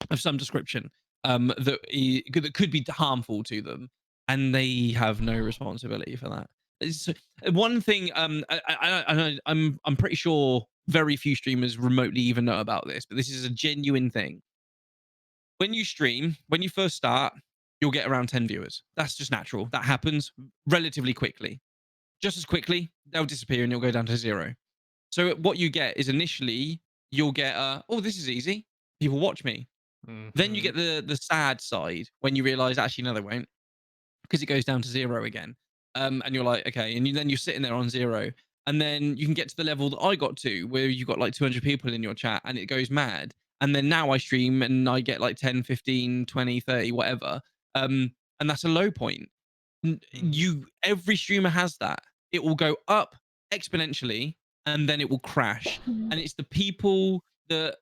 of some description that could be harmful to them, and they have no responsibility for that. One thing I'm pretty sure very few streamers remotely even know about this, but this is a genuine thing. When you stream, when you first start, you'll get around 10 viewers. That's just natural. That happens relatively quickly. Just as quickly, they'll disappear and you'll go down to 0. So what you get is initially you'll get oh, this is easy. People watch me. Then you get the sad side when you realize actually no, they won't, because it goes down to 0 again. And you're like, okay, and then you're sitting there on 0, and then you can get to the level that I got to where you've got like 200 people in your chat and it goes mad. And then now I stream and I get like 10, 15, 20, 30, whatever. And that's a low point. Every streamer has that. It will go up exponentially and then it will crash. And it's the people that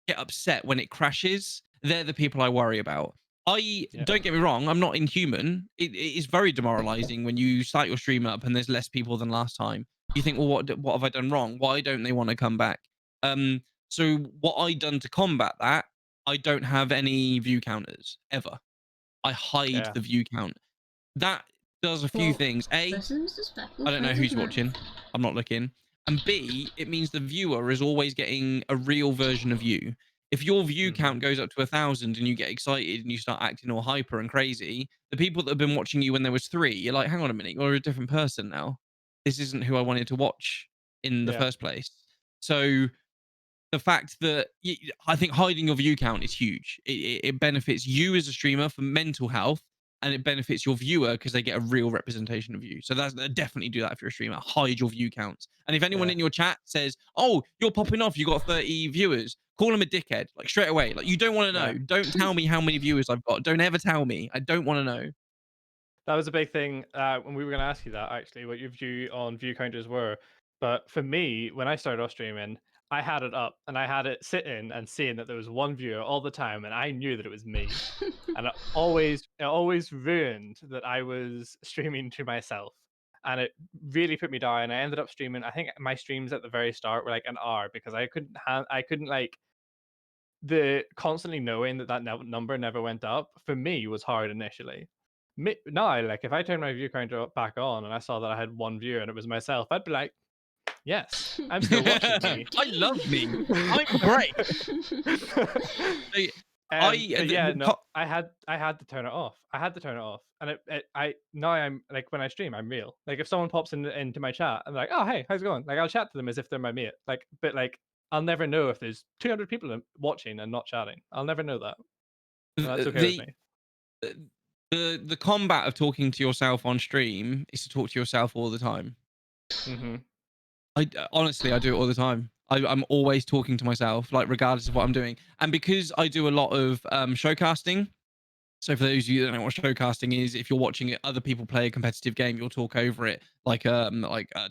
get upset when it crashes. They're the people I worry about. Don't get me wrong, I'm not inhuman. It is very demoralizing when you start your stream up and there's less people than last time. You think, well, what have I done wrong? Why don't they want to come back? So what I done to combat that, I don't have any view counters ever. I hide the view count. That does a few things. A, I don't know who's watching. I'm not looking. And B, it means the viewer is always getting a real version of you. If your view count goes up to 1,000 and you get excited and you start acting all hyper and crazy, the people that have been watching you when there was 3, you're like, hang on a minute, you're a different person now. This isn't who I wanted to watch in the first place. So the fact that I think hiding your view count is huge. It benefits you as a streamer for mental health, and it benefits your viewer because they get a real representation of you. So that's definitely do that if you're a streamer. Hide your view counts. And if anyone in your chat says, "Oh, you're popping off, you got 30 viewers," call them a dickhead, like straight away. Like, you don't want to know. Don't tell me how many viewers I've got. Don't ever tell me. I don't want to know. That was a big thing when we were going to ask you that, actually, what your view on view counters were. But for me, when I started off streaming, I had it up and I had it sitting and seeing that there was one viewer all the time, and I knew that it was me. And it always ruined that I was streaming to myself. And it really put me down. I ended up streaming. I think my streams at the very start were like an hour because I couldn't like the constantly knowing that number never went up for me was hard initially. Now, like if I turn my view counter back on and I saw that I had 1 viewer and it was myself, I'd be like, yes, I'm still watching me. I love me. I'm great. I had to turn it off. I had to turn it off, and now I'm like when I stream, I'm real. Like if someone pops into my chat, I'm like, oh hey, how's it going? Like I'll chat to them as if they're my mate. Like, but like I'll never know if there's 200 people watching and not chatting. I'll never know that. And that's okay with me. The combat of talking to yourself on stream is to talk to yourself all the time. Honestly, I do it all the time. I'm always talking to myself, like regardless of what I'm doing. And because I do a lot of showcasting, so for those of you that don't know what showcasting is, if you're watching other people play a competitive game, you'll talk over it like a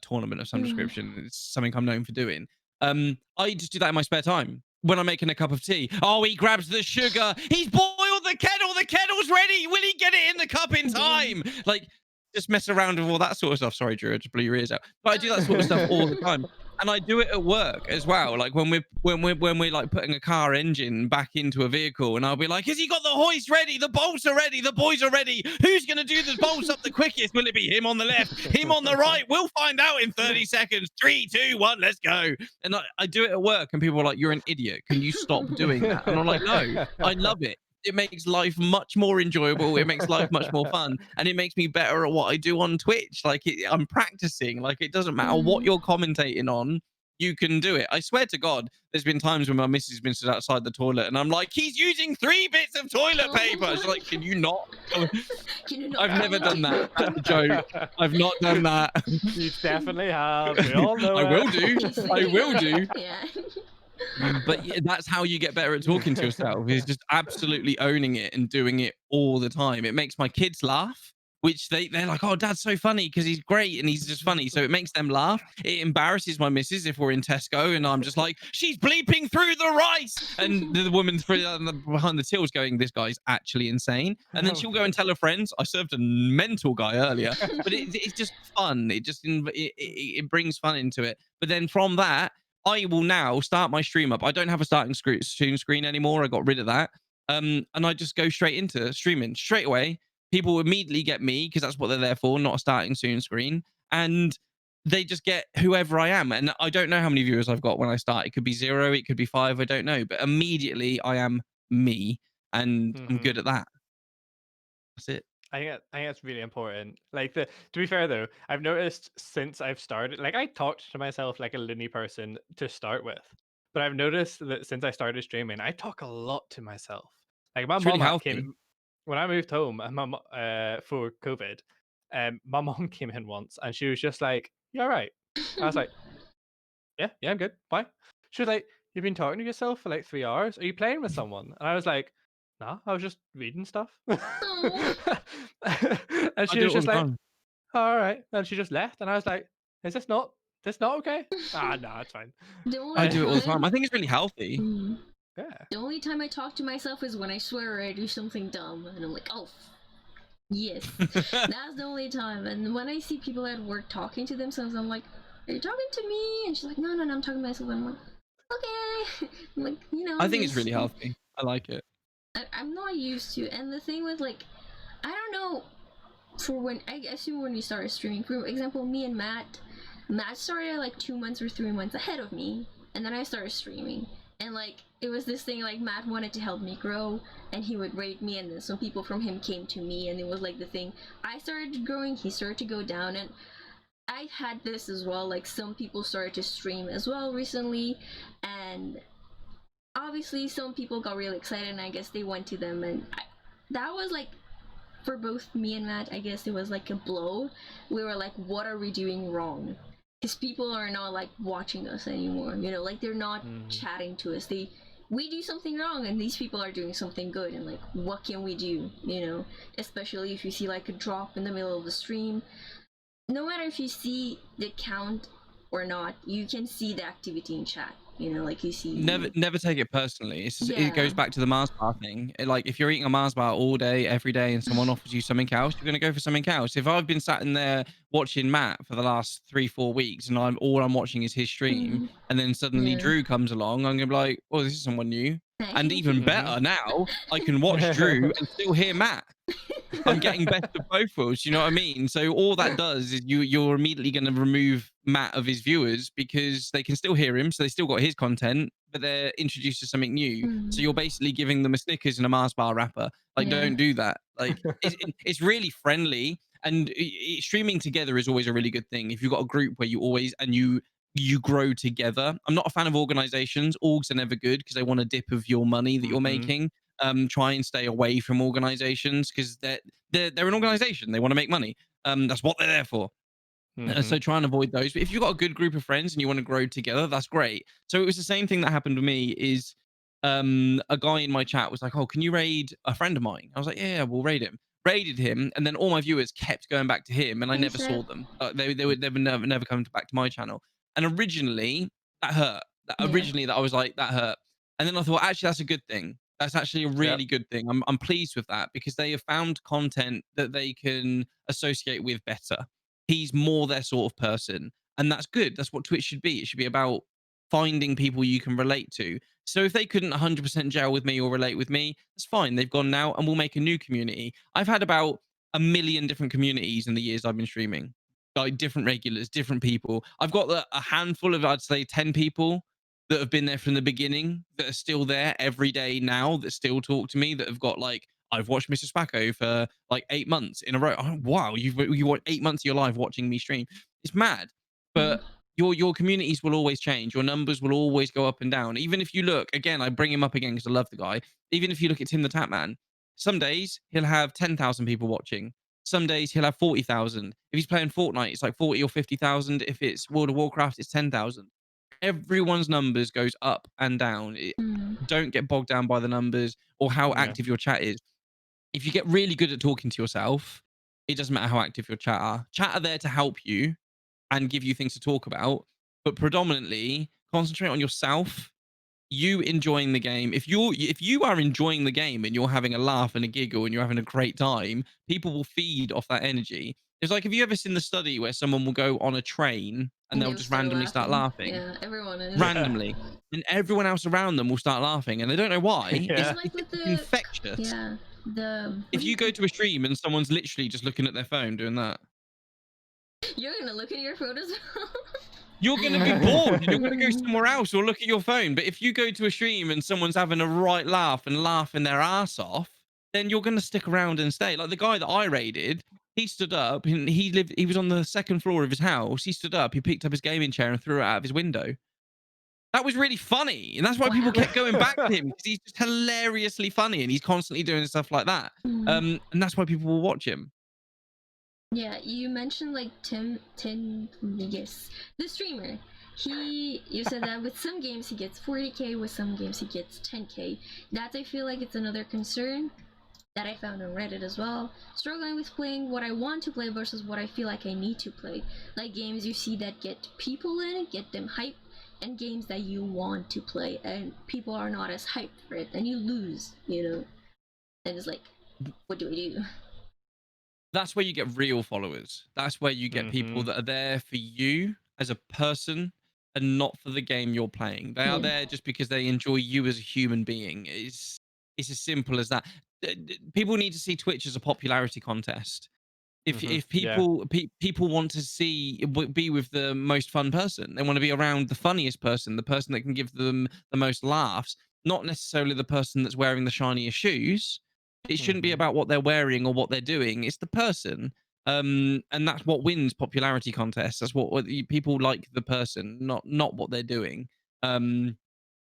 tournament of some description. It's something I'm known for doing. I just do that in my spare time when I'm making a cup of tea. Oh, he grabs the sugar. He's boiled the kettle. The kettle's ready. Will he get it in the cup in time? Like, just mess around with all that sort of stuff. Sorry, Drew, I just blew your ears out. But I do that sort of stuff all the time. And I do it at work as well. Like when we're like putting a car engine back into a vehicle, and I'll be like, "Has he got the hoist ready? The bolts are ready. The boys are ready. Who's gonna do the bolts up the quickest? Will it be him on the left, him on the right? We'll find out in 30 seconds. 3, 2, 1, let's go." And I do it at work, and people are like, "You're an idiot. Can you stop doing that?" And I'm like, "No, I love it. It makes life much more enjoyable. It makes life much more fun, and it makes me better at what I do on Twitch. Like I'm practicing. Like it doesn't matter what you're commentating on, you can do it. I swear to God, there's been times when my missus has been stood outside the toilet, and I'm like, "He's using 3 bits of toilet paper." She's like, "Can you not?" Can you not I've never done that. That's a joke. I've not done that. You definitely have. We all know I it. will do. I will do. Yeah. But yeah, that's how you get better at talking to yourself, is just absolutely owning it and doing it all the time. It makes my kids laugh, which they're like, "Oh, Dad's so funny because he's great and he's just funny." So it makes them laugh. It embarrasses my missus if we're in Tesco and I'm just like, "She's bleeping through the rice," and the woman behind the tills going, "This guy's actually insane." And then she'll go and tell her friends, "I served a mental guy earlier." But it's just fun. It brings fun into it. But then from that, I will now start my stream up. I don't have a starting stream screen anymore. I got rid of that. And I just go straight into streaming straight away. People immediately get me because that's what they're there for, not a starting stream screen. And they just get whoever I am. And I don't know how many viewers I've got when I start. It could be 0, it could be 5, I don't know. But immediately I am me, and I'm good at that. That's it. I think that's really important. Like to be fair though, I've noticed since I've started, like I talked to myself like a loony person to start with, but I've noticed that since I started streaming, I talk a lot to myself. Like my It's really mom healthy. came when I moved home, for COVID. My mom came in once, and she was just like, "You all right?" I was like, "Yeah, I'm good. Bye." She was like, "You've been talking to yourself for like 3 hours. Are you playing with someone?" And I was like, "Nah, I was just reading stuff." And I she do was it all just the like, time. "All right." And she just left, and I was like, "Is this not okay?" Ah, no, it's fine. The I only do it all the time. time- I think it's really healthy. Yeah. The only time I talk to myself is when I swear I do something dumb, and I'm like, "Oh, yes." That's the only time. And when I see people at work talking to themselves, I'm like, "Are you talking to me?" And she's like, "No, I'm talking to myself." I'm like, "Okay." I'm like, I think it's just- really healthy. I like it. I'm not used to. And the thing with like, I don't know. For when I assume when you started streaming, for example, me and Matt started like 2 months or 3 months ahead of me, and then I started streaming. And like it was this thing, like Matt wanted to help me grow, and he would rate me, and then some people from him came to me, and it was like the thing. I started growing, he started to go down, and I've had this as well. Like some people started to stream as well recently, and obviously some people got really excited, and I guess they went to them, and that was like, for both me and Matt, I guess it was like a blow. We were like, what are we doing wrong? Because people are not like watching us anymore, like they're not chatting to us. We do something wrong, and these people are doing something good, and like, what can we do? Especially if you see like a drop in the middle of the stream. No matter if you see the count or not, you can see the activity in chat. Like you see. Never take it personally. Yeah. It goes back to the Mars bar thing. Like if you're eating a Mars bar all day, every day, and someone offers you something else, you're gonna go for something else. If I've been sat in there watching Matt for the last 3-4 weeks, and I'm watching is his stream, and then suddenly Yeah. Drew comes along, I'm gonna be like, "Oh, this is someone new." And even Mhm. better now, I can watch Drew and still hear Matt. I'm getting best of both worlds. You know what I mean? So all that does is you're immediately going to remove Matt of his viewers because they can still hear him, so they still got his content, but they're introduced to something new. So you're basically giving them a Snickers and a Mars bar wrapper. Like, Yeah. don't do that. Like, it's really friendly, and streaming together is always a really good thing. If you've got a group where you grow together. I'm not a fan of organizations. Orgs are never good because they want a dip of your money that you're making. Try and stay away from organizations because they're an organization. They want to make money. That's what they're there for. So try and avoid those. But if you've got a good group of friends and you want to grow together, that's great. So it was the same thing that happened to me. Is a guy in my chat was like, "Oh, can you raid a friend of mine?" I was like, "Yeah, we'll raid him." Raided him, and then all my viewers kept going back to him, and I never saw them. They would never come back to my channel. And originally that hurt. Originally that I was like, that hurt. And then I thought, actually, that's a good thing. That's actually a really good thing. I'm pleased with that because they have found content that they can associate with better. He's more their sort of person. and that's good. That's what Twitch should be. It should be about finding people you can relate to. So if they couldn't 100% gel with me or relate with me, that's fine. They've gone now, and we'll make a new community. I've had about a million different communities in the years I've been streaming, like different regulars, different people. I've got a handful of, I'd say, 10 people that have been there from the beginning, that are still there every day now, that still talk to me, that have got like, I've watched Mr. Spacko for like 8 months in a row. Oh, wow, you watched 8 months of your life watching me stream. It's mad. Mhm. But your communities will always change. Your numbers will always go up and down. Even if you look again, I bring him up again because I love the guy. Even if you look at Tim the Tap Man, some days he'll have 10,000 people watching. Some days he'll have 40,000. If he's playing Fortnite, it's like 40 or 50,000. If it's World of Warcraft, it's 10,000. Everyone's numbers goes up and down. Mhm. Don't get bogged down by the numbers or how Yeah. active your chat is. If you get really good at talking to yourself, it doesn't matter how active your chat are. Chat are there to help you and give you things to talk about, but predominantly concentrate on yourself, you enjoying the game. If you are enjoying the game and you're having a laugh and a giggle and you're having a great time, people will feed off that energy. It's like, have you ever seen the study where someone will go on a train and And they'll they will just start randomly start laughing? Yeah, everyone is. Yeah. Randomly. And everyone else around them will start laughing and they don't know why. Yeah. It's like with It's the infectious. yeah the what If do you you go to a stream and someone's literally just looking at their phone doing that, you're gonna look at your photos. you're going to be bored and you're going to go somewhere else or look at your phone. But if you go to a stream and someone's having a right laugh and laughing their ass off, then you're going to stick around and stay. Like the guy that I raided, he stood up and he was on the second floor of his house. He stood up, he picked up his gaming chair and threw it out of his window. That was really funny. And that's why people kept going back to him, because he's just hilariously funny and he's constantly doing stuff like that. Mm. And that's why people will watch him. Yeah, you mentioned like Tim, yes, the streamer. You said that with some games he gets 40k, with some games he gets 10k. That I feel like it's another concern that I found on Reddit as well. Struggling with playing what I want to play versus what I feel like I need to play. Like games you see that get people in, get them hyped, and games that you want to play and people are not as hyped for it, and you lose, And it's like, what do I do? That's where you get real followers. That's where you get people Mhm. that are there for you as a person and not for the game you're playing. They are Yeah. there just because they enjoy you as a human being. It's as simple as that. People need to see Twitch as a popularity contest. If Mhm. if Yeah. people want to be with the most fun person, they want to be around the funniest person, the person that can give them the most laughs, not necessarily the person that's wearing the shiniest shoes. It shouldn't be Mhm. about what they're wearing or what they're doing. It's the person. And that's what wins popularity contests. That's people like, the person, not what they're doing. Um,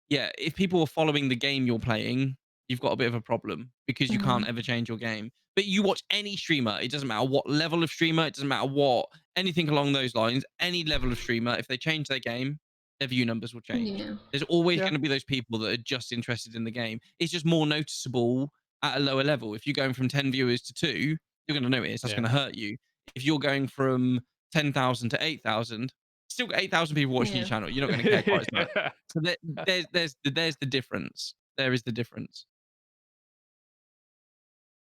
yeah, if people are following the game you're playing, you've got a bit of a problem because you can't Mhm. ever change your game. But you watch any streamer, it doesn't matter what level of streamer, it doesn't matter what, anything along those lines, any level of streamer, if they change their game, their view numbers will change. Yeah. There's always Yeah. going to be those people that are just interested in the game. It's just more noticeable at a lower level. If you're going from 10 viewers to 2, you're going to notice. That's Yeah. going to hurt you. If you're going from 10,000 to 8,000, still got 8,000 people watching your Yeah. channel. You're not going to care quite as much. Yeah. So there's the difference. There is the difference.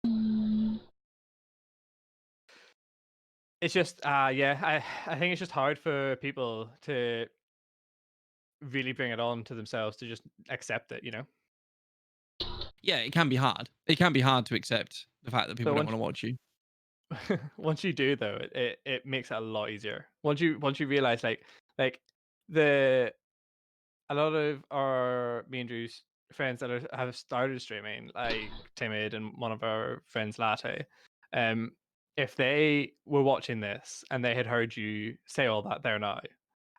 Mm. It's just yeah, I think it's just hard for people to really bring it on to themselves to just accept it, Yeah, it can be hard. It can be hard to accept the fact that people But don't want to watch you. once you do though, it makes it a lot easier. Once you realize like the a lot of our me and Drew's friends that have started streaming, like Timid and one of our friends Latte, um, if they were watching this and they had heard you say all that there now,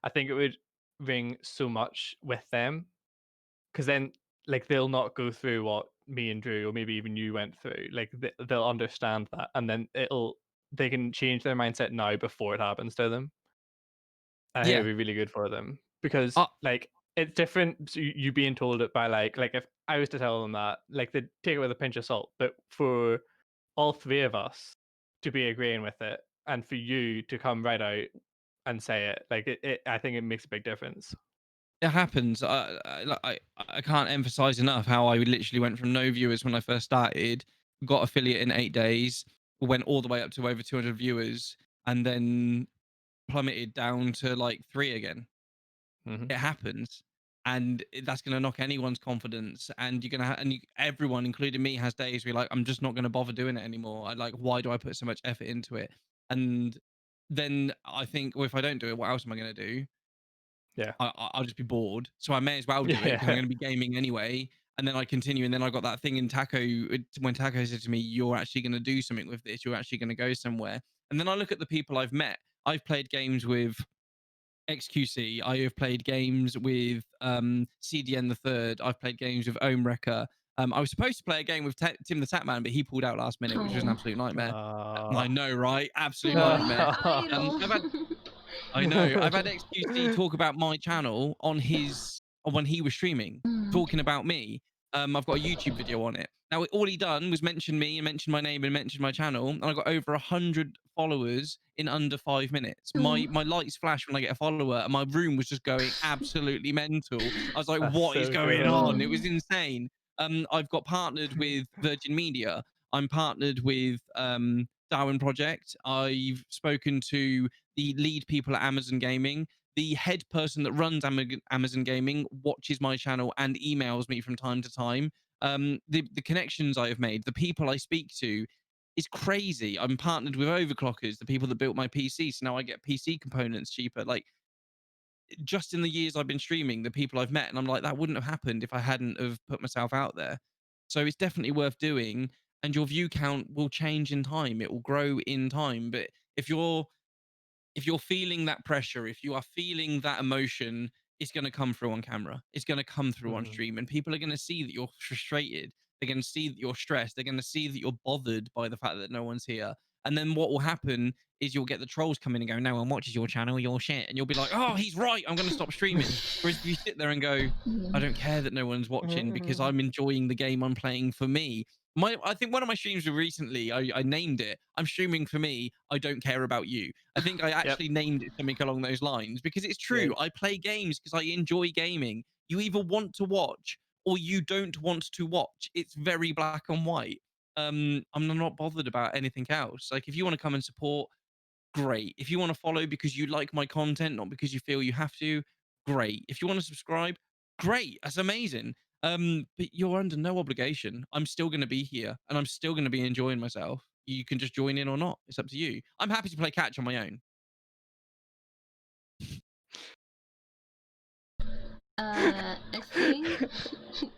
I think it would ring so much with them, because then like they'll not go through what me and Drew or maybe even you went through. Like they'll understand that, and then they can change their mindset now before it happens to them. I think Yeah. it'd be really good for them because Uh, like it's different to you being told it by like if I was to tell them that, like they'd take it with a pinch of salt, but for all three of us to be agreeing with it and for you to come right out and say it, like it I think it makes a big difference. it happens. I can't emphasize enough how I literally went from no viewers when I first started, got affiliate in 8 days, went all the way up to over 200 viewers, and then plummeted down to like 3 again. Mhm. It happens, and that's going to knock anyone's confidence. And you're gonna everyone, including me, has days where you're like, I'm just not going to bother doing it anymore. I like, why do I put so much effort into it? And then I think, well, if I don't do it, what else am I going to do? Yeah. I'll just be bored. So I may as well do it because I'm Yeah. going to be gaming anyway. And then I continue. And then I got that thing in Taco when Taco said to me, "You're actually going to do something with this. You're actually going to go somewhere." And then I look at the people I've met. I've played games with XQC. I have played games with CDN the Third. I've played games with Omrecker. I was supposed to play a game with Tim the Tatman, but he pulled out last minute, which was an Oh. absolute nightmare. Oh. I know, right? Absolute Oh, nightmare. your idol. I've had I know. I've had XQC talk about my channel on his when he was streaming, Mm. talking about me. I've got a YouTube video on it. Now, all he done was mention me and mention my name and mention my channel, and I got over 100 followers in under 5 minutes. My lights flash when I get a follower, and my room was just going absolutely mental. I was like, That's "What is so going good. on?" It was insane. I've got partnered with Virgin Media. I'm partnered with Darwin Project. I've spoken to the lead people at Amazon Gaming. The head person that runs Amazon Gaming watches my channel and emails me from time to time. The connections I have made, the people I speak to, is crazy. I'm partnered with Overclockers, the people that built my PC, so now I get PC components cheaper. Like, just in the years I've been streaming, the people I've met, and I'm like, that wouldn't have happened if I hadn't have put myself out there. So it's definitely worth doing, and your view count will change in time. It will grow in time. But if you're feeling that pressure, if you are feeling that emotion, it's going to come through on camera. It's going to come through on Mhm. stream, and people are going to see that you're frustrated. They're going to see that you're stressed. They're going to see that you're bothered by the fact that no one's here. And then what will happen is you'll get the trolls come in and go, "No one watches your channel, you're shit." And you'll be like, "Oh, he's right. I'm going to stop streaming." Whereas if you sit there and go, "I don't care that no one's watching because I'm enjoying the game I'm playing for me." I think one of my streams recently, I named it, "I'm streaming for me. I don't care about you." I think I Yep. actually named it something along those lines because it's Yeah. true. I play games because I enjoy gaming. You either want to watch or you don't want to watch. It's very black and white. I'm not bothered about anything else. Like, if you want to come and support, great. If you want to follow because you like my content, not because you feel you have to, great. If you want to subscribe, great. That's amazing. But you're under no obligation. I'm still going to be here and I'm still going to be enjoying myself. You can just join in or not. It's up to you. I'm happy to play catch on my own. I think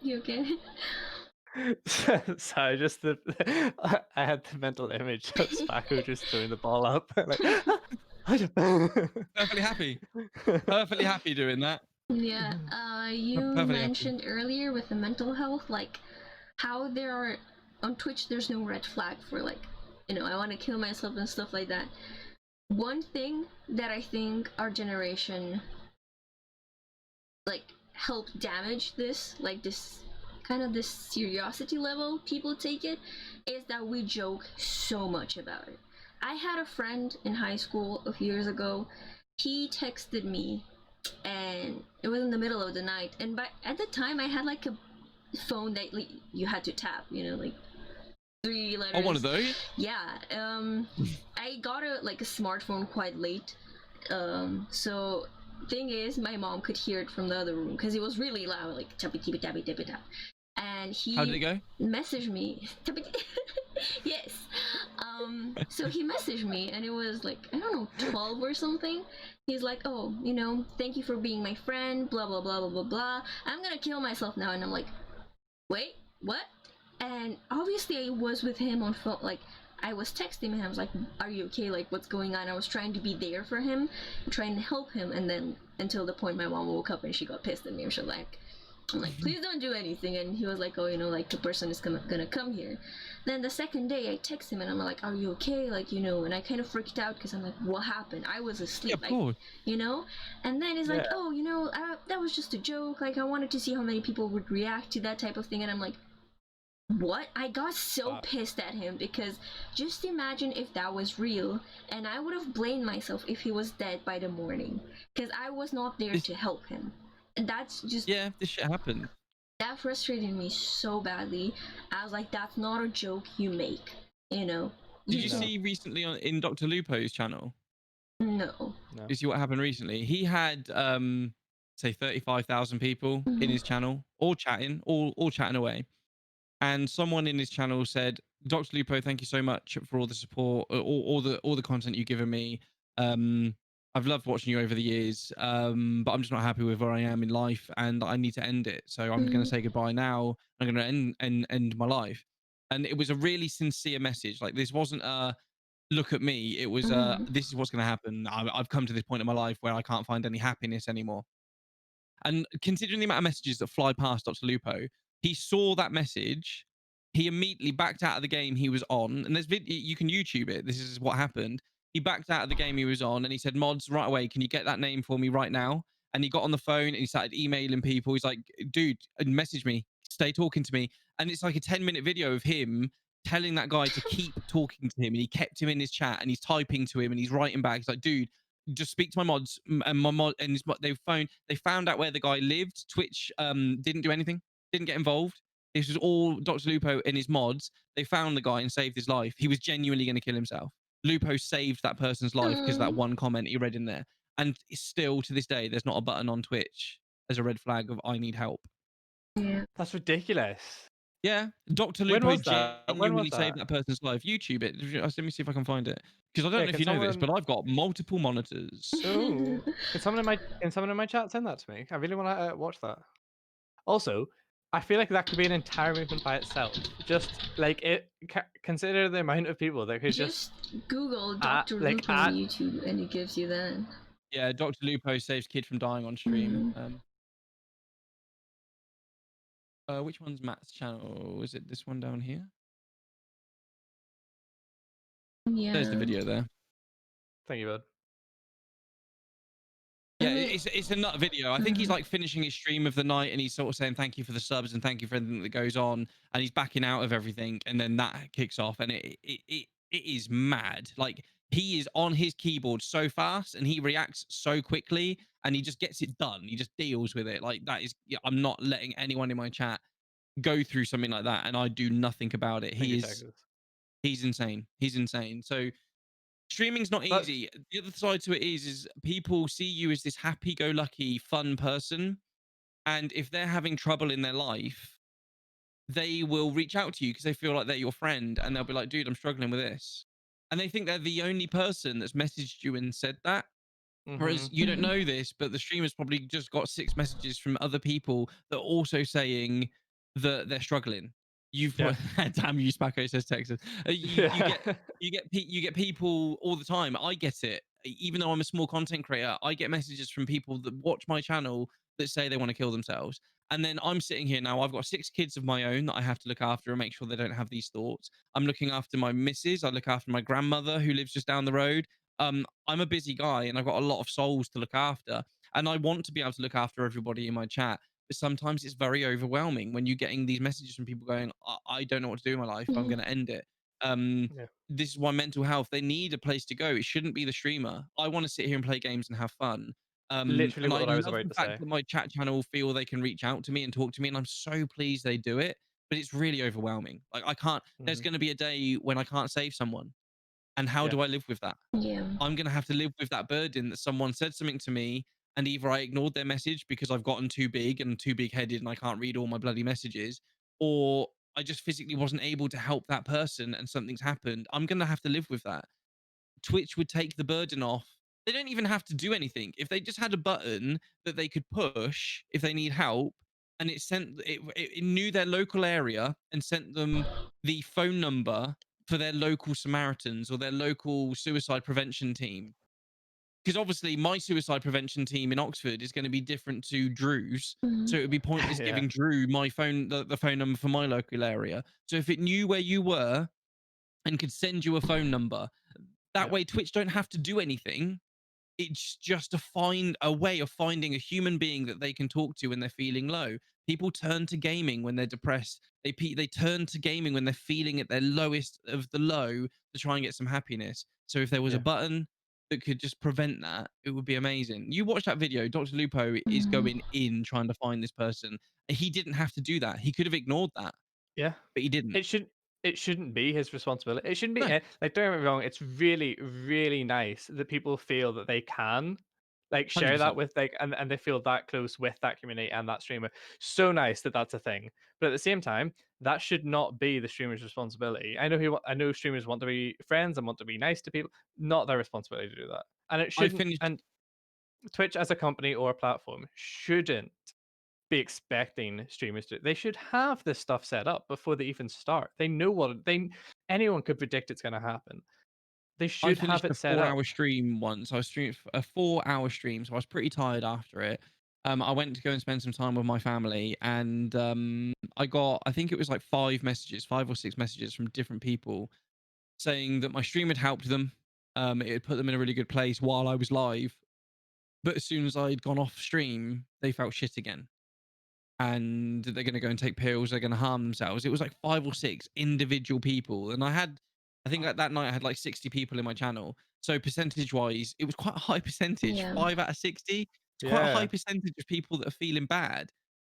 you okay? Sorry, just I had the mental image of Spaco just throwing the ball up. Like, I don't. Perfectly happy. Perfectly happy doing that. Yeah. You Perfectly happy. mentioned earlier with the mental health, like how there are on Twitch. There's no red flag for like, I want to kill myself and stuff like that. One thing that I think our generation like helped damage this, like this kind of this seriosity level people take it, is that we joke so much about it. I had a friend in high school a few years ago. He texted me and it was in the middle of the night, and at the time I had like a phone that like, you had to tap, like 3 letters. Oh, one of those? Yeah. I got a smartphone quite late. So thing is, my mom could hear it from the other room because it was really loud, like tappy tappy tappy tappy tap. And he How did it go? messaged me. Yes. So he messaged me, and it was like, I don't know, 12 or something. He's like, "Oh, thank you for being my friend, blah blah blah blah blah blah. I'm gonna kill myself now." And I'm like, "Wait, what?" And obviously I was with him on phone, like I was texting him and I was like, "Are you okay? Like, what's going on?" I was trying to be there for him, trying to help him, and then until the point my mom woke up and she got pissed at me, and she was like, I'm like, "Please don't do anything." And he was like, "Oh, like the person is gonna come here." Then the second day I text him and I'm like, "Are you okay?" Like, and I kind of freaked out because I'm like, "What happened?" I was asleep, Yeah, of course. And then he's like, Yeah. "Oh, that was just a joke. Like, I wanted to see how many people would react to that type of thing." And I'm like, what? I got so pissed at him because just imagine if that was real, and I would have blamed myself if he was dead by the morning because I was not there to help him. And that's just, Yeah, this shit happens. that frustrated me so badly. I was like, that's not a joke you make, Did you see recently in Dr. Lupo's channel? No. No. You see what happened recently? He had say 35,000 people in Mhm. his channel, all chatting away. And someone in his channel said, "Dr. Lupo, thank you so much for all the support, all the content you've given me. Um, I've loved watching you over the years, but I'm just not happy with where I am in life, and I need to end it. So I'm going to Mhm. say goodbye now. I'm going to end my life." And it was a really sincere message. Like, this wasn't a look at me. It was Mhm. this is what's going to happen. I've come to this point in my life where I can't find any happiness anymore. And considering the amount of messages that fly past Dr. Lupo, he saw that message. He immediately backed out of the game he was on. And there's video, you can YouTube it. This is what happened. He backed out of the game he was on and he said, "Mods, right away, can you get that name for me right now?" And he got on the phone and he started emailing people. He's like, "Dude, message me, stay talking to me." And it's like a 10-minute video of him telling that guy to keep talking to him. And he kept him in his chat and he's typing to him and he's writing back. He's like, "Dude, just speak to my mods." And my mod and they found out where the guy lived. Twitch didn't do anything, didn't get involved. This was all Dr. Lupo and his mods. They found the guy and saved his life. He was genuinely going to kill himself. Lupo saved that person's life because of that Mm. one comment he read in there. And still to this day, there's not a button on Twitch as a red flag of "I need help." Yeah. That's ridiculous. Yeah, Dr. When Lupo was that? When was genuinely saved that? that person's life. YouTube it. Let me see if I can find it. Because I don't Yeah, know if can you know this, someone but I've got multiple monitors. Oh, can someone in my chat send that to me? I really want to watch that. Also, I feel like that could be an entire movement by itself. Just like consider the amount of people that could just Just Google at Dr. like Lupo on at YouTube and it gives you that. Yeah, Dr. Lupo saves kid from dying on stream. Mhm. Which one's Matt's channel? Is it this one down here? There's the Yeah. video there. thank you, bud. Yeah, I mean, it's a nut video. I think he's like finishing his stream of the night and he's sort of saying thank you for the subs and thank you for everything that goes on, and he's backing out of everything, and then that kicks off and it is mad. Like, he is on his keyboard so fast and he reacts so quickly and he just gets it done. He just deals with it. Like, that is, yeah, I'm not letting anyone in my chat go through something like that and I do nothing about it. Thank you, Texas. He's insane. He's insane. So streaming's not But easy. The other side to it is people see you as this happy-go-lucky, fun person, and if they're having trouble in their life, they will reach out to you because they feel like they're your friend, and they'll be like, "Dude, I'm struggling with this," and they think they're the only person that's messaged you and said that. Whereas you don't Mhm. know this, but the streamer's probably just got 6 messages from other people that are also saying that they're struggling. You've yeah, damn you, Spacko, says Texas. yeah, You get people all the time. I get it. Even though I'm a small content creator, I get messages from people that watch my channel that say they want to kill themselves. And then I'm sitting here now. I've got 6 kids of my own that I have to look after and make sure they don't have these thoughts. I'm looking after my missus. I look after my grandmother who lives just down the road. I'm a busy guy and I've got a lot of souls to look after. And I want to be able to look after everybody in my chat. But sometimes it's very overwhelming when you're getting these messages from people going, I don't know what to do in my life. I'm Mhm. going to end it. Um, yeah. this is why mental health, they need a place to go. It shouldn't be the streamer. I want to sit here and play games and have fun. Literally And I what I was love about the to fact say. that my chat channel feel they can reach out to me and talk to me. And I'm so pleased they do it. But it's really overwhelming. Like, I can't, there's Hmm. going to be a day when I can't save someone. And how Yeah, do I live with that? Yeah. I'm going to have to live with that burden that someone said something to me and either I ignored their message because I've gotten too big and too big headed and I can't read all my bloody messages, or I just physically wasn't able to help that person and something's happened. I'm going to have to live with that. Twitch would take the burden off. They don't even have to do anything. If they just had a button that they could push if they need help, and it knew their local area and sent them the phone number for their local Samaritans or their local suicide prevention team. Because obviously my suicide prevention team in Oxford is going to be different to Drew's. So Mhm. it would be pointless yeah, giving Drew my phone, the phone number for my local area. So if it knew where you were and could send you a phone number, that yeah, way Twitch don't have to do anything. It's just to find a way of finding a human being that they can talk to when they're feeling low. People turn to gaming when they're depressed. They turn to gaming when they're feeling at their lowest of the low to try and get some happiness. So if there was a yeah. button that could just prevent that, it would be amazing. You watch that video. Dr. Lupo is Mhm. going in trying to find this person. He didn't have to do that. He could have ignored that, Yeah. but he didn't. It should it shouldn't be his responsibility. It shouldn't be No. like, don't get me wrong, it's really, really nice that people feel that they can like share that 100%. with like and they feel that close with that community and that streamer. So nice that that's a thing. But at the same time, that should not be the streamer's responsibility. I know streamers want to be friends and want to be nice to people, not their responsibility to do that. And it I shouldn't finished. and Twitch as a company or a platform shouldn't be expecting streamers to. They should have this stuff set up before they even start. They know what they anyone could predict it's going to happen. They I should have finished a it set up. 4-hour stream once. I streamed a 4-hour stream, so I was pretty tired after it. I went to go and spend some time with my family, and I got, I think it was like 5 or 6 messages from different people saying that my stream had helped them. It had put them in a really good place while I was live. But as soon as I'd gone off stream, they felt shit again. And they're going to go and take pills. They're going to harm themselves. It was like 5 or 6 individual people. And I think that night I had like 60 people in my channel. So percentage wise, it was quite a high percentage. Yeah. 5 out of 60. It's quite a high Yeah. percentage of people that are feeling bad.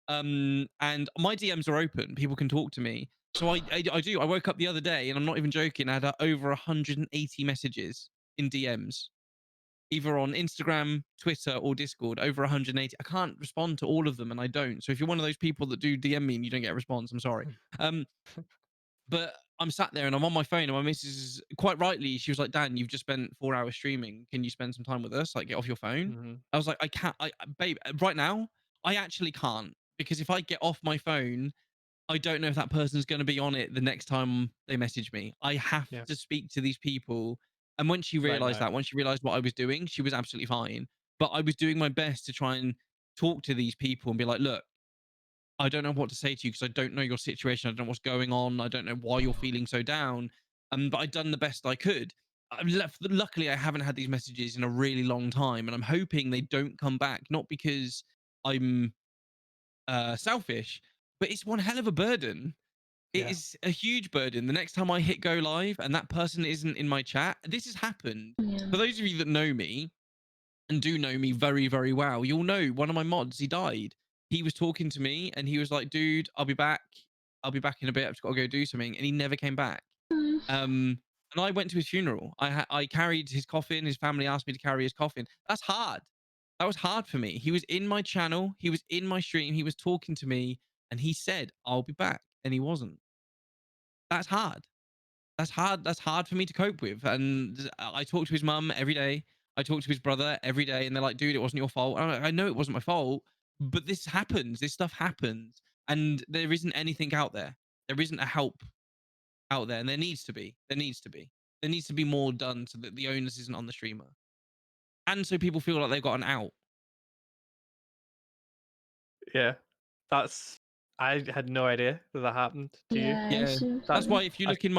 And my DMs are open. People can talk to me. So I do. I woke up the other day, and I'm not even joking. I had over 180 messages in DMs, either on Instagram, Twitter, or Discord. Over 180. I can't respond to all of them, and I don't. So if you're one of those people that do DM me and you don't get a response, I'm sorry. But I'm sat there and I'm on my phone, and my missus, quite rightly, she was like, "Dan, you've just spent 4 hours streaming. Can you spend some time with us? Like, get off your phone." Mhm. I was like, "I can't, babe. Right now, I actually can't, because if I get off my phone, I don't know if that person's going to be on it the next time they message me. I have Yeah. to speak to these people." And when she Right realized now. that, when she realized what I was doing, she was absolutely fine. But I was doing my best to try and talk to these people and be like, "Look, I don't know what to say to you because I don't know your situation. I don't know what's going on. I don't know why you're feeling so down." But I'd done the best I could. Luckily, I haven't had these messages in a really long time, and I'm hoping they don't come back. Not because I'm selfish, but it's one hell of a burden. It Yeah. is a huge burden. The next time I hit go live and that person isn't in my chat, this has happened. Yeah. For those of you that know me, and do know me very, very well, you'll know one of my mods, he died. He was talking to me and he was like, "Dude, I'll be back. I'll be back in a bit. I've just got to go do something." And he never came back. Mm. And I went to his funeral. I carried his coffin. His family asked me to carry his coffin. That's hard. That was hard for me. He was in my channel. He was in my stream. He was talking to me, and he said, "I'll be back," and he wasn't. That's hard. That's hard. That's hard for me to cope with. And I talk to his mum every day. I talk to his brother every day, and they're like, "Dude, it wasn't your fault." And I know it wasn't my fault, but this happens. This stuff happens, and there isn't anything out there. There isn't a help out there, and there needs to be. There needs to be. There needs to be more done so that the onus isn't on the streamer, and so people feel like they've got an out. Yeah. That's I had no idea that that happened to you. Yeah, Yeah, so that's That why if you I look in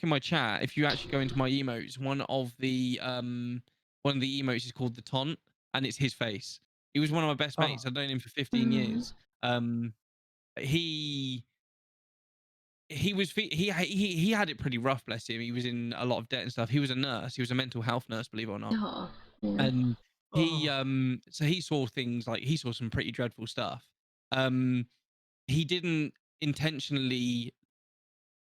my chat, if you actually go into my emotes, one of the emotes is called the taunt, and it's his face. He was one of my best oh, mates. I've known him for 15 mm, years. Um, he he had it pretty rough, bless him. He was in a lot of debt and stuff. He was a nurse. He was a mental health nurse, believe it or not. oh, yeah. And he oh, so he saw things like, he saw some pretty dreadful stuff. Um, he didn't intentionally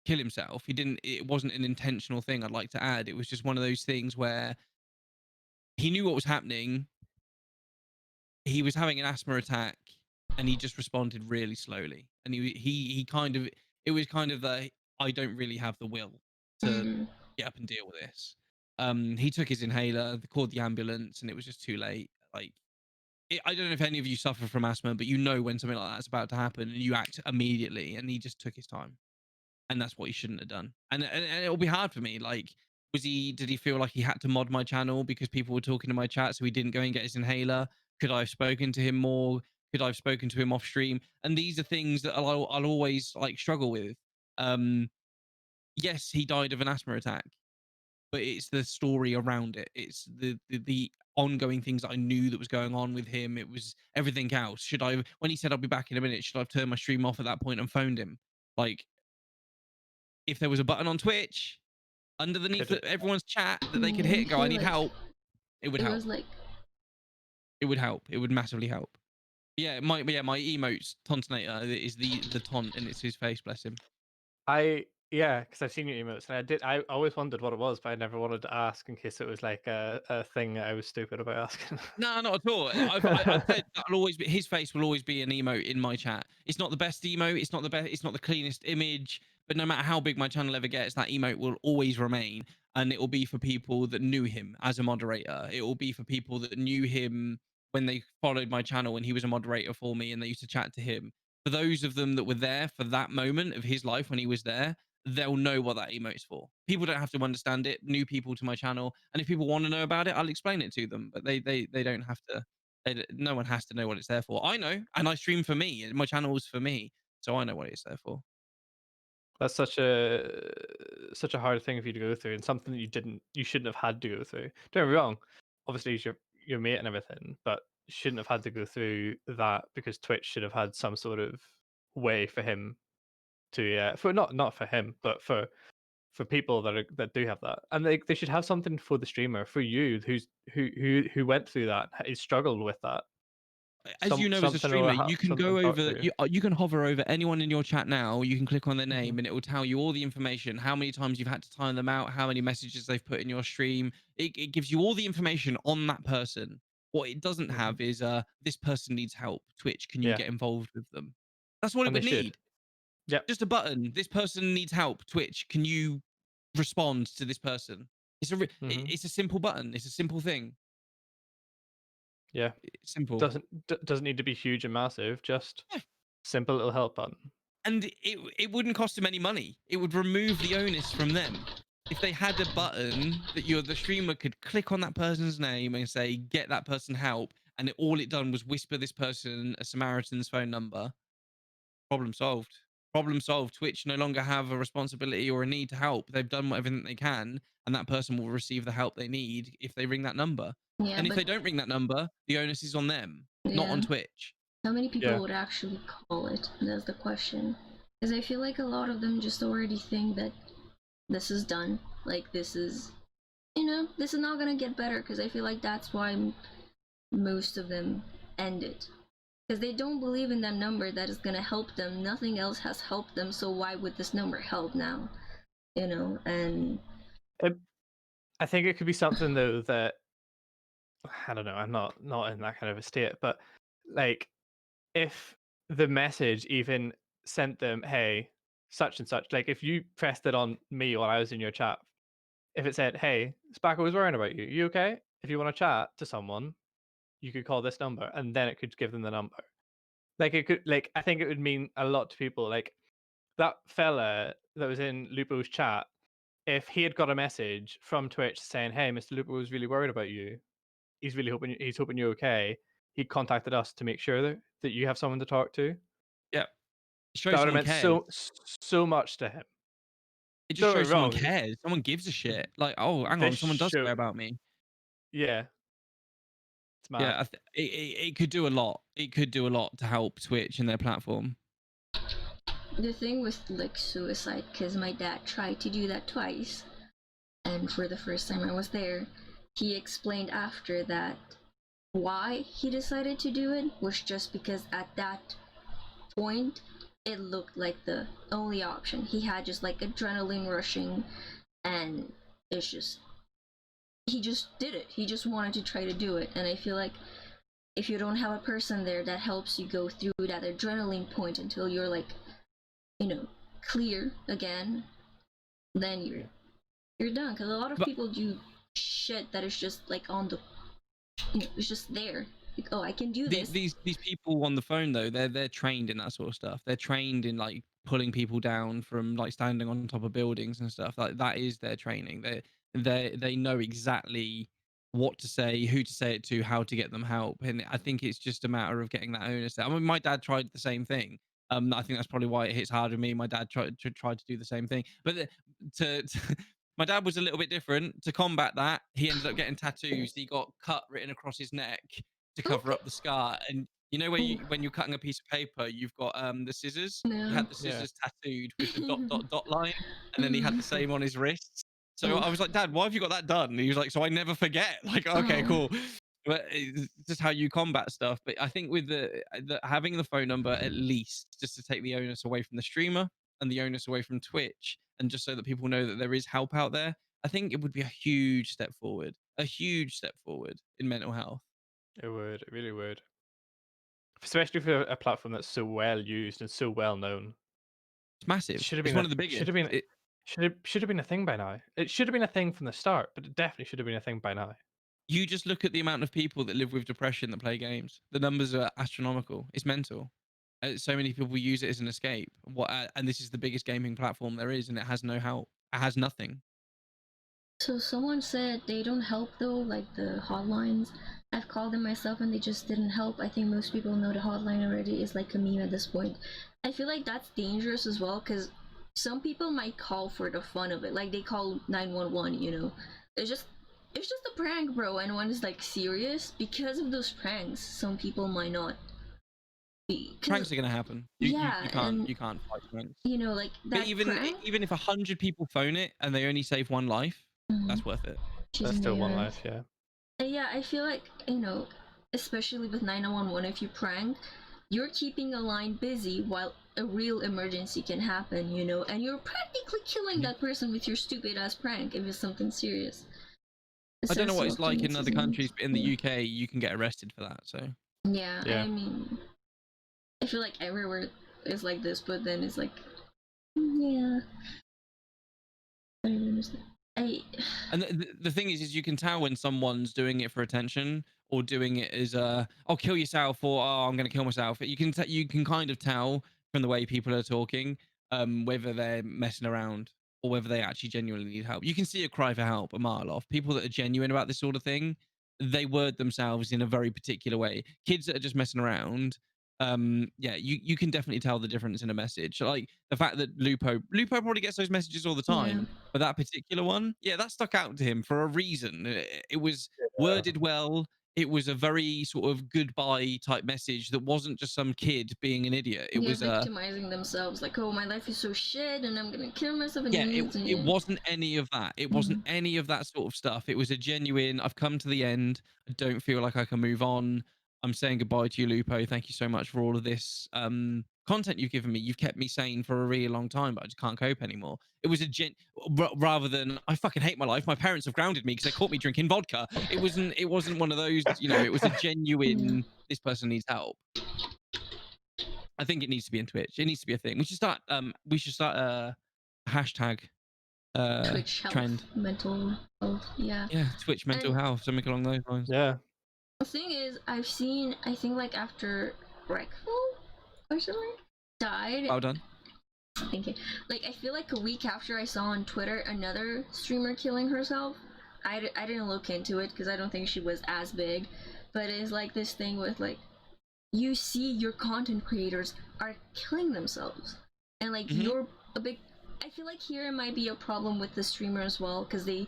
kill himself. He didn't. It wasn't an intentional thing, I'd like to add. It was just one of those things where he knew what was happening. He was having an asthma attack, and he just responded really slowly. And he kind of, it was kind of the, I don't really have the will to Mm, get up and deal with this. He took his inhaler, they called the ambulance, and it was just too late. Like, I don't know if any of you suffer from asthma, but you know when something like that's about to happen, and you act immediately. And he just took his time, and that's what he shouldn't have done. And it'll be hard for me. Like, did he feel like he had to mod my channel because people were talking to my chat, so he didn't go and get his inhaler? Could I have spoken to him more? Could I have spoken to him off stream? And these are things that I'll always like struggle with. Yes, he died of an asthma attack, but it's the story around it. It's the ongoing things that I knew that was going on with him. It was everything else. Should I, when he said I'll be back in a minute, should I have turned my stream off at that point and phoned him? Like, if there was a button on Twitch underneath could everyone's chat that they could yeah, hit I and go, "I feel need like help," it would it help. was like, It would help. It would massively help. Yeah, my emotes Tontonator is the taunt, and it's his face, bless him. I Yeah, because I've seen your emotes, and I always wondered what it was, but I never wanted to ask in case it was like a thing I was stupid about asking. No, not at all. I've said that'll always be his face will always be an emote in my chat. It's not the best emote. It's not the best. It's not the cleanest image. But no matter how big my channel ever gets, that emote will always remain, and it will be for people that knew him as a moderator. It will be for people that knew him when they followed my channel when he was a moderator for me, and they used to chat to him. For those of them that were there for that moment of his life when he was there, they'll know what that emote's for. People don't have to understand it. New people to my channel, and if people want to know about it, I'll explain it to them. But they don't have to. No one has to know what it's there for. I know, and I stream for me. My channel is for me, so I know what it's there for. That's such a hard thing for you to go through, and something that you shouldn't have had to go through. Don't get me wrong, obviously he's your mate and everything, but you shouldn't have had to go through that because Twitch should have had some sort of way for him to for not for him, but for people that do have that, and they should have something for the streamer, for you who went through that, who struggled with that, As you know, as a something or streamer, you can something go to talk over, through. you can hover over anyone in your chat now. You can click on their Mhm. name, and it will tell you all the information, how many times you've had to time them out, how many messages they've put in your stream. It gives you all the information on that person. What it doesn't Mhm. have is this person needs help. Twitch, can you Yeah, get involved with them? That's what it and they would should. need. Yep. Just a button. This person needs help. Twitch, can you respond to this person? Hmm. It's a simple button. It's a simple thing. Yeah. It's simple. Doesn't need to be huge and massive. Just Yeah. simple little help button. And it wouldn't cost them any money. It would remove the onus from them. If they had a button that the streamer could click on that person's name and say, get that person help, and all it done was whisper this person a Samaritan's phone number, problem solved. Problem solved. Twitch no longer have a responsibility or a need to help. They've done everything they can, and that person will receive the help they need if they ring that number. Yeah, And if but they don't ring that number, the onus is on them, not yeah, on Twitch. how many people Yeah. would actually call it? That's the question. Because I feel like a lot of them just already think that this is done. Like, this is, this is not gonna get better. Because I feel like that's why most of them end it. Because they don't believe in that number that is gonna help them. Nothing else has helped them, so why would this number help now? And It, I think it could be something though that I don't know. I'm not in that kind of a state, but like if the message even sent them, "Hey, such and such," like if you pressed it on me while I was in your chat, if it said, "Hey, Spackle was worrying about you. You okay? If you want to chat to someone, you could call this number," and then it could give them the number. Like it could, like I think it would mean a lot to people. Like that fella that was in Lupo's chat, if he had got a message from Twitch saying, "Hey, Mr. Lupo was really worried about you. He's hoping you're okay." He contacted us to make sure that you have someone to talk to. Yeah. It That shows would have someone meant cares. so much to him. It just Don't get me shows someone wrong. cares. Someone gives a shit. Like, oh, hang This on, someone does show, care about me. yeah, it's mad. Yeah, it could do a lot. It could do a lot to help Twitch and their platform. the thing with like suicide, because my dad tried to do that twice, and for the first time I was there, he explained after that why he decided to do it was just because at that point it looked like the only option. He had just like adrenaline rushing, and it's just he just did it. He just wanted to try to do it, and I feel like if you don't have a person there that helps you go through that adrenaline point until you're like, clear again, then you're done. Because a lot of But people do shit that is just like on the, it's just there. Like, oh, I can do this. these people on the phone though, they're trained in that sort of stuff. They're trained in like pulling people down from like standing on top of buildings and stuff. Like that is their training. They know exactly what to say, who to say it to, how to get them help. And I think it's just a matter of getting that onus. I mean, my dad tried the same thing. I think that's probably why it hits hard with me. My dad tried to do the same thing, but my dad was a little bit different. To combat that, he ended up getting tattoos. He got cut written across his neck to cover Okay. up the scar. And you know when you're cutting a piece of paper, you've got the scissors. He No. had the Yeah. scissors tattooed with the dot line, and then he had the same on his wrists. So I Oof. was like, Dad, why have you got that done? And he was like, so I never forget. Like, okay, Oh. cool. But it's just how you combat stuff. But I think with the having the phone number at least just to take the onus away from the streamer, and the onus away from Twitch, and just so that people know that there is help out there, I think it would be a huge step forward. A huge step forward in mental health. It would. It really would. Especially for a platform that's so well used and so well known. It's massive. Should have It's been one a of the biggest. should have been It, should have been a thing by now. It should have been a thing from the start, but it definitely should have been a thing by now. you just look at the amount of people that live with depression that play games. The numbers are astronomical. It's mental. So many people use it as an escape. And this is the biggest gaming platform there is, and it has no help. It has nothing. So someone said they don't help though, like the hotlines. I've called them myself and they just didn't help. I think most people know the hotline already is like a meme at this point. I feel like that's dangerous as well because some people might call for the fun of it. Like they call 911, you know. It's just a prank, bro, and when it's like serious, because of those pranks, some people might not be. Pranks are gonna happen. Yeah, You can't fight pranks. You know, like that But even prank. even if 100 people phone it and they only save one life, Mhm. that's worth it. That's still one life, yeah. Yeah, I feel like, you know, especially with 911, if you prank, you're keeping a line busy while a real emergency can happen, you know, and you're practically killing that person with your stupid ass prank if it's something serious. I don't know what Sense it's like in optimism. other countries, but in the Yeah. UK, you can get arrested for that. So Yeah, Yeah. I mean, I feel like everywhere is like this, but then it's like, yeah. I don't understand. And the thing is you can tell when someone's doing it for attention or doing it as "oh, kill yourself" or "oh, I'm going to kill myself." You can kind of tell from the way people are talking whether they're messing around or whether they actually genuinely need help. You can see a cry for help a mile off. People that are genuine about this sort of thing, they word themselves in a very particular way. Kids that are just messing around, yeah, you can definitely tell the difference in a message. Like the fact that Lupo probably gets those messages all the time. Yeah. But that particular one, yeah, that stuck out to him for a reason. It was worded well. It was a very sort of goodbye type message that wasn't just some kid being an idiot. It Yeah, was victimizing themselves, like, oh, my life is so shit, and I'm gonna kill myself. And yeah, it wasn't any of that. It wasn't Mm-hmm. any of that sort of stuff. It was a genuine, I've come to the end. I don't feel like I can move on. I'm saying goodbye to you, Lupo. Thank you so much for all of this content you've given me. You've kept me sane for a really long time, but I just can't cope anymore. It was a rather than I fucking hate my life. My parents have grounded me because they caught me drinking vodka. It wasn't one of those, you know, it was a genuine, this person needs help. I think it needs to be in Twitch. It needs to be a thing. We should start a hashtag Twitch health, trend. mental health, yeah. Yeah, Twitch mental And- health, something along those lines. Yeah. The thing is, I've seen, I think, like, after Breckful or something died. Well done. Thank you. Like, I feel like a week after I saw on Twitter another streamer killing herself. I didn't look into it because I don't think she was as big, but it's like this thing with, like, you see your content creators are killing themselves, and like you're a big. I feel like here it might be a problem with the streamer as well because they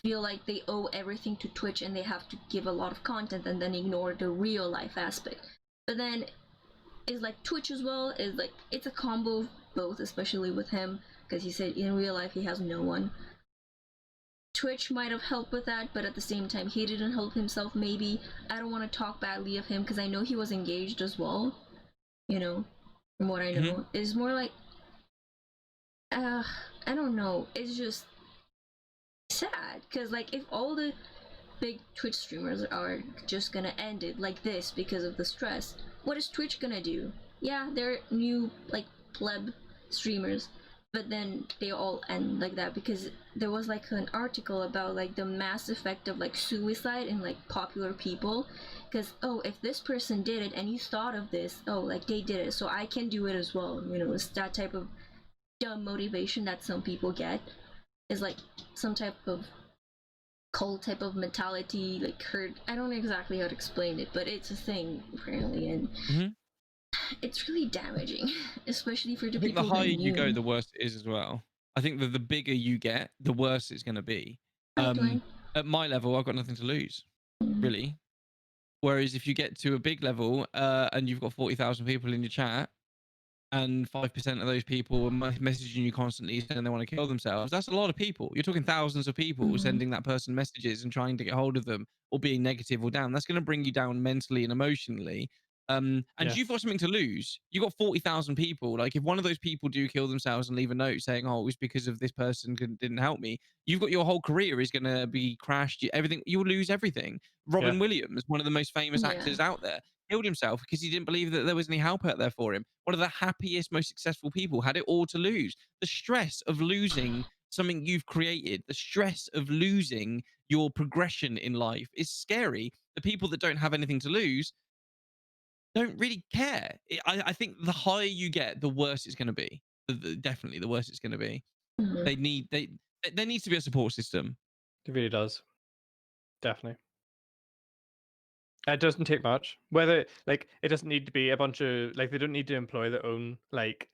feel like they owe everything to Twitch and they have to give a lot of content and then ignore the real life aspect. But then it's like Twitch as well is like it's a combo of both, especially with him because he said in real life he has no one. Twitch might have helped with that, but at the same time he didn't help himself. Maybe I don't want to talk badly of him because I know he was engaged as well, you know, from what I know. It's more like I don't know, it's just sad because like if all the big Twitch streamers are just gonna end it like this because of the stress, what is Twitch gonna do? Yeah, they're new like pleb streamers, but then they all end like that because there was like an article about like the mass effect of like suicide in like popular people because oh, if this person did it and you thought of this, oh, like they did it, so I can do it as well, you know. It's that type of dumb motivation that some people get, is like some type of cult type of mentality, like herd. I don't know exactly how to explain it, but it's a thing apparently, and it's really damaging, especially for the I think people the higher that you go, knew. the worse it is as well. I think that the bigger you get, the worse it's going to be. Right. At my level, I've got nothing to lose, really. Whereas if you get to a big level and you've got 40,000 people in your chat, and 5% of those people are messaging you constantly saying they want to kill themselves, that's a lot of people. You're talking thousands of people sending that person messages and trying to get hold of them or being negative or down. That's going to bring you down mentally and emotionally. And Yeah. you've got something to lose. You've got 40,000 people. Like, if one of those people do kill themselves and leave a note saying, "Oh, it was because of this person didn't help me," you've got your whole career is going to be crashed. Everything, you'll lose everything. Yeah. Robin Williams, one of the most famous Yeah. actors out there, killed himself because he didn't believe that there was any help out there for him. One of the happiest, most successful people had it all to lose. The stress of losing something you've created, the stress of losing your progression in life is scary. The people that don't have anything to lose don't really care. I think the higher you get, the worse it's going to be. Definitely, the worse it's going to be. Mhm. There needs to be a support system. It really does. Definitely. It doesn't take much. Whether like it doesn't need to be a bunch of like they don't need to employ their own like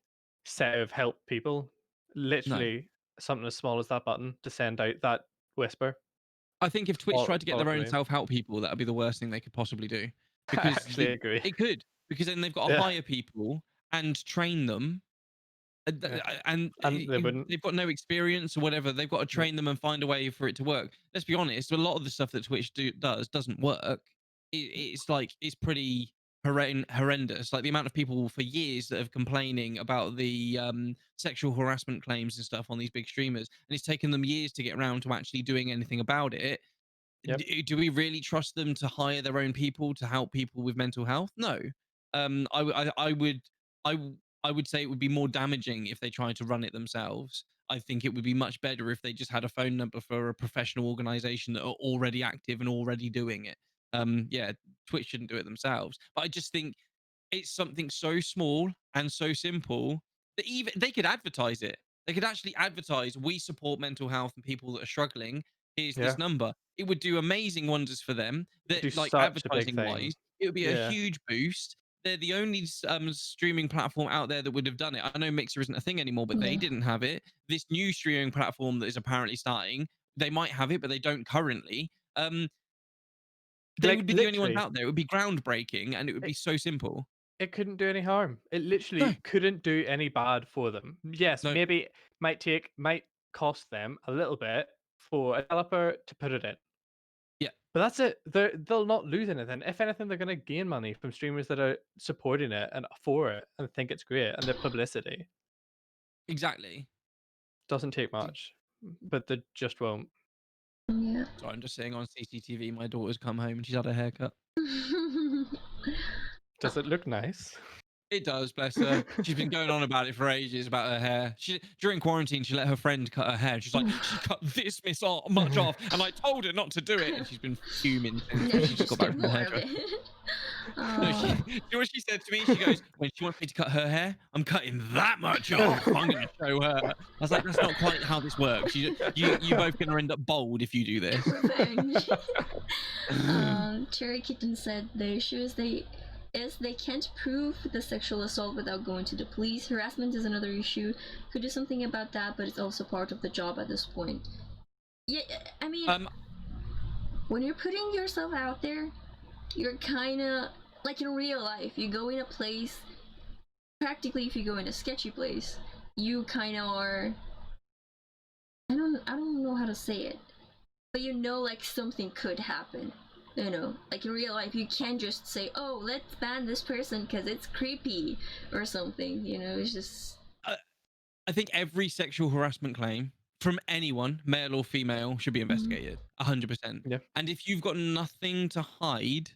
set of help people. No, Literally something as small as that button to send out that whisper. I think if Twitch tried to get All their it own really. self-help people, that would be the worst thing they could possibly do, I because actually agree. it could, because then they've got to Yeah. hire people and train them, Yeah. and And they wouldn't. they've got no experience or whatever. They've got to No. train them and find a way for it to work. Let's be honest, a lot of the stuff that Twitch does doesn't work. It's like, it's pretty horrendous. Like, the amount of people for years that have complaining about the sexual harassment claims and stuff on these big streamers, and it's taken them years to get around to actually doing anything about it. Yep. Do we really trust them to hire their own people to help people with mental health? No. I would, I would say it would be more damaging if they tried to run it themselves. I think it would be much better if they just had a phone number for a professional organization that are already active and already doing it. Yeah, Twitch shouldn't do it themselves. But I just think it's something so small and so simple that even they could advertise it. They could actually advertise, "We support mental health and people that are struggling. Here's Yeah. this number." It would do amazing wonders for them. Do That, like, such a big advertising thing. wise, it would be a Yeah. huge boost. They're the only streaming platform out there that would have done it. I know Mixer isn't a thing anymore, but they Yeah. didn't have it. This new streaming platform that is apparently starting, they might have it, but they don't currently. They Like would be the only ones literally, out there. It would be groundbreaking, and it would it, be so simple. it couldn't do any harm. It No, literally couldn't do any bad for them. Yes, no, maybe might cost them a little bit for a developer to put it in. yeah. But that's it. They'll not lose anything. If anything, they're going to gain money from streamers that are supporting it and for it and think it's great and the publicity Exactly. doesn't take much, but they just won't. Yeah. Sorry, I'm just saying on CCTV, my daughter's come home and she's had a haircut. Does it look nice? It does, bless her. She's been going on about it for ages, about her hair. During quarantine, she let her friend cut her hair. She's like, "She cut this much off, and I told her not to do it." And she's been fuming since No, she you just just got back did from the more of hairdresser. it. No, Oh. you know what she said to me? She goes, "When she wants me to cut her hair, I'm cutting that much off. I'm going to show her." I was like, "That's not quite how this works. You both going to end up bald if you do this." Revenge. Cherry Kitten said the issue is they can't prove the sexual assault without going to the police. Harassment is another issue. Could do something about that, but it's also part of the job at this point. Yeah, I mean, when you're putting yourself out there, you're kind of like in real life. You go in a place, practically, if you go in a sketchy place, you kind of are. I don't know how to say it, but you know, like something could happen. You know, like in real life, you can't just say, "Oh, let's ban this person because it's creepy" or something. You know, it's just. I think every sexual harassment claim from anyone, male or female, should be investigated. 100%. Yeah. And if you've got nothing to hide,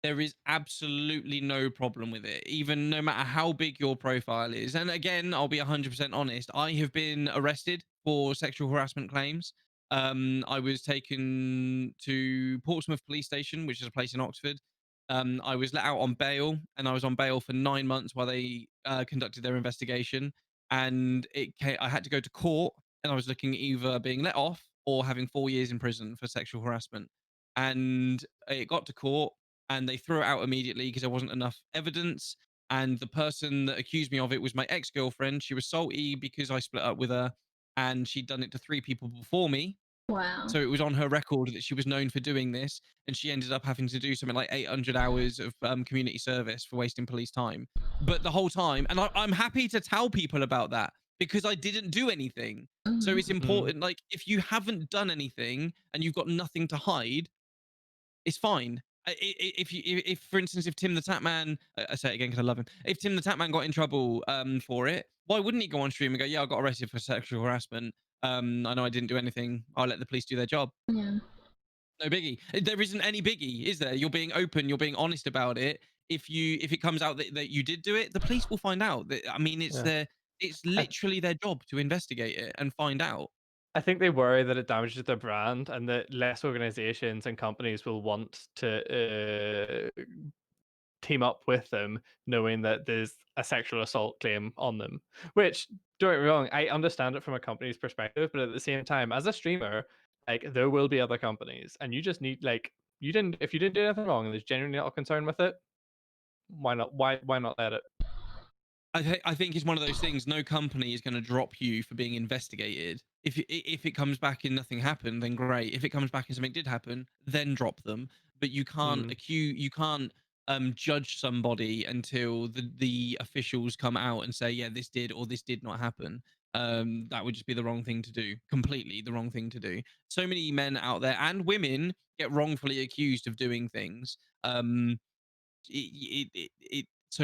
there is absolutely no problem with it, even no matter how big your profile is. And again, I'll be 100% honest. I have been arrested for sexual harassment claims. I was taken to Portsmouth Police Station, which is a place in Oxford. I was let out on bail, and I was on bail for 9 months while they conducted their investigation. And I had to go to court, and I was looking at either being let off or having 4 years in prison for sexual harassment. And it got to court, and they threw it out immediately because there wasn't enough evidence. And the person that accused me of it was my ex-girlfriend. She was salty because I split up with her, and she'd done it to 3 people before me. Wow. So it was on her record that she was known for doing this, and she ended up having to do something like 800 hours of community service for wasting police time. But the whole time, and I'm happy to tell people about that because I didn't do anything. So it's important. Like, if you haven't done anything and you've got nothing to hide, it's fine. If for instance, if Tim the Tatman, I say it again because I love him. If Tim the Tatman got in trouble for it, why wouldn't he go on stream and go, "Yeah, I got arrested for sexual harassment. I know I didn't do anything. I'll let the police do their job." Yeah. No biggie. There isn't any biggie, is there? You're being open. You're being honest about it. If it comes out that you did do it, the police will find out. I mean, it's Yeah. it's literally their job to investigate it and find out. I think they worry that it damages their brand and that less organizations and companies will want to team up with them, knowing that there's a sexual assault claim on them. Which, don't get me wrong, I understand it from a company's perspective, but at the same time, as a streamer, like there will be other companies, and you just need like if you didn't do anything wrong and there's genuinely not a concern with it, why not? Why not let it? I think it's one of those things. No company is going to drop you for being investigated. If it comes back and nothing happened, then great. If it comes back and something did happen, then drop them. But you can't you can't judge somebody until the officials come out and say, yeah, this did or this did not happen. That would just be the wrong thing to do. Completely the wrong thing to do. So many men out there and women get wrongfully accused of doing things. So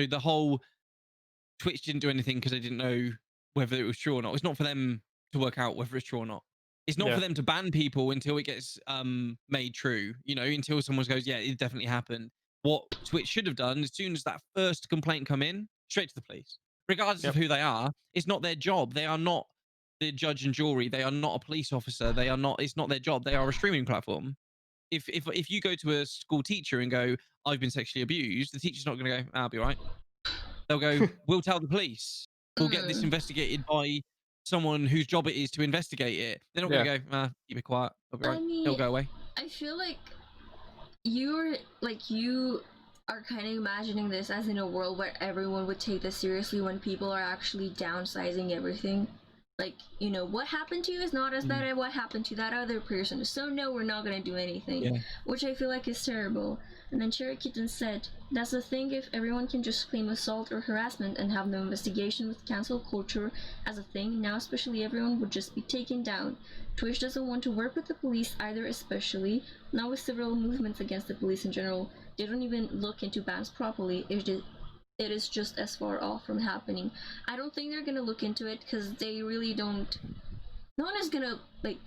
the whole Twitch didn't do anything because they didn't know whether it was true or not. It's not for them to work out whether it's true or not. It's not Yeah. for them to ban people until it gets made true. You know, until someone goes, yeah, it definitely happened. What Twitch should have done, as soon as that first complaint come in, straight to the police, regardless of who they are. It's not their job. They are not the judge and jury. They are not a police officer. They are not. It's not their job. They are a streaming platform. If you go to a school teacher and go, I've been sexually abused, the teacher's not going to go, I'll be all right. They'll go, we'll tell the police. We'll get this investigated by someone whose job it is to investigate it. They're not going to go, keep it quiet. It'll be right. It'll go away. I feel like you are kind of imagining this as in a world where everyone would take this seriously when people are actually downsizing everything. Like, you know, what happened to you is not as bad as what happened to that other person. So no, we're not gonna do anything. Yeah. Which I feel like is terrible. And then Cherry Kitten said, that's the thing, if everyone can just claim assault or harassment and have no investigation with cancel culture as a thing, now especially everyone would just be taken down. Twitch doesn't want to work with the police either, especially now with several movements against the police in general. They don't even look into bans properly. It is just as far off from happening. I don't think they're gonna look into it because they really don't. No one is gonna like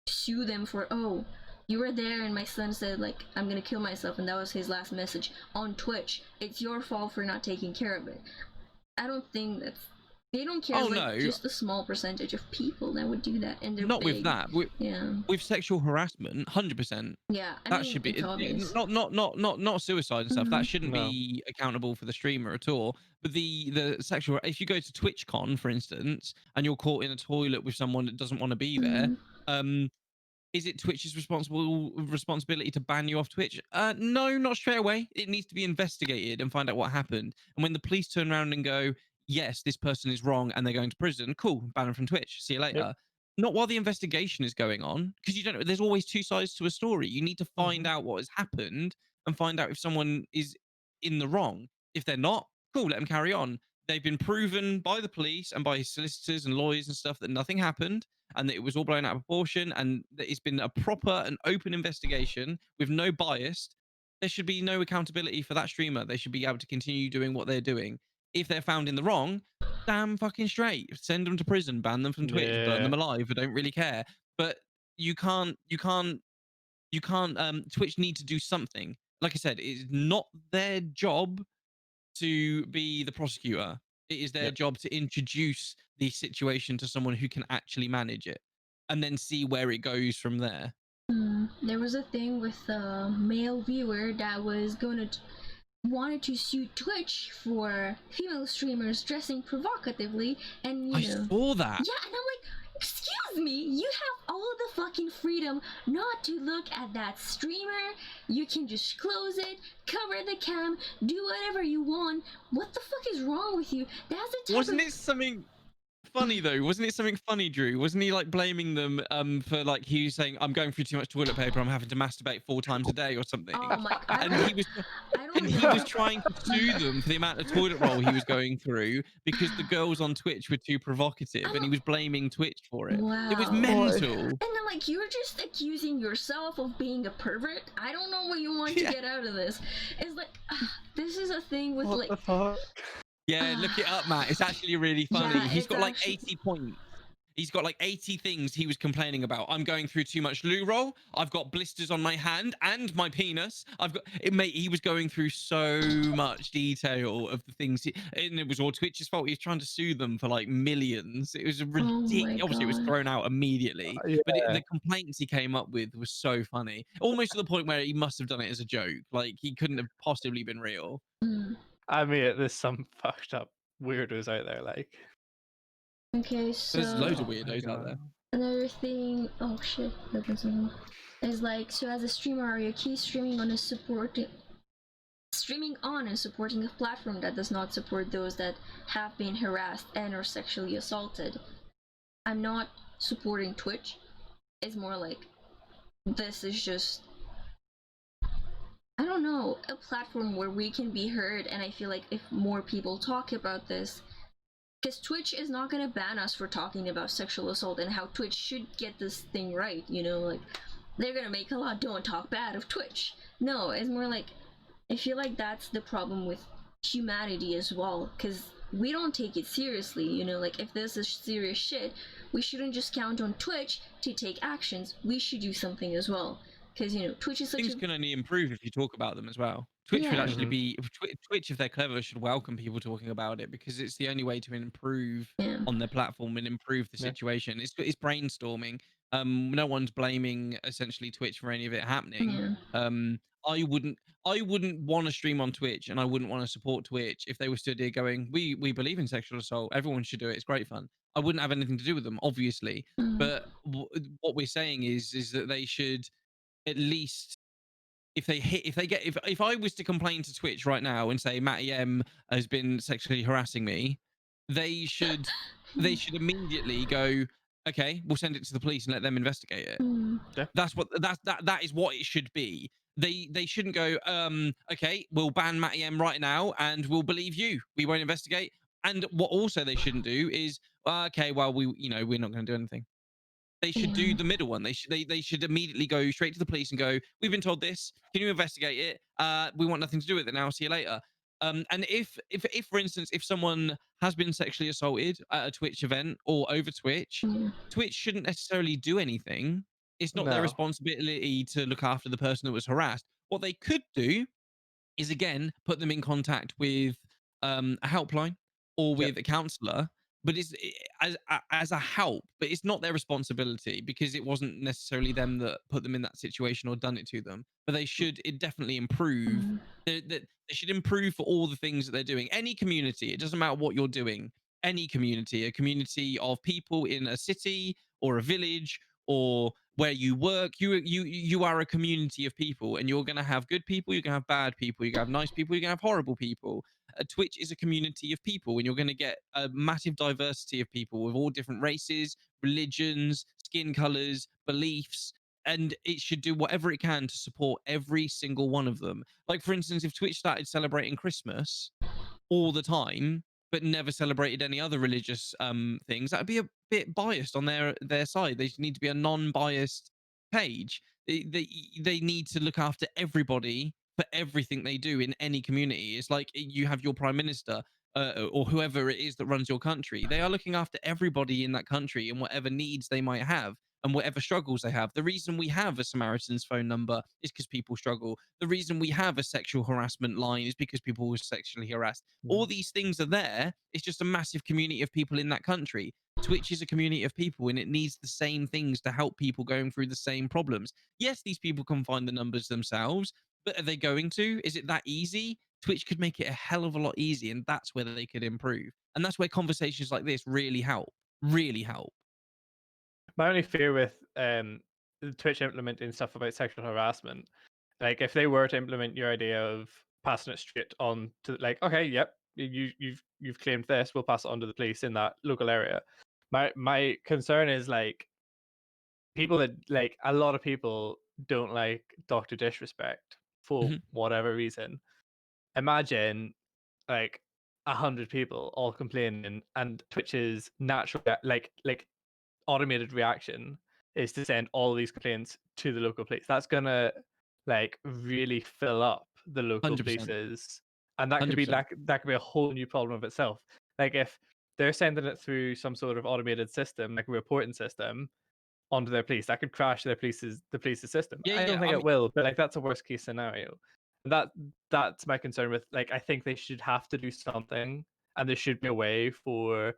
sue them for, oh, you were there and my son said like I'm gonna kill myself and that was his last message on Twitch. It's your fault for not taking care of it. I don't think that's. They don't care. Just a small percentage of people that would do that, and they're not big. with that. With sexual harassment, 100%. Yeah, that should be not suicide and stuff. That shouldn't be accountable for the streamer at all. But the sexual, if you go to TwitchCon, for instance, and you're caught in a toilet with someone that doesn't want to be there, is it Twitch's responsibility to ban you off Twitch? No, not straight away. It needs to be investigated and find out what happened. And when the police turn around and go, yes, this person is wrong and they're going to prison, cool, ban them from Twitch. See you later. Yep. Not while the investigation is going on, because you don't know. There's always two sides to a story. You need to find out what has happened and find out if someone is in the wrong. If they're not, cool, let them carry on. They've been proven by the police and by his solicitors and lawyers and stuff that nothing happened and that it was all blown out of proportion and that it's been a proper and open investigation with no bias. There should be no accountability for that streamer. They should be able to continue doing what they're doing. If they're found in the wrong, damn fucking straight. Send them to prison, ban them from Twitch, burn them alive. I don't really care. But you can't. Twitch need to do something. Like I said, it's not their job to be the prosecutor. It is their job to introduce the situation to someone who can actually manage it, and then see where it goes from there. There was a thing with a male viewer that was wanted to sue Twitch for female streamers dressing provocatively, and I saw that. Yeah, and I'm like, excuse me, you have all the fucking freedom not to look at that streamer. You can just close it, cover the cam, do whatever you want. What the fuck is wrong with you? That's the type Wasn't it something funny though? Wasn't it something funny, Drew? Wasn't he like blaming them for like he was saying, I'm going through too much toilet paper, I'm having to masturbate 4 times a day or something? Oh my! I And don't. he was I and don't he know. was trying to sue them for the amount of toilet roll he was going through because the girls on Twitch were too provocative, and he was blaming Twitch for it. It was Wow. mental. And then, like, you're just accusing yourself of being a pervert. I don't know what you want to Yeah. get out of this. It's like, this is a thing with, What like, the fuck? Yeah, look it up, Matt. It's actually really funny. Yeah, He's it's got like actually- 80 points. He's got like 80 things he was complaining about. I'm going through too much loo roll. I've got blisters on my hand and my penis. I've got it, mate. He was going through so much detail of the things, and it was all Twitch's fault. He was trying to sue them for like millions. It was ridiculous. my Obviously, it was God. thrown out immediately. Yeah. But the complaints he came up with was so funny, almost to the point where he must have done it as a joke. Like he couldn't have possibly been real. Mm. I mean, there's some fucked up weirdos out there, like. Okay, so There's loads of Oh my weirdos out God. there. another thing. Oh shit, that doesn't. Is like, so as a streamer, are you okay streaming on a supporting a platform that does not support those that have been harassed and or sexually assaulted? I'm not supporting Twitch. It's more like, this is just, I don't know, a platform where we can be heard. And I feel like if more people talk about this, because Twitch is not going to ban us for talking about sexual assault and how Twitch should get this thing right, you know, like, they're going to make a law, don't talk bad of Twitch. No, it's more like, I feel like that's the problem with humanity as well, because we don't take it seriously, you know, like, if this is serious shit, we shouldn't just count on Twitch to take actions. We should do something as well, because, you know, Twitch is such Things a... can only improve if you talk about them as well. Twitch would Yeah. actually Mhm. be Twitch, if they're clever, should welcome people talking about it because it's the only way to improve Yeah. on their platform and improve the Yeah. situation. It's brainstorming. No one's blaming essentially Twitch for any of it happening. Yeah. I wouldn't want to stream on Twitch, and I wouldn't want to support Twitch if they were stood here going, we believe in sexual assault, everyone should do it, it's great fun. I wouldn't have anything to do with them, obviously. Mm. But what we're saying is that they should at least, if I was to complain to Twitch right now and say Matty M has been sexually harassing me, they should immediately go, okay, we'll send it to the police and let them investigate it. Mm. That is what it should be. They shouldn't go, okay, we'll ban Matty M right now and we'll believe you. We won't investigate. And what also they shouldn't do is, okay, well, we're not going to do anything. They should do the middle one. They should immediately go straight to the police and go, we've been told this. Can you investigate it? We want nothing to do with it now. See you later. And if for instance, if someone has been sexually assaulted at a Twitch event or over Twitch, Mm. Twitch shouldn't necessarily do anything. It's not their No. responsibility to look after the person that was harassed. What they could do is, again, put them in contact with a helpline or with a counselor, but it's as a help, but it's not their responsibility because it wasn't necessarily them that put them in that situation or done it to them. But they should definitely improve. Mm. They should improve for all the things that they're doing. Any community, it doesn't matter what you're doing. Any community, a community of people in a city or a village or where you work, you are a community of people, and you're going to have good people, you're going to have bad people, you're going to have nice people, you're going to have horrible people. Twitch is a community of people, and you're going to get a massive diversity of people with all different races, religions, skin colors, beliefs, and it should do whatever it can to support every single one of them. Like, for instance, if Twitch started celebrating Christmas all the time but never celebrated any other religious things, that'd be a bit biased on their side. They need to be a non-biased page. They need to look after everybody for everything they do in any community. It's like you have your prime minister or whoever it is that runs your country. They are looking after everybody in that country and whatever needs they might have and whatever struggles they have. The reason we have a Samaritan's phone number is because people struggle. The reason we have a sexual harassment line is because people were sexually harassed. All these things are there. It's just a massive community of people in that country. Twitch is a community of people and it needs the same things to help people going through the same problems. Yes, these people can find the numbers themselves, but are they going to? Is it that easy? Twitch could make it a hell of a lot easier, and that's where they could improve. And that's where conversations like this really help. Really help. My only fear with Twitch implementing stuff about sexual harassment, like if they were to implement your idea of passing it straight on to, like, okay, yep, you've claimed this, we'll pass it on to the police in that local area. My concern is like people that like a lot of people don't like Dr. Disrespect for Mhm. whatever reason. Imagine like 100 people all complaining, and Twitch's natural like automated reaction is to send all these complaints to the local police. That's gonna like really fill up the local 100%. polices, and that could be 100%. that could be a whole new problem of itself. Like if they're sending it through some sort of automated system, like a reporting system, onto their police, that could crash the police's system. Yeah, I yeah. don't think I it mean, will, but like that's a worst case scenario. And that's my concern with like I think they should have to do something, and there should be a way for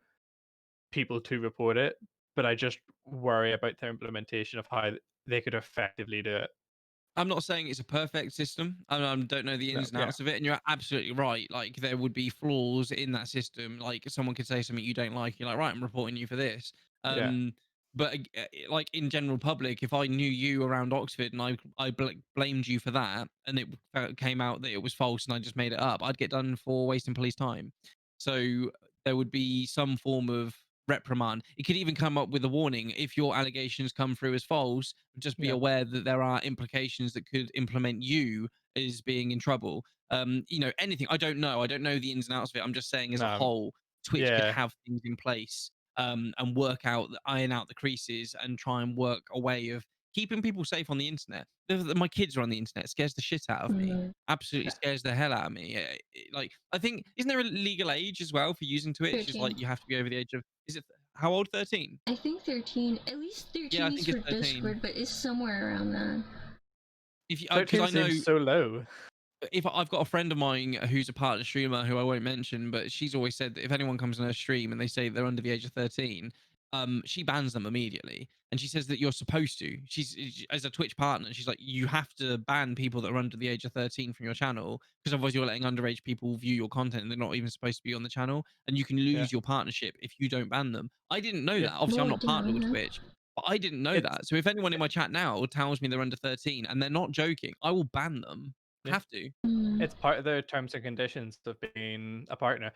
people to report it, but I just worry about their implementation of how they could effectively do it. I'm not saying it's a perfect system. I don't know the No, ins and yeah, outs of it, and you're absolutely right. Like there would be flaws in that system. Like someone could say something you don't like, you're like, right, I'm reporting you for this. yeah, But like in general public, if I knew you around Oxford and blamed you for that, and it came out that it was false and I just made it up, I'd get done for wasting police time. So there would be some form of reprimand. It could even come up with a warning if your allegations come through as false. Just be yeah. aware that there are implications that could implement you as being in trouble. Anything. I don't know. I don't know the ins and outs of it. I'm just saying, as a No, whole, Twitch could yeah, have things in place and iron out the creases, and try and work a way of keeping people safe on the internet. My kids are on the internet. It scares the shit out of me. Mm, Absolutely yeah. scares the hell out of me. Like, I think, isn't there a legal age as well for using Twitch? It's 13. like you have to be over the age of, is it, how old? 13? I think 13. At least Yeah, 13 I is think for it's 13. Discord, but it's somewhere around that. If you, because 13 I know, seems so low. if I've got a friend of mine who's a partner streamer who I won't mention, but she's always said that if anyone comes on her stream and they say they're under the age of 13, she bans them immediately. And she says that you're supposed to. As a Twitch partner, she's like, you have to ban people that are under the age of 13 from your channel, because otherwise you're letting underage people view your content and they're not even supposed to be on the channel. And you can Yeah, lose your partnership if you don't ban them. I didn't know yeah. that. Obviously, No I'm not idea. partnered with Twitch, but I didn't know It's that. So if anyone in my chat now tells me they're under 13 and they're not joking, I will ban them. I yeah. have to. Mm, It's part of their terms and conditions of being a partner.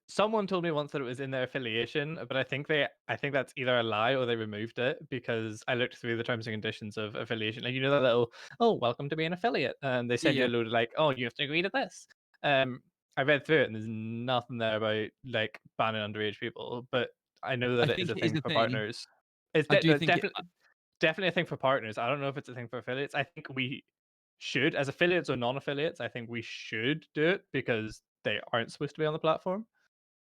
Someone told me once that it was in their affiliation, but I think that's either a lie or they removed it because I looked through the terms and conditions of affiliation. Like that little, oh, welcome to be an affiliate, and they Yeah, send you yeah. a load of like, oh, you have to agree to this. I read through it and there's nothing there about like banning underage people, but I know I that it is think a it is thing a for thing. partners. It's, I no, do it's think it. definitely a thing for partners. I don't know if it's a thing for affiliates. I think we should, as affiliates or non-affiliates, I think we should do it because they aren't supposed to be on the platform.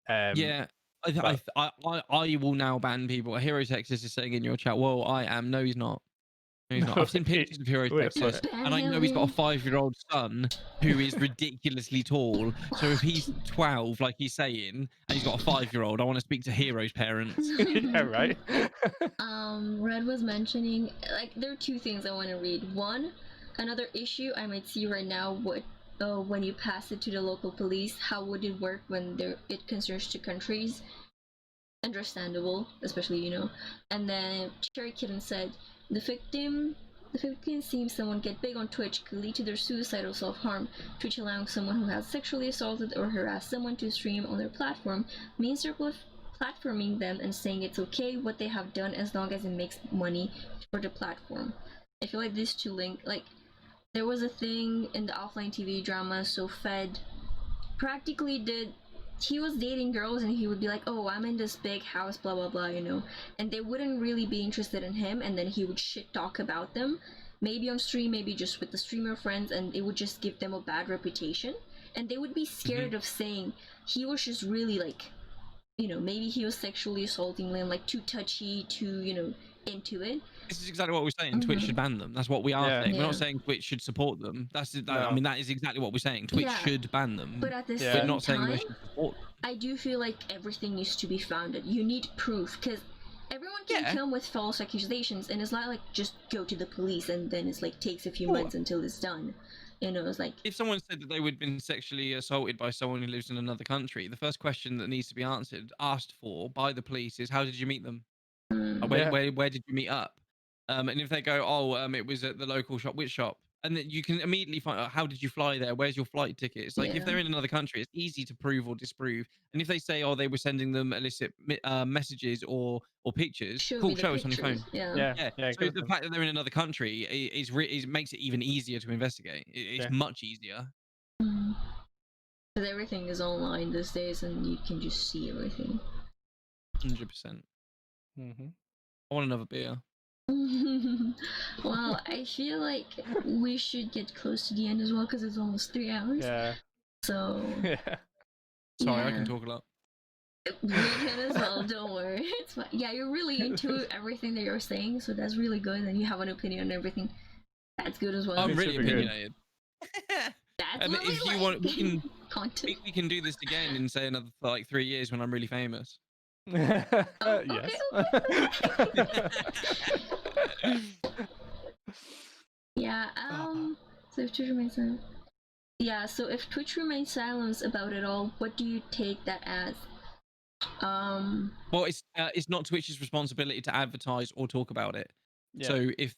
Um, Yeah, I, th- but I will now ban people. Hero Texas is saying in your chat, "Whoa, I am." No, he's not. No, he's not. no, I've seen pictures of Hero wait for Texas, it. and I know he's got a 5-year-old son who is ridiculously tall. So if he's 12, like he's saying, and he's got a 5-year-old, I want to speak to Hero's parents. Yeah, right. Red was mentioning, like, there are two things I want to read. One, another issue I might see right now would, when you pass it to the local police, how would it work when it concerns two countries? Understandable, especially. And then Cherry Kitten said, the victim seems someone get big on Twitch could lead to their suicide or self-harm. Twitch allowing someone who has sexually assaulted or harassed someone to stream on their platform means they're platforming them and saying it's okay what they have done as long as it makes money for the platform. I feel like these two link. Like, there was a thing in the offline TV drama, so Fed practically did. He was dating girls and he would be like, oh, I'm in this big house, blah blah blah, and they wouldn't really be interested in him, and then he would shit talk about them, maybe on stream, maybe just with the streamer friends, and it would just give them a bad reputation, and they would be scared of saying he was just really like, maybe he was sexually assaulting them, like too touchy, too into it. This is exactly what we're saying. Twitch should ban them. That's what we are saying. We're Yeah. not saying Twitch should support them. I No. mean, that is exactly what we're saying. Twitch Yeah. should ban them. But at the Yeah. We're same not saying time, they should support them. I do feel like everything needs to be founded. You need proof, because everyone can Yeah. come with false accusations, and it's not like just go to the police and then it's like takes a few Well, months until it's done. It's like, if someone said that they would have been sexually assaulted by someone who lives in another country, the first question that needs to be asked for by the police is, how did you meet them? mm, Where, Yeah. where did you meet up? And if they go, oh, it was at the local shop, which shop? and then you can immediately find out how did you fly there? Where's your flight ticket? It's like if Yeah. they're in another country, it's easy to prove or disprove. And if they say, oh, they were sending them illicit messages or pictures, Show me cool, the show us on your pictures. phone. Yeah. Yeah, Yeah. yeah, So the fact that they're in another country is makes it even easier to investigate. It's Yeah. much easier. Because everything is online these days, and you can just see everything. 100%. Mm-hmm. I want another beer. Well, I feel like we should get close to the end as well because it's almost 3 hours. Yeah. So Yeah. Sorry, I yeah. can talk a lot. We can as well. Don't worry. It's fine. Yeah, you're really into everything that you're saying, so that's really good. And you have an opinion on everything. That's good as well. I'm It's really super good. opinionated. That's And what if we you like. want, we can Content. we can do this again in say another like 3 years when I'm really famous. Oh, Yes. okay. Yeah. So if Twitch remains silent. Yeah. So if Twitch remains silent about it all, what do you take that as? Well, it's not Twitch's responsibility to advertise or talk about it. Yeah. So if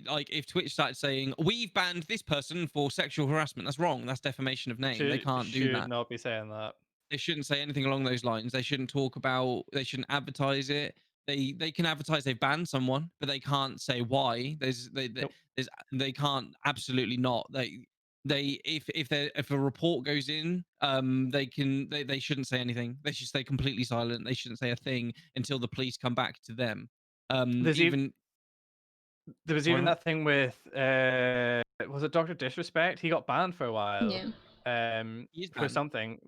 like if Twitch started saying we've banned this person for sexual harassment, that's wrong. That's defamation of name. They can't do that. Should not be saying that. They shouldn't say anything along those lines. They shouldn't talk about. They shouldn't advertise it. They can advertise they've banned someone, but they can't say why. Nope. They can't absolutely not. They if a report goes in, they shouldn't say anything. They should stay completely silent. They shouldn't say a thing until the police come back to them. There's Even There was Why even not? that thing with was it Dr. Disrespect? He got banned for a while. Yeah. He is For banned. something.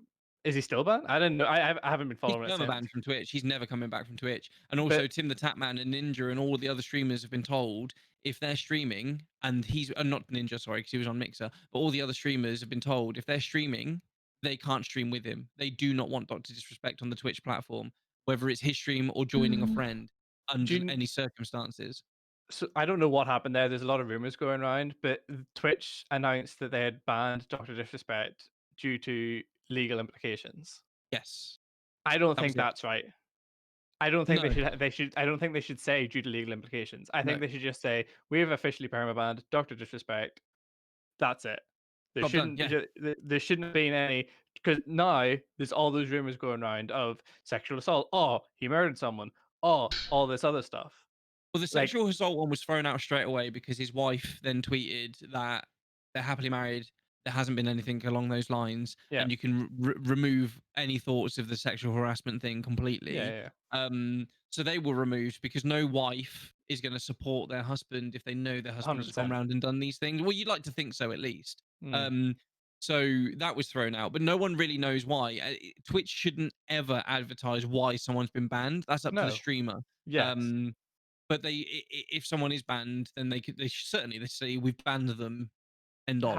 Is he still banned? I didn't know. I haven't been He's following it since. perma-banned from Twitch. He's never coming back from Twitch. And also, Tim the Tatman and Ninja and all the other streamers have been told if they're streaming and he's not Ninja, sorry, because he was on Mixer, but all the other streamers have been told if they're streaming, they can't stream with him. They do not want Dr. Disrespect on the Twitch platform, whether it's his stream or joining a friend under any circumstances. So I don't know what happened there. There's a lot of rumors going around, but Twitch announced that they had banned Dr. Disrespect due to legal implications. Yes. I don't That think was it. that's right. I don't think No. they should. I don't think they should say due to legal implications. I think No. they should just say we have officially permabanned Dr. Disrespect. That's it. There Job done, shouldn't. There shouldn't have been any, because now there's all those rumors going around of sexual assault. Oh, he murdered someone. Oh, all this other stuff. Well, the sexual assault one was thrown out straight away because his wife then tweeted that they're happily married. There hasn't been anything along those lines, Yeah. and you can remove any thoughts of the sexual harassment thing completely. Yeah. So they were removed because no wife is going to support their husband if they know their husband has gone 100%. around and done these things. Well, you'd like to think so, at least. Mm. So that was thrown out, but no one really knows why. Twitch shouldn't ever advertise why someone's been banned. That's up to No. the streamer. Yes. But if someone is banned, then they certainly they say we've banned them. End of.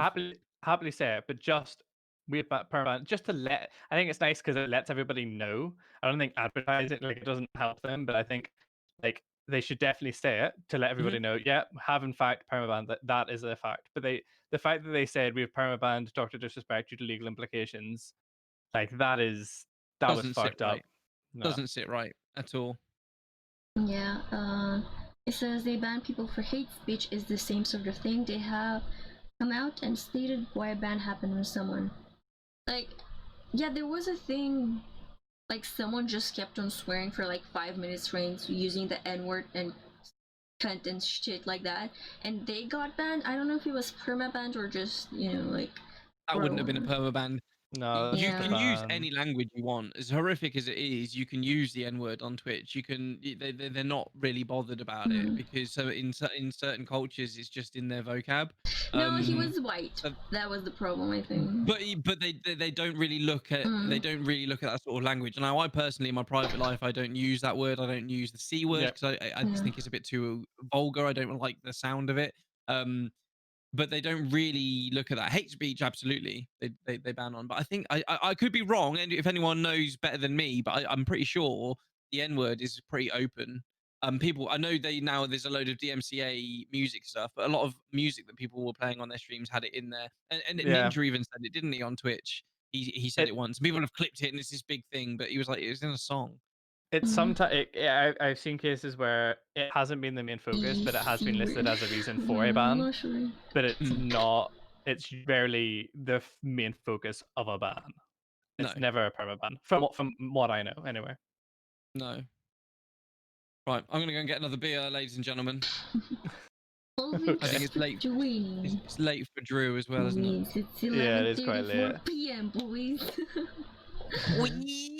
Happily say it, but just we've permabanned just to let. I think it's nice because it lets everybody know. I don't think advertising it doesn't help them, but I think they should definitely say it to let everybody know. Yeah, have in fact permabanned that is a fact. But the fact that they said we've permabanned Dr. Disrespect due to legal implications, that was fucked up. Right. No. Doesn't sit right at all. Yeah. It says they ban people for hate speech is the same sort of thing. They have come out and stated why a ban happened when someone, there was a thing, someone just kept on swearing for 5 minutes straight using the N-word and cunt and shit like that, and they got banned. I don't know if it was perma-banned or just, that wouldn't have been a perma-ban. No, you can use any language you want. As horrific as it is, you can use the N-word on Twitch. You can. They're not really bothered about it because in certain cultures, it's just in their vocab. No, he was white. That was the problem, I think. But they don't really look at that sort of language. Now, I personally, in my private life, I don't use that word. I don't use the C word because I just think it's a bit too vulgar. I don't like the sound of it. But they don't really look at that. Hate speech, absolutely, they ban on. But I think I could be wrong, and if anyone knows better than me, but I'm pretty sure the N-word is pretty open. People, I know there's a load of DMCA music stuff, but a lot of music that people were playing on their streams had it in there. And Ninja even said it, didn't he, on Twitch? He said it once. People have clipped it, and it's this big thing, but he was like, it was in a song. It's Mhm. sometimes I've seen cases where it hasn't been the main focus, but it has been listed as a reason for a I'm ban. not sure. But it's Mm. not. It's rarely the main focus of a ban. No, It's never a perma ban, from what I know, anyway. no. Right, I'm gonna go and get another beer, ladies and gentlemen. I think it's late. Joining. It's late for Drew as well, isn't it? Yes, it's Yeah, it is 11:34 quite late. p.m. boys.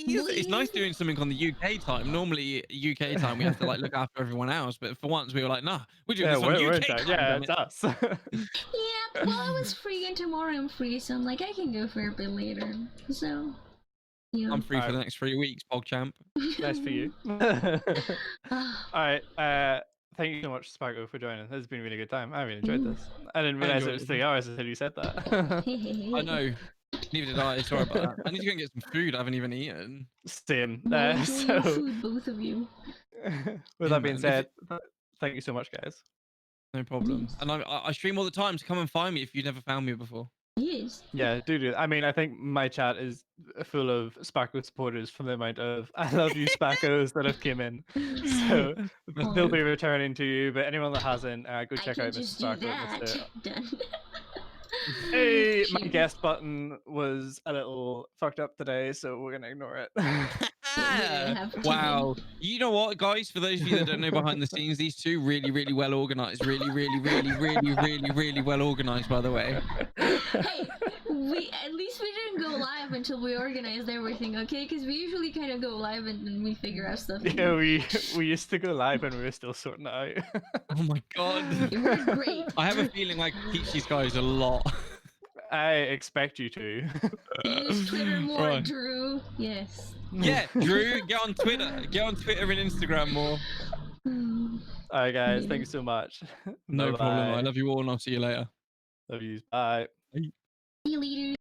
It's nice doing something on the UK time. Normally, UK time we have to like look after everyone else, but for once we were like, nah, we're doing Yeah, this on we're in UK time. time. Yeah, damn it's it. us. Yeah, well, I was free and tomorrow I'm free, so I'm like, I can go for a bit later. So, yeah. I'm free for Alright. the next 3 weeks, PogChamp. Nice for you. Ah, Alright, thank you so much, Sparko, for joining. This has been a really good time. I really enjoyed this. I didn't realize it enjoyed was it. 3 hours until you said that. I know. Neither did I. Sorry about that. I need to go and get some food I haven't even eaten. Same. Well, enjoy your So, food, both of you. with Yeah, that being man, if said, thank you so much, guys. No problem. Yes. And I stream all the time, so come and find me if you've never found me before. Yes. Yeah, do. I mean, I think my chat is full of Sparko supporters from the amount of I love you Sparkos that have come in. So they'll be returning to you. But anyone that hasn't, go I check can out Mr. just do Sparko. that. Done. Hey, my Cute. guest button was a little fucked up today, so we're gonna ignore it. have to Wow. You know what, guys? For those of you that don't know behind the scenes, these two really well organized. Really well organized, by the way. Hey, at least we didn't go live until we organized everything, okay? Because we usually kind of go live and then we figure out stuff. Yeah, we used to go live and we were still sorting it out. Oh my god. It was great. I have a feeling I teach these guys a lot. I expect you to. Use Twitter more, Right. Drew. Yes. Yeah, Drew, get on Twitter. Get on Twitter and Instagram more. Hmm. Alright, guys, Yeah. thank you so much. No problem. I Bye-bye. love you all and I'll see you later. Love you. Bye. See you later.